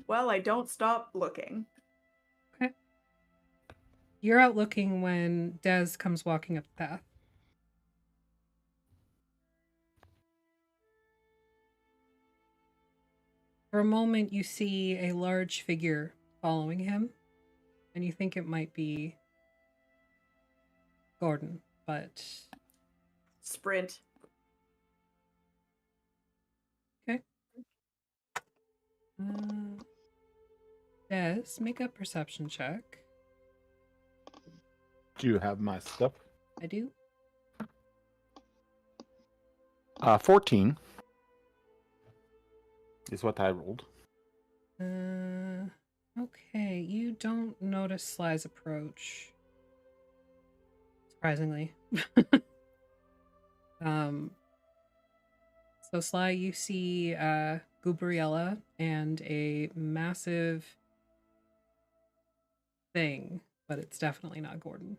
Well, I don't stop looking. Okay. You're out looking when Des comes walking up the path. For a moment, you see a large figure following him, and you think it might be Gordon, but... Sprint. Okay. Des, make a perception check. Do you have my stuff? I do. 14 is what I rolled. Okay, you don't notice Sly's approach. Surprisingly. So Sly, you see Gubriella and a massive thing, but it's definitely not Gordon.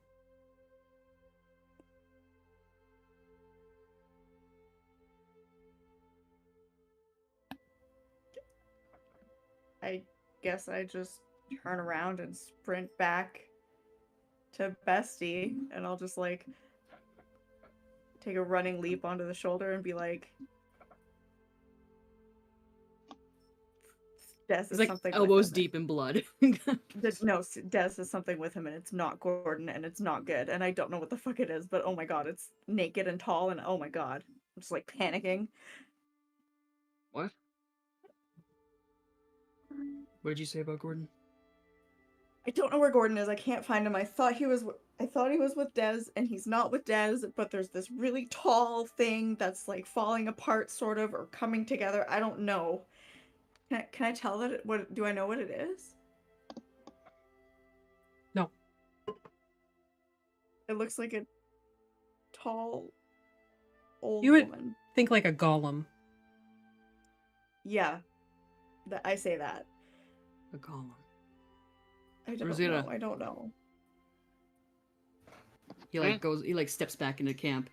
I guess I just turn around and sprint back to Bestie, and I'll just, like, take a running leap onto the shoulder and be like, Des is It's like something elbows with him. deep in blood. No, Des is something with him, and it's not Gordon, and it's not good, and I don't know what the fuck it is, but oh my god, it's naked and tall, and oh my god. I'm just, like, panicking. What? What did you say about Gordon? I don't know where Gordon is. I can't find him. I thought he was with Des, and he's not with Des, but there's this really tall thing that's, like, falling apart, sort of, or coming together. I don't know. Can I tell that? Do I know what it is? No. It looks like a tall, old You would woman. think like a golem. Yeah. I say that. A golem. I don't Rosita. know. I don't know. He like goes. He like steps back into camp.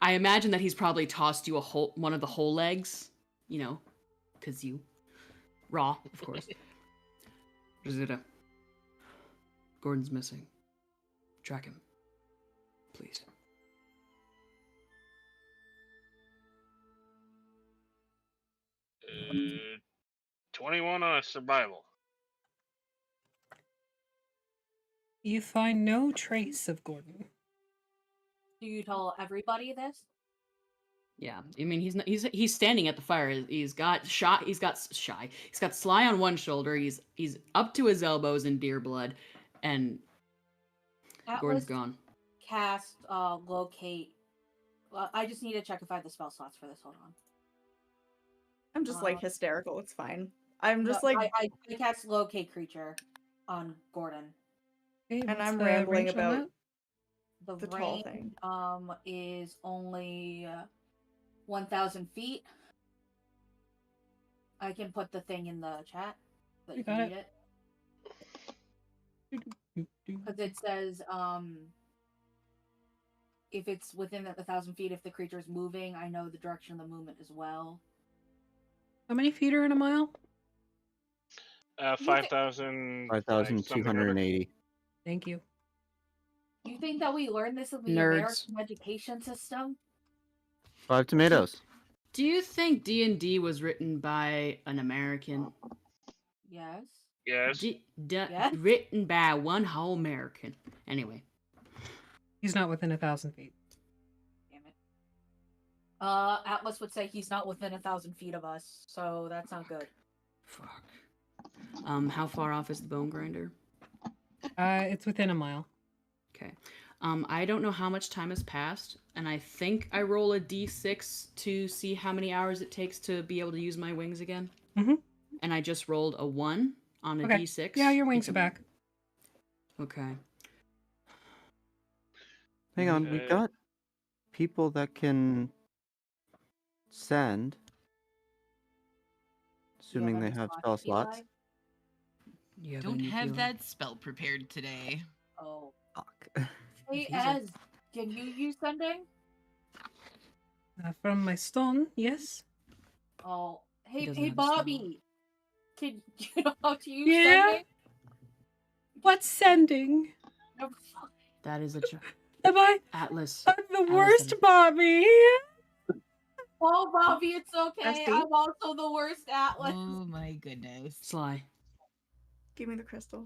I imagine that he's probably tossed you one of the whole legs, you know, because you raw, of course. Rosita, Gordon's missing. Track him, please. 21 on a survival. You find no trace of Gordon. Do you tell everybody this? Yeah, I mean he's standing at the fire. He's got Sly on one shoulder. He's up to his elbows in deer blood, and Gordon's Atlas gone. cast locate. I just need to check if I have the spell slots for this. Hold on. I'm just like hysterical. It's fine. I'm No, just like, I cast locate creature on Gordon. Okay, and what's I'm the rambling range on about The the tall range thing. is only 1,000 feet. I can put the thing in the chat that you got can read it. it. Because it says if it's within 1,000 feet, if the creature is moving, I know the direction of the movement as well. How many feet are in a mile? 5,000. 5,280. Thank you. You think that we learned this in the Nerds. American education system? 5 tomatoes. Do you think D&D was written by an American? Yes. Yes. Yes. Written by one whole American. Anyway. He's not within 1,000 feet. Damn it. Atlas would say he's not within 1,000 feet of us, so that's not good. Fuck. How far off is the bone grinder? It's within a mile. Okay. I don't know how much time has passed, and I think I roll a d6 to see how many hours it takes to be able to use my wings again. Mm-hmm. And I just rolled a 1 on a Okay. d6. Yeah, your wings are back. Okay. Hang on, we've got people that can send, assuming they have spell slots. You have Don't any have feeling? that spell prepared today. Oh. Fuck. Hey, Ez, can you use sending? From my stone, yes. Oh, hey, doesn't hey, have a spell. Bobby. Can you know how to use Yeah? sending? What's sending? No, That is a Am I? Atlas. I'm the Allison. worst, Bobby. Oh, Bobby, it's okay. Bestie? I'm also the worst, Atlas. Oh my goodness. Sly. Give me the crystal.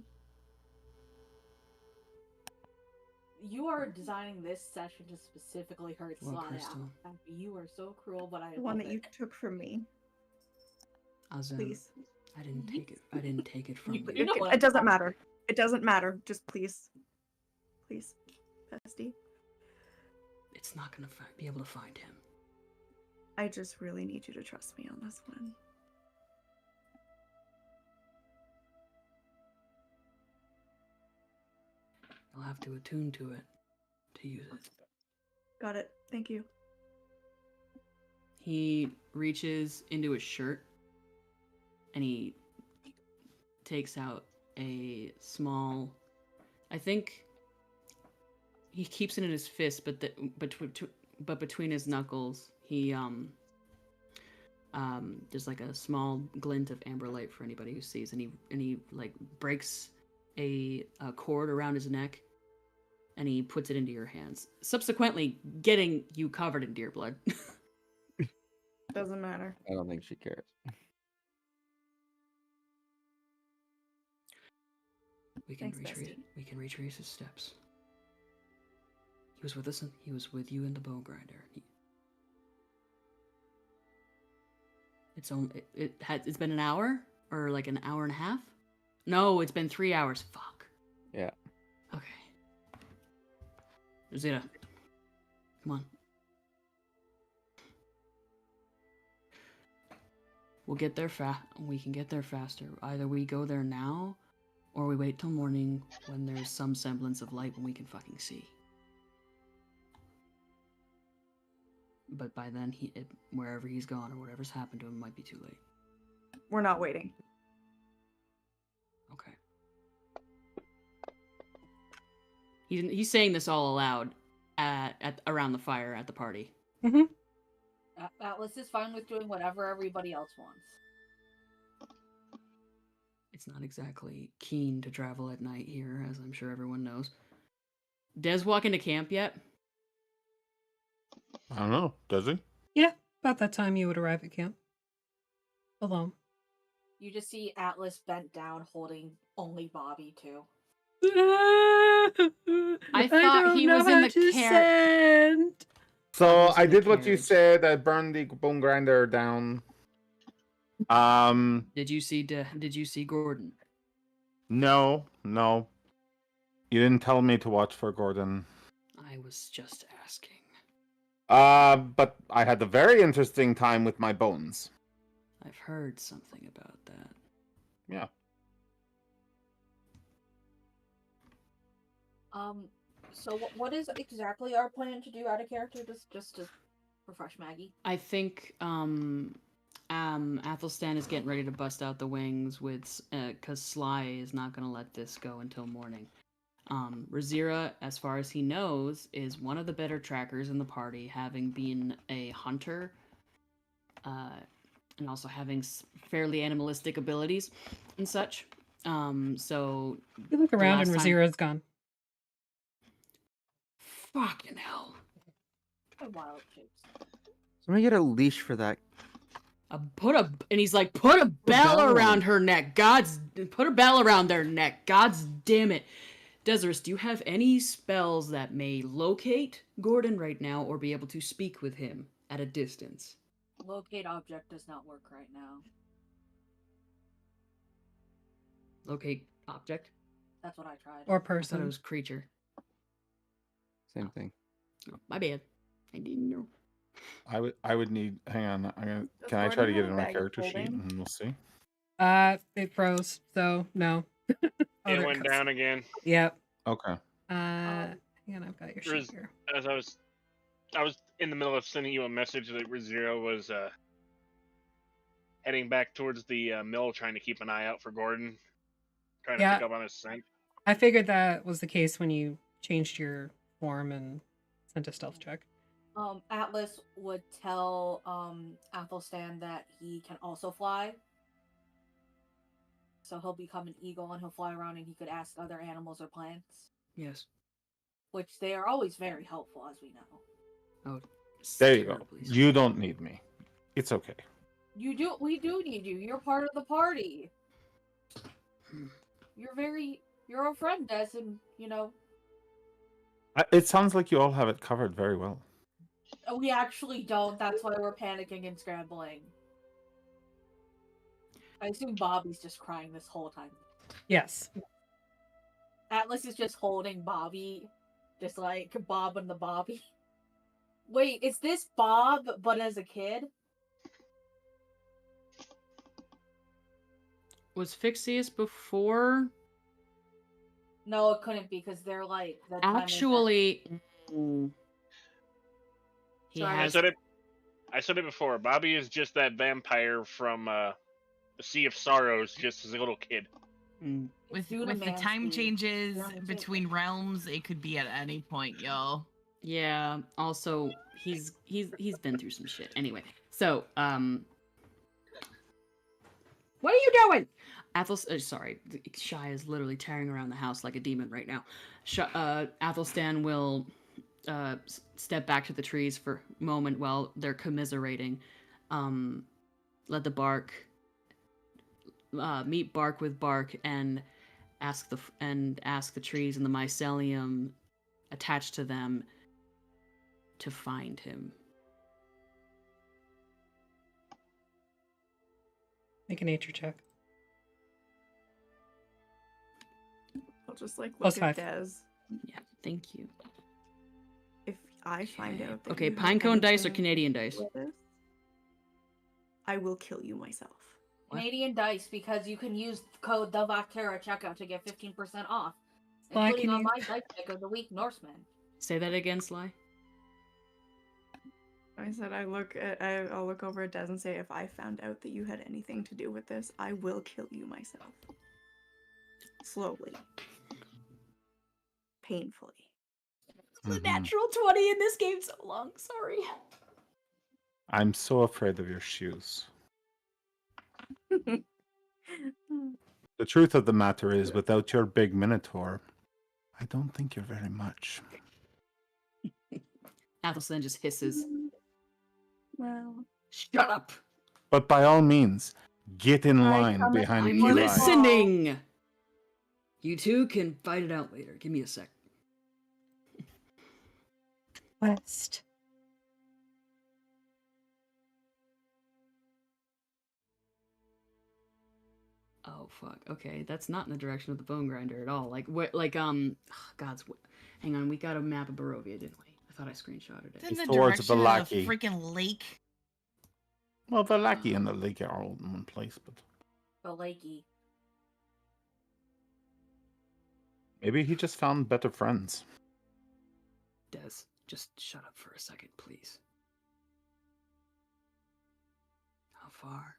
You are designing this session to specifically hurt What Sly. crystal? You are so cruel, but I The one love that you it. took from me. Azem. Please. I didn't take it. I didn't take it from you. You know what It doesn't matter. It doesn't matter. Just please. Please. Bestie. It's not gonna be able to find him. I just really need you to trust me on this one. You'll have to attune to it to use it. Got it. Thank you. He reaches into his shirt and he takes out a small, I think he keeps it in his fist, but between his knuckles, he there's like a small glint of amber light for anybody who sees, and he like breaks a cord around his neck, and he puts it into your hands, subsequently getting you covered in deer blood. Doesn't matter. I don't think she cares. We can Thanks, retrace. bestie. We can retrace his steps. He was with us. He was with you in the bone grinder. It's been an hour or like an hour and a half. No, it's been 3 hours. Fuck. Yeah. Okay. Zeta, come on. We'll get there we can get there faster. Either we go there now, or we wait till morning when there's some semblance of light when we can fucking see. But by then, wherever he's gone or whatever's happened to him might be too late. We're not waiting. Okay. He's saying this all aloud at around the fire at the party. Mhm. Atlas is fine with doing whatever everybody else wants. It's not exactly keen to travel at night here, as I'm sure everyone knows. Des walk into camp yet? I don't know. Does he? Yeah, about that time you would arrive at camp. Alone. You just see Atlas bent down, holding only Bobby too. I thought he was in the send. So was I in the did what you carriage. said. I burned the bone grinder down. Did you see Gordon? No. You didn't tell me to watch for Gordon. I was just asking. But I had a very interesting time with my bones. I've heard something about that. Yeah. So what is exactly our plan to do out of character? Just to refresh Maggie. I think Athelstan is getting ready to bust out the wings with because Sly is not going to let this go until morning. Razira, as far as he knows, is one of the better trackers in the party, having been a hunter, and also having fairly animalistic abilities and such. So You look around and last time- Razira's gone. Fucking hell. Wild shapes. Somebody get a leash for that. And he's like, put a bell around her neck. Put a bell around their neck. God's damn it. Desirous, do you have any spells that may locate Gordon right now or be able to speak with him at a distance? Locate object does not work right now. Locate object? That's what I tried. Or I thought person. it was creature. Same thing. Oh, my bad. I didn't know. I would need. Hang on. Can I Gordon try to get have it a in my bag of character sheet holding? and we'll see. It froze, so no. It there went goes. down again. Yep. Okay. Hang on, I've got your sheet here. As I was in the middle of sending you a message that Razira was heading back towards the mill, trying to keep an eye out for Gordon, trying to Yeah. pick up on his scent. I figured that was the case when you changed your form and sent a stealth check. Atlas would tell Athelstan that he can also fly. So he'll become an eagle and he'll fly around and he could ask other animals or plants. Yes. Which they are always very helpful, as we know. Oh, There you go. You don't need me. It's okay. We do need you. You're part of the party. You're a friend, Des, and It sounds like you all have it covered very well. we actually don't. That's why we're panicking and scrambling. I assume Bobby's just crying this whole time. Yes. Atlas is just holding Bobby, just like Bob and the Bobby. Wait, is this Bob, but as a kid? Was Fixius before? No, it couldn't be because they're like the time is Actually, he Sorry. has. I said it before. Bobby is just that vampire from the Sea of Sorrows, just as a little kid. With the time changes between realms, it could be at any point, y'all. Yeah. Also, he's been through some shit. Anyway, so what are you doing? Sorry, Shy is literally tearing around the house like a demon right now. Athelstan will step back to the trees for a moment while they're commiserating. Let the bark meet bark with bark and ask the trees and the mycelium attached to them to find him. Make a nature check. I'll just like Plus look at 5. Des. Yeah, thank you. If I find out that Okay, you have pinecone dice or anything Canadian dice? with this, I will kill you myself. Canadian dice because you can use code the Vactera checkout to get 15% off, Sly, including can on you- my dice pick of the week, Norseman. Say that again, Sly. I said I'll look over at Des and say, if I found out that you had anything to do with this, I will kill you myself. Slowly. Painfully. The natural 20 in this game so long. Sorry. I'm so afraid of your shoes. The truth of the matter is, without your big minotaur, I don't think you're very much. Athelstan just hisses. Well, Shut up! But by all means, get in I line come behind I'm Eli. listening! You two can fight it out later. Give me a sec. West. Oh fuck. Okay, that's not in the direction of the bone grinder at all. Like what? Like hang on. We got a map of Barovia, didn't we? I thought I screenshotted it. It's in the Towards direction of Valaki. the freaking lake. Well, the Valaki and the lake are all in one place, but The lakey. maybe he just found better friends. Des, just shut up for a second, please. How far?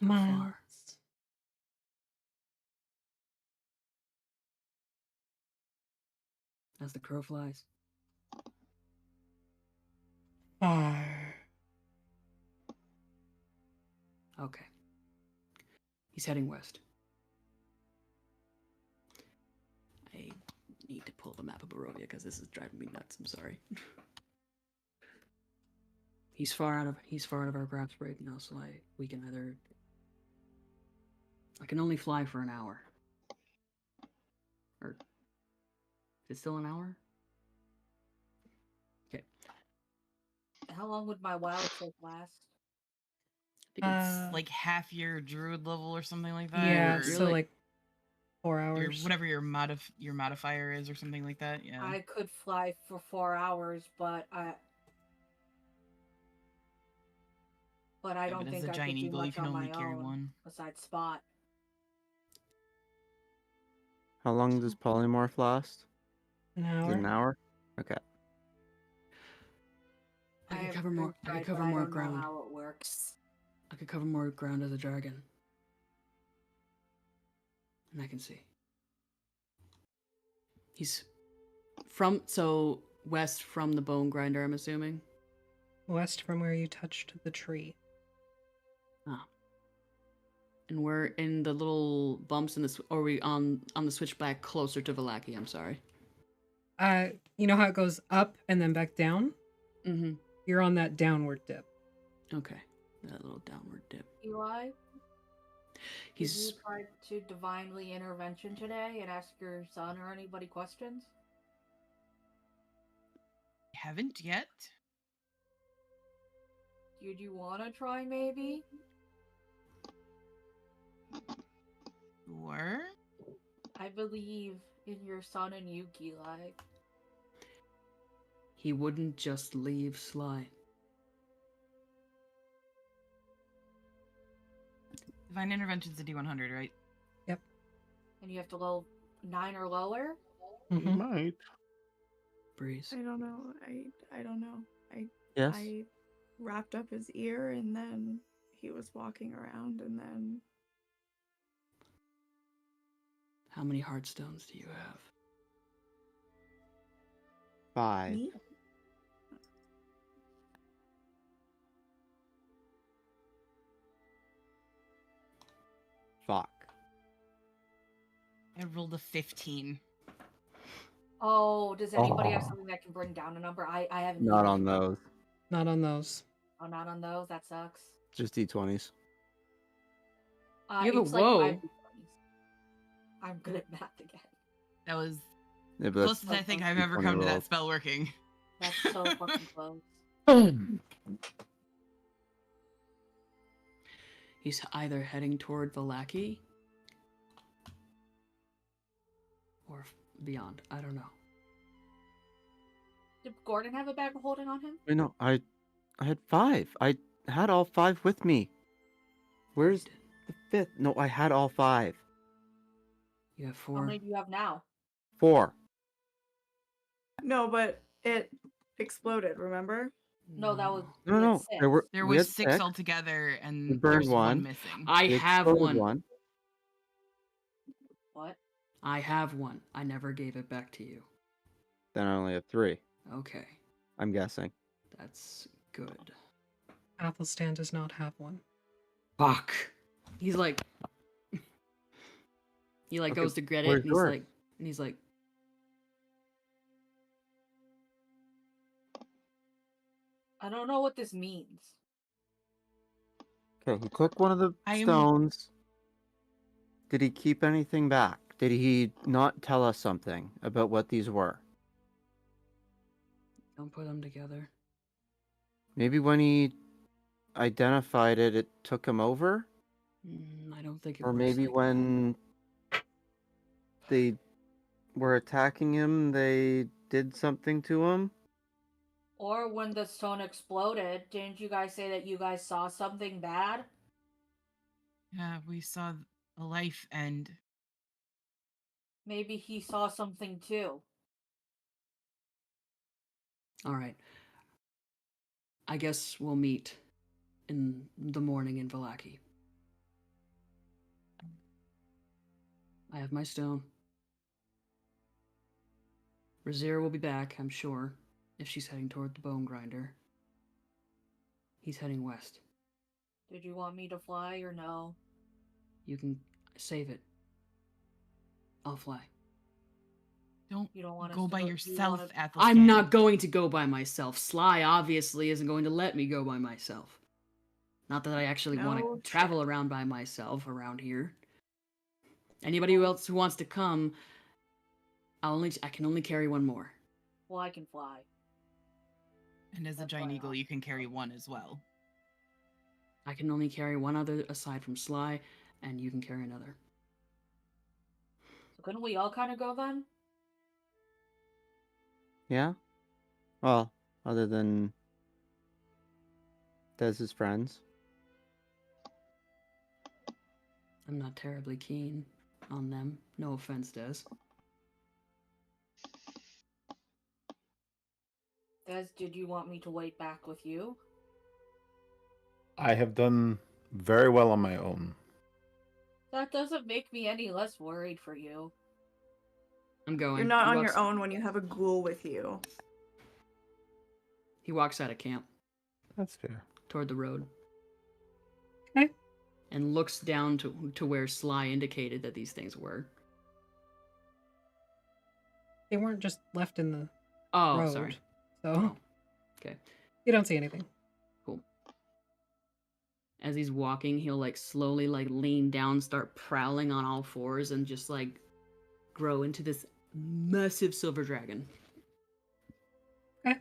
Miles. As the crow flies. Far. Okay. He's heading west. I need to pull the map of Barovia because this is driving me nuts. I'm sorry. He's far out of our grasp right now, so we can either. I can only fly for an hour. Or is it still an hour? Okay. How long would my wild shape last? I think it's like half your druid level or something like that. Yeah, or so like 4 your, hours. whatever your modifier is or something like that. Yeah. I could fly for 4 hours, but I Yeah, don't but as think a I could giant do eagle, you much can on only my carry own. one. Besides Spot. How long does polymorph last? An Is hour. it an hour? Okay. I could have cover more. I tried, could cover but more I don't know ground. how it works. I could cover more ground as a dragon. And I can see. He's so west from the bone grinder, I'm assuming. West from where you touched the tree. Ah. And we're in the little bumps in the or we on the switchback closer to Valaki, I'm sorry. You know how it goes up and then back down? Mm-hmm. You're on that downward dip. Okay. That little downward dip. Eli? He's Did you try to divinely intervention today and ask your son or anybody questions? Haven't yet. Did you want to try maybe? Sure. I believe in your son and you, Eli. he wouldn't just leave Sly. Divine Intervention's a D100, right? Yep. And you have to level 9 or lower? You might. Breeze. I don't know. I don't know. Yes. I wrapped up his ear and then he was walking around and then How many heartstones do you have? 5. me? Fuck. I rolled a 15. Oh, does anybody have Oh. something that can bring down a number? I haven't. Not either. on those. Not on those. Oh, not on those? That sucks. Just D20s. You have a it's whoa. Like 5 D20s. I'm good at math again. That was Yeah, but closest I think I've ever come to that rolls. spell working. That's so fucking close. He's either heading toward Valaki or beyond. I don't know. Did Gordon have a bag of holding on him? Wait, no, I had 5. I had all 5 with me. Where's the 5th? No, I had all 5. You have How 4. many do you have now? 4. No, but it exploded, remember? No, that was No, we had no, 6. There we was had 6 6. altogether, We and burned there's one one. missing. I We have exploded one. What? I have one. I never gave it back to you. Then I only have 3. Okay, I'm guessing. that's good. Athelstan does not have one. Fuck. He's like, he like Okay, goes to get it, where's and yours? he's like, I don't know what this means. Okay, he took one of the I am- stones. Did he keep anything back? Did he not tell us something about what these were? don't put them together. Maybe when he identified it, it took him over? I don't think it Or works maybe like when they were attacking him, they did something to him? Or when the stone exploded, didn't you guys say that you guys saw something bad? Yeah, we saw a life end. Maybe he saw something too. All right. I guess we'll meet in the morning in Vallaki. I have my stone. Razira will be back, I'm sure, if she's heading toward the Bonegrinder. He's heading west. Did you want me to fly or no? You can save it. I'll fly. Don't You don't want us go to by do you yourself, wanna- Athelstan. I'm not going to go by myself. Sly obviously isn't going to let me go by myself. Not that I actually want No to travel around by myself around here. Anybody else who wants to come, I can only carry one more. Well, I can fly. And as a giant eagle, you can carry one as well. I can only carry one other aside from Sly, and you can carry another. So couldn't we all kind of go then? Yeah? Well, other than Dez's friends. I'm not terribly keen on them. No offense, Des. Des, did you want me to wait back with you? I have done very well on my own. That doesn't make me any less worried for you. I'm going. You're not He on walks- your own when you have a ghoul with you. He walks out of camp That's fair. toward the road. Okay. And looks down to where Sly indicated that these things were. They weren't just left in the Oh, road. sorry. So Okay. you don't see anything. Cool. As he's walking, he'll like slowly like lean down, start prowling on all fours, and just like grow into this massive silver dragon. Okay.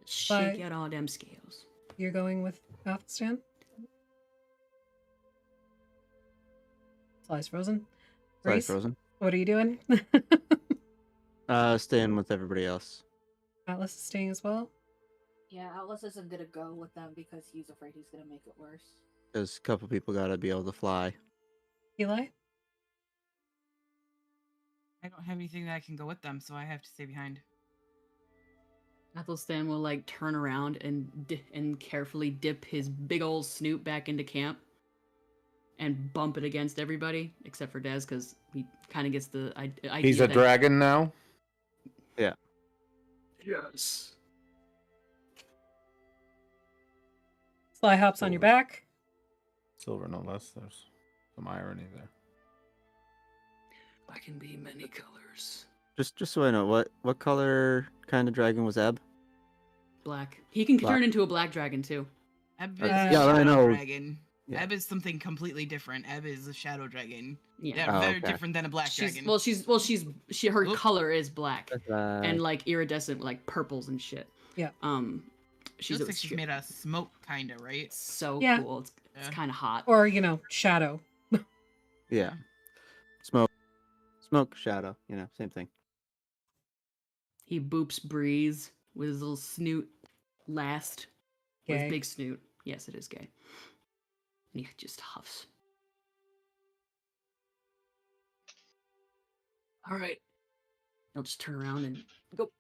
Shake But- out all them scales. You're going with Athelstan? Sly's frozen. Sly's Reese, frozen. what are you doing? Staying with everybody else. Atlas is staying as well. Yeah, Atlas isn't gonna go with them because he's afraid he's gonna make it worse. Because a couple people gotta be able to fly. Eli? I don't have anything that I can go with them, so I have to stay behind. Athelstan will like turn around and carefully dip his big old snoot back into camp and bump it against everybody except for Dez because he kind of gets the idea. He's a that- dragon now? Yeah. Yes. Sly hops on your back. Silver, no less. There's some irony there. I can be many colors. Just so I know, what color kind of dragon was Ebb? Black. He can Black. turn into a black dragon too. Ebb is Yeah, a I shadow know. dragon. Yeah. Ebb is something completely different. Ebb is a shadow dragon. Yeah. Oh, Very okay. different than a black She's dragon. her Oop. color is black That's, and like iridescent like purples and shit. Yeah. She looks like she's made out of smoke, kinda, right? So Yeah. cool. It's Yeah. kind of hot. Or, shadow. yeah. Smoke, shadow, same thing. He boops Breeze with his little snoot last. With Gay. his big snoot. Yes, it is gay. And he just huffs. Alright. He'll just turn around and go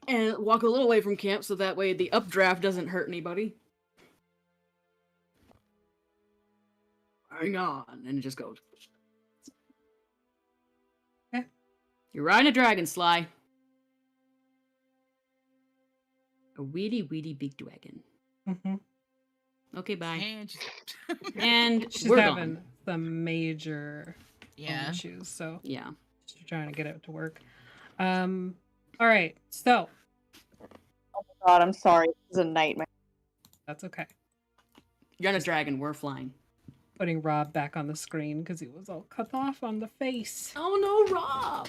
and walk a little way from camp so that way the updraft doesn't hurt anybody. Hang on. And it just goes. Okay. You're riding a dragon, Sly. A weedy big dragon. Mm-hmm. Okay, bye. And she's, And She's we're having gone. some major Yeah. issues, so Yeah. she's trying to get it to work. All right, so Oh my god, I'm sorry. This is a nightmare. that's okay. You're on a dragon. We're flying. Putting Rob back on the screen because he was all cut off on the face. Oh no, Rob!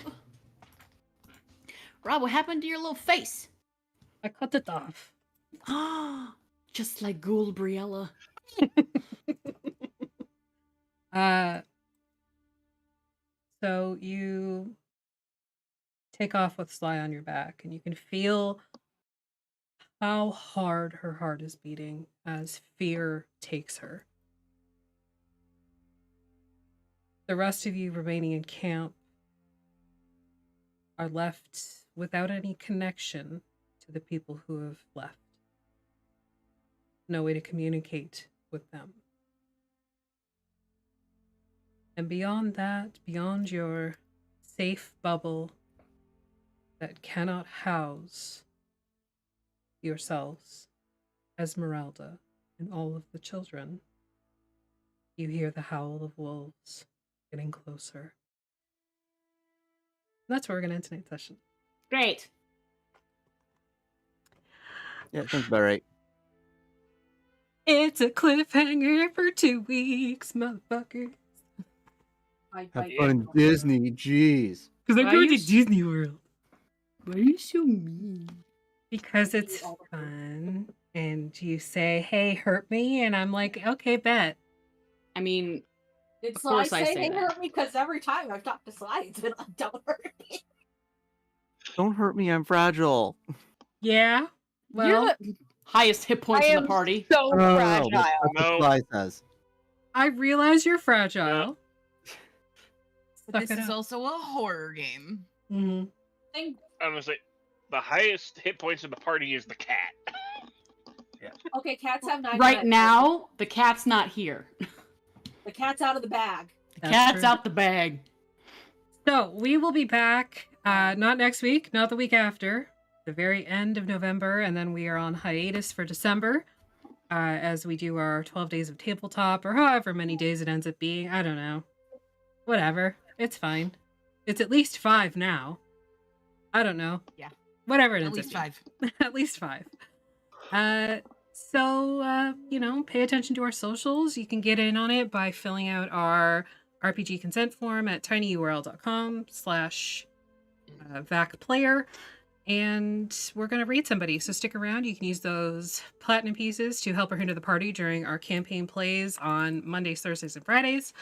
Rob, what happened to your little face? I cut it off. Just like Ghoul Briella. So you take off with Sly on your back, and you can feel how hard her heart is beating as fear takes her. The rest of you remaining in camp are left without any connection to the people who have left. No way to communicate with them. And beyond that, beyond your safe bubble that cannot house yourselves, Esmeralda, and all of the children, you hear the howl of wolves getting closer. That's where we're going to end tonight's session. Great. Yeah, sounds about right. It's a cliffhanger for 2 weeks, motherfucker. Have fun in Disney, jeez. Because I'm Why going you to Disney World. Why are you so mean? Because it's fun. And you say, hey, hurt me. And I'm like, okay, bet. I mean, It's of course I say say they that. hurt me because every time I've talked to Sly, it's been like, don't hurt me. Don't hurt me, I'm fragile. Yeah. Well, You're the highest hit points in the party. So fragile. That's what Sly says. I realize you're fragile. But Suck this it is up. also a horror game. Mm-hmm. I'm gonna say the highest hit points in the party is the cat. Okay, cats have 9. Right now, the cat's not here. The cat's out of the bag. The cat's out the bag. So we will be back, not next week, not the week after, the very end of November, and then we are on hiatus for December, as we do our 12 days of tabletop, or however many days it ends up being. I don't know. Whatever. It's fine. It's at least 5 now. I don't know. Yeah. Whatever it At ends least up being. 5. At least 5. So, pay attention to our socials. You can get in on it by filling out our RPG consent form at tinyurl.com/vacplayer. And we're going to raid somebody. So stick around. You can use those platinum pieces to help her into the party during our campaign plays on Mondays, Thursdays, and Fridays.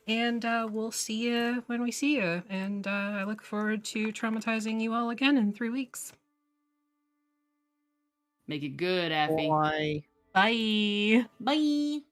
And we'll see you when we see you. And I look forward to traumatizing you all again in 3 weeks. Make it good, Effie. Bye. Bye. Bye.